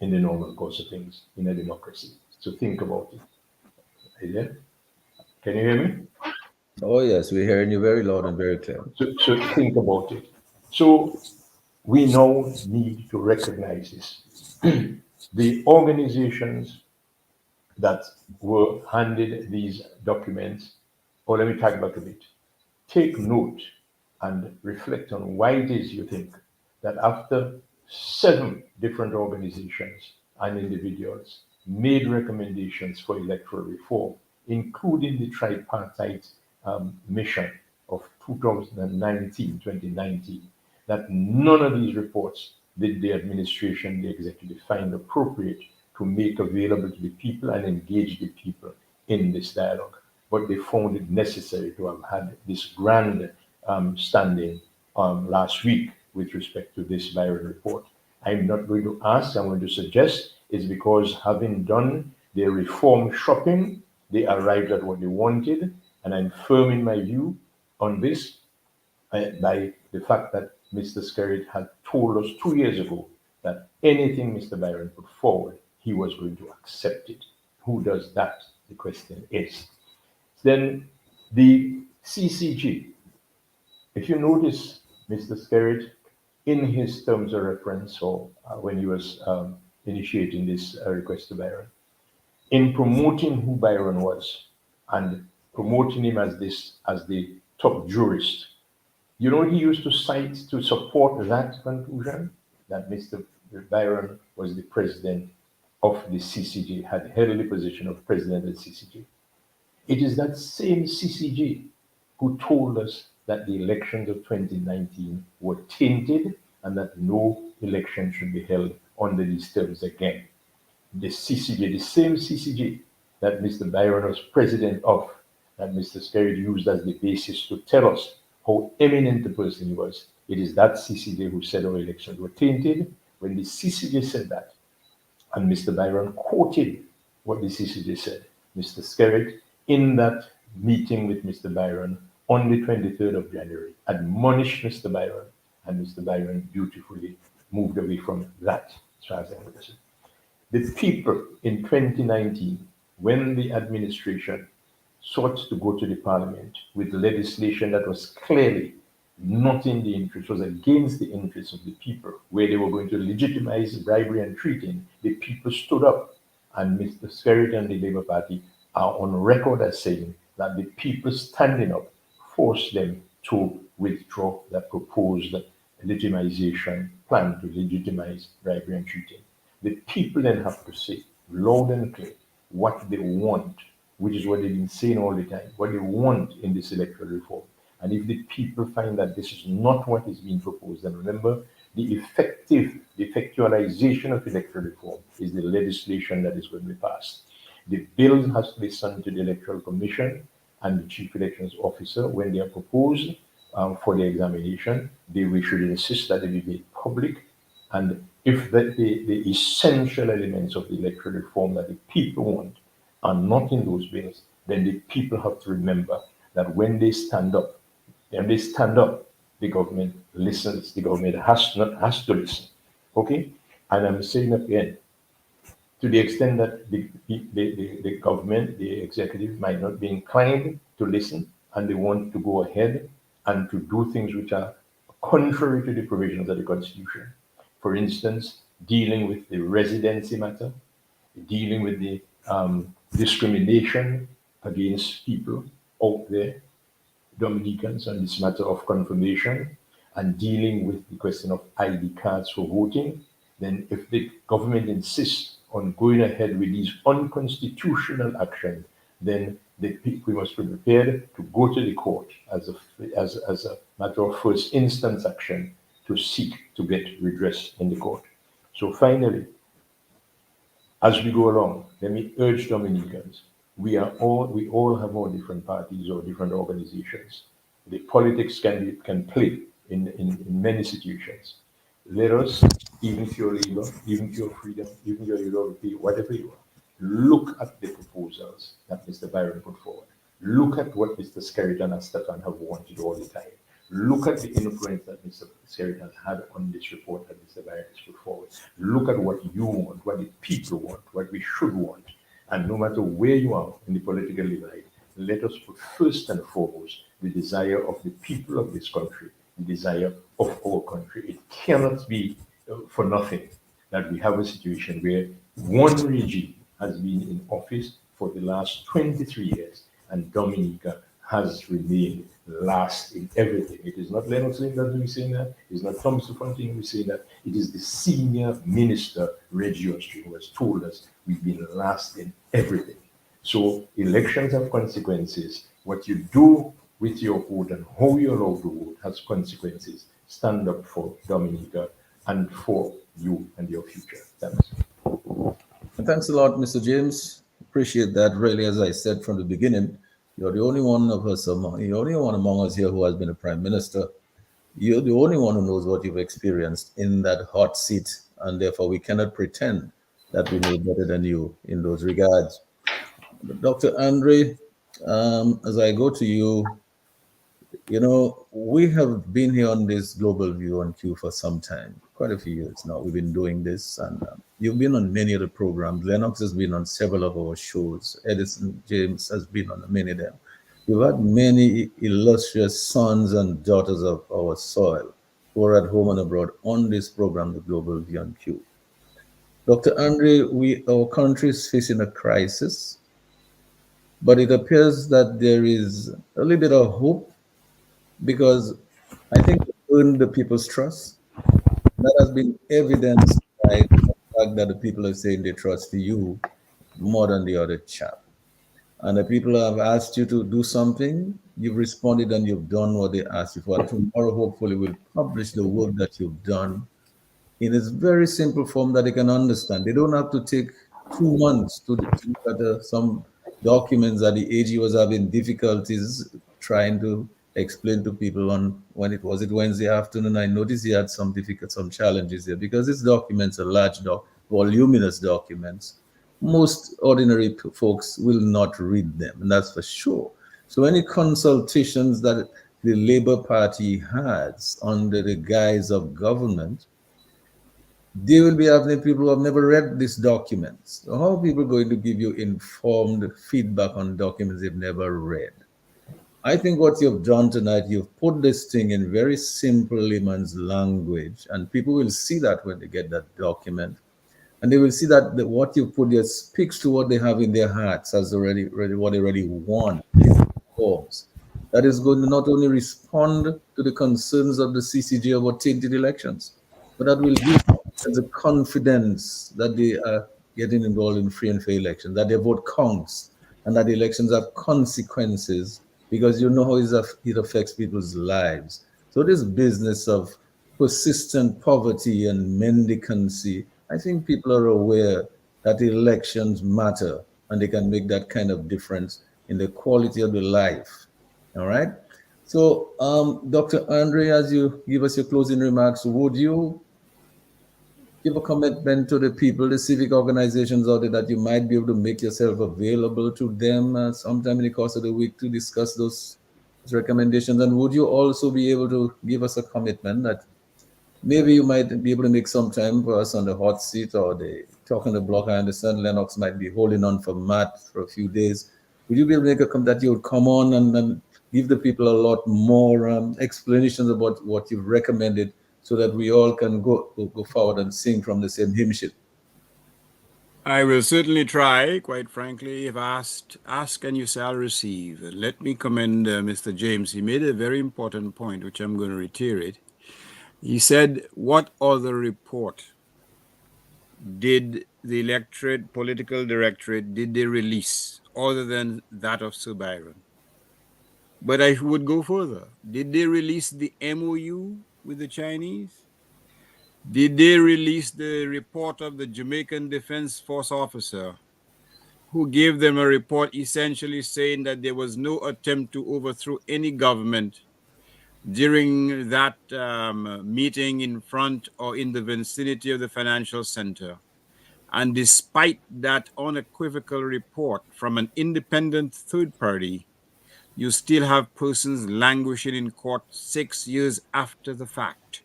in the normal course of things in a democracy. So think about it. Are you there? Can you hear me? Oh, yes, we're hearing you very loud and very clear. So think about it. So we now need to recognize this. The organizations that were handed these documents, or let me talk back a bit, take note and reflect on why it is you think that after 7 different organizations and individuals made recommendations for electoral reform, including the tripartite mission of 2019, that none of these reports did the administration, the executive find appropriate to make available to the people and engage the people in this dialogue. But they found it necessary to have had this grand standing last week with respect to this Byron report. I'm not going to ask, I'm going to suggest it's because having done their reform shopping, they arrived at what they wanted, and I'm firm in my view on this by the fact that Mr. Skerrit had told us 2 years ago that anything Mr. Byron put forward, he was going to accept it. Who does that? The question is. Then the CCG. If you notice, Mr. Skerrit, in his terms of reference, or when he was initiating this request to Byron, in promoting who Byron was and promoting him as the top jurist, you know, he used to cite to support that conclusion that Mr. Byron was the president of the CCG, had held the position of president of the CCG. It is that same CCG who told us that the elections of 2019 were tainted and that no election should be held under these terms again. The CCG, the same CCG that Mr. Byron was president of, that Mr. Skerrit used as the basis to tell us how eminent a person he was. It is that CCJ who said our elections were tainted. When the CCJ said that, and Mr. Byron quoted what the CCJ said, Mr. Skerrit, in that meeting with Mr. Byron on the 23rd of January, admonished Mr. Byron, and Mr. Byron beautifully moved away from that, as far as I'm concerned. The people in 2019, when the administration sought to go to the parliament with legislation that was clearly not in the interest, was against the interests of the people, where they were going to legitimize bribery and treating, the people stood up, and Mr. Sheridan and the Labour Party are on record as saying that the people standing up forced them to withdraw that proposed legitimization plan to legitimize bribery and treating. The people then have to say loud and clear what they want, which is what they've been saying all the time, what they want in this electoral reform. And if the people find that this is not what is being proposed, then remember, the effectualization of electoral reform is the legislation that is going to be passed. The bill has to be sent to the Electoral Commission and the Chief Elections Officer when they are proposed for the examination. We should insist that they be made public. And if the essential elements of the electoral reform that the people want are not in those bills, then the people have to remember that when they stand up, the government listens. The government has to listen. Okay? And I'm saying again, to the extent that the government, the executive might not be inclined to listen and they want to go ahead and to do things which are contrary to the provisions of the Constitution. For instance, dealing with the residency matter, dealing with the discrimination against people out there, Dominicans, on this matter of confirmation, and dealing with the question of ID cards for voting, then if the government insists on going ahead with these unconstitutional actions, then we must be prepared to go to the court as a matter of first instance action to seek to get redress in the court. So finally, as we go along, let me urge Dominicans, we all have our different parties or different organizations. The politics can play in many situations. Let us, even if you're Labour, even if you're Freedom, even if you're Europe, whatever you are, look at the proposals that Mr. Byron put forward. Look at what Mr. Sheridan and Stefan have wanted all the time. Look at the influence that Mr. Sheridan had on this report that Mr. Byron has put forward. Look at what you want, what the people want, what we should want. And no matter where you are in the political divide, let us put first and foremost the desire of the people of this country, the desire of our country. It cannot be for nothing that we have a situation where one regime has been in office for the last 23 years and Dominica has remained last in everything. It is not Lennox Linton who is saying that. It is not Thomas Fontaine who is saying that. It is the senior minister, Reggie Austria, who has told us we've been last in everything. So elections have consequences. What you do with your vote and how you allow to vote has consequences. Stand up for Dominica and for you and your future. Thanks. And thanks a lot, Mr. James. Appreciate that. Really, as I said from the beginning, you're the only one of us you're the only one among us here who has been a prime minister. You're the only one who knows what you've experienced in that hot seat, and therefore we cannot pretend that we know better than you in those regards. Dr. Andre, as I go to you, you know, we have been here on this Global View on Q for some time, quite a few years now. We've been doing this, and you've been on many of the programs. Lennox has been on several of our shows. Edison James has been on many of them. We've had many illustrious sons and daughters of our soil who are at home and abroad on this program, the Global View on Q. Dr. Andre, our country is facing a crisis, but it appears that there is a little bit of hope, because I think you earned the people's trust. That has been evidenced by the fact that the people are saying they trust you more than the other chap. And the people have asked you to do something, you've responded and you've done what they asked you for. Tomorrow, hopefully, we'll publish the work that you've done in a very simple form that they can understand. They don't have to take 2 months to look at some documents that the AG was having difficulties trying to explain to people on when was it Wednesday afternoon. I noticed he had some challenges here because these documents are large, voluminous documents. Most ordinary folks will not read them, and that's for sure. So any consultations that the Labour Party has under the guise of government, they will be having people who have never read these documents. So how are people going to give you informed feedback on documents they've never read? I think what you've done tonight, you've put this thing in very simple layman's language, and people will see that when they get that document. And they will see that what you put there speaks to what they have in their hearts as already what they already want in forms. That is going to not only respond to the concerns of the CCJ about tainted elections, but that will give the confidence that they are getting involved in free and fair elections, that their vote counts, and that the elections have consequences, because you know how it affects people's lives. So this business of persistent poverty and mendicancy, I think people are aware that elections matter and they can make that kind of difference in the quality of the life. All right. So, Dr. Andre, as you give us your closing remarks, would you give a commitment to the people, the civic organizations out there, that you might be able to make yourself available to them sometime in the course of the week to discuss those recommendations? And would you also be able to give us a commitment that maybe you might be able to make some time for us on the hot seat or the talking the block? I understand Lennox might be holding on for Matt for a few days. Would you be able to make a comment that you would come on and give the people a lot more explanations about what you've recommended, so that we all can go forward and sing from the same hymn sheet? I will certainly try, quite frankly. If asked, ask and you shall receive. Let me commend Mr. James. He made a very important point, which I'm going to reiterate. He said, what other report did the electorate political directorate did they release other than that of Sir Byron? But I would go further. Did they release the MOU with the Chinese? Did they release the report of the Jamaican Defense Force officer who gave them a report essentially saying that there was no attempt to overthrow any government during that meeting in front or in the vicinity of the financial center? And despite that unequivocal report from an independent third party, you still have persons languishing in court 6 years after the fact.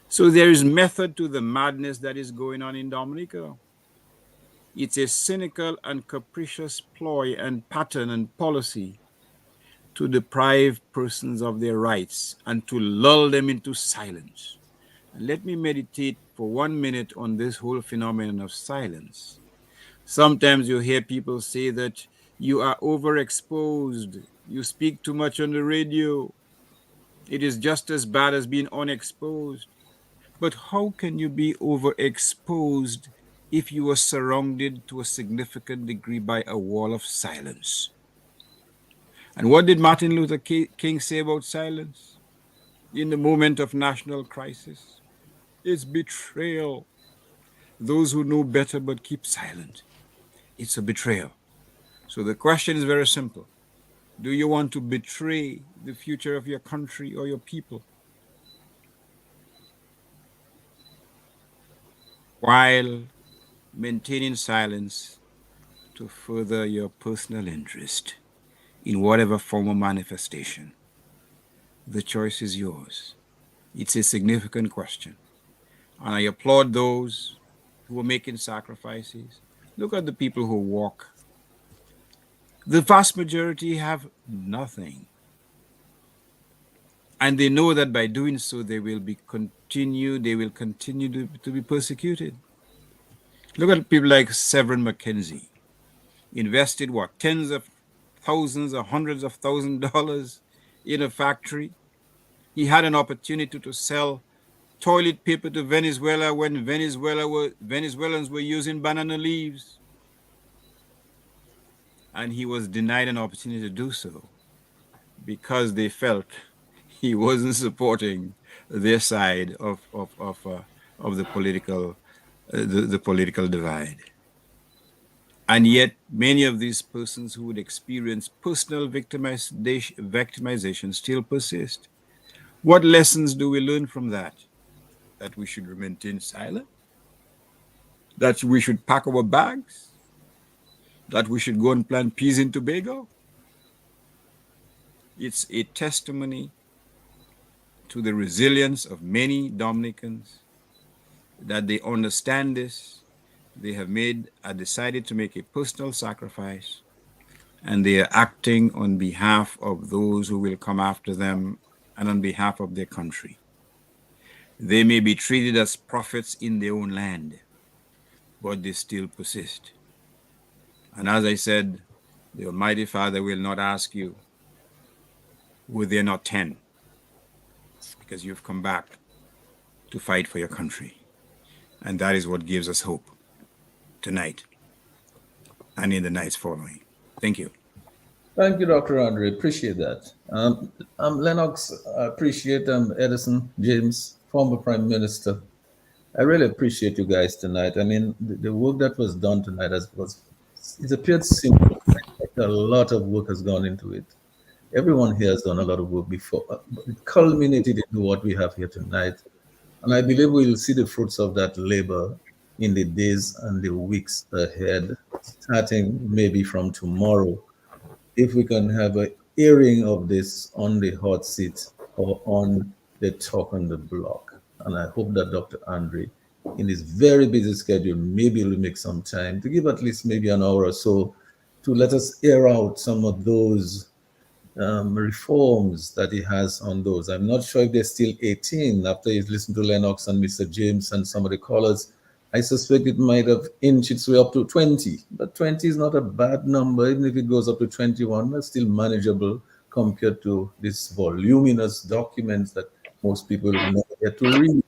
So there is method to the madness that is going on in Dominica. It's a cynical and capricious ploy and pattern and policy to deprive persons of their rights and to lull them into silence. And let me meditate for 1 minute on this whole phenomenon of silence. Sometimes you hear people say that you are overexposed, you speak too much on the radio. It is just as bad as being unexposed. But how can you be overexposed if you are surrounded to a significant degree by a wall of silence? And what did Martin Luther King say about silence in the moment of national crisis? It's betrayal. Those who know better but keep silent, it's a betrayal. So the question is very simple. Do you want to betray the future of your country or your people while maintaining silence to further your personal interest in whatever form or manifestation? The choice is yours. It's a significant question. And I applaud those who are making sacrifices. Look at the people who walk. The vast majority have nothing. And they know that by doing so, they will continue to be persecuted. Look at people like Severin McKenzie. Invested what? Tens of thousands or hundreds of thousands of dollars in a factory. He had an opportunity to sell toilet paper to Venezuela when Venezuelans were using banana leaves. And he was denied an opportunity to do so because they felt he wasn't supporting their side of the political divide. And yet, many of these persons who would experience personal victimization still persist. What lessons do we learn from that? That we should remain silent? That we should pack our bags? That we should go and plant peas in Tobago? It's a testimony to the resilience of many Dominicans that they understand this. They have decided to make a personal sacrifice, and they are acting on behalf of those who will come after them and on behalf of their country. They may be treated as prophets in their own land, but they still persist. And as I said, the Almighty Father will not ask you, were there not 10? Because you've come back to fight for your country. And that is what gives us hope tonight and in the nights following. Thank you. Thank you, Dr. Andre. Appreciate that. Lennox, I appreciate Edison, James, former Prime Minister. I really appreciate you guys tonight. I mean, the work that was done tonight it appeared simple. A lot of work has gone into it. Everyone here has done a lot of work before, but it culminated into what we have here tonight. And I believe we will see the fruits of that labor in the days and the weeks ahead, starting maybe from tomorrow, if we can have an airing of this on the hot seat or on the talk on the block. And I hope that Dr. Andre, in his very busy schedule, maybe will make some time to give at least maybe an hour or so to let us air out some of those reforms that he has on those. I'm not sure if they're still 18 after he's listened to Lennox and Mr. James and some of the callers. I suspect it might have inched its way up to 20, but 20 is not a bad number. Even if it goes up to 21, that's still manageable compared to these voluminous documents that most people never get to read.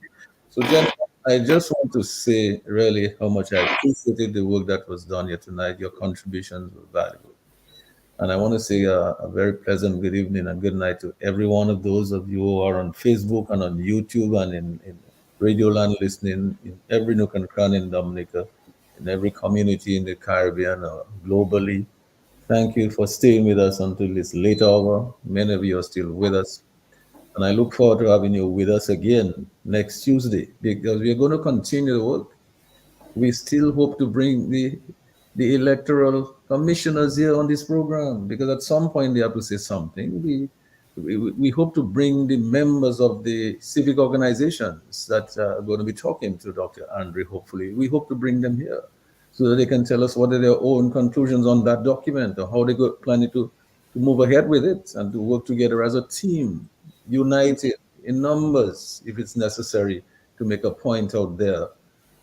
So, gentlemen, I just want to say really how much I appreciated the work that was done here tonight. Your contributions were valuable. And I want to say a very pleasant good evening and good night to every one of those of you who are on Facebook and on YouTube and in Radio Land listening in every nook and cranny in Dominica, in every community in the Caribbean or globally. Thank you for staying with us until this late hour. Many of you are still with us. And I look forward to having you with us again next Tuesday because we are going to continue the work. We still hope to bring the electoral commissioners here on this program because at some point they have to say something. We hope to bring the members of the civic organizations that are going to be talking to Dr. Andre, hopefully. We hope to bring them here so that they can tell us what are their own conclusions on that document or how they go planning to move ahead with it and to work together as a team, united in numbers if it's necessary to make a point out there.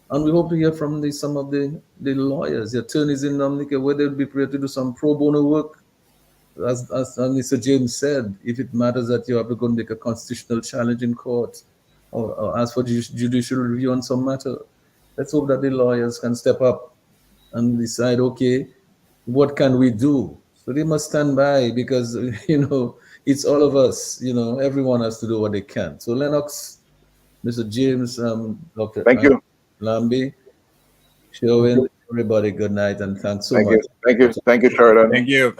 And we hope to hear from some of the lawyers, the attorneys in Dominica, where they'll be prepared to do some pro bono work. As Mr. James said, if it matters that you have to go and make a constitutional challenge in court or ask for judicial review on some matter, let's hope that the lawyers can step up and decide, okay, what can we do? So they must stand by because, it's all of us, everyone has to do what they can. So Lennox, Mr. James, Dr. Thank you. Lambi, Sherwin, everybody, good night and thanks so much. Thank you, Sheridan. Thank you.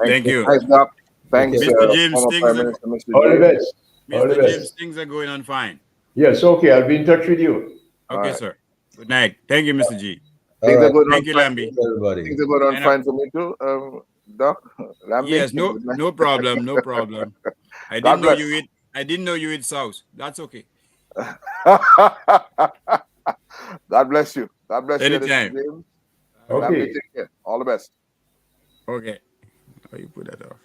Thanks, Doc. Thanks, Mr. James, former things Prime are, Minister, Mr. All the James. best. All the Mr. James, best. things are going on fine. Yes, okay. I'll be in touch with you. Okay, right. sir. Good night. Thank you, Mr. G. Things are going Thank on you, fine. Lambi. Everybody. Things are going on fine for me too, Doc. Lambi. Yes, no problem, no problem. I God didn't know you eat sauce. That's okay. God bless you. God bless you, Anytime. James. Okay. Lambi, take care. All the best. Okay. How you put that off?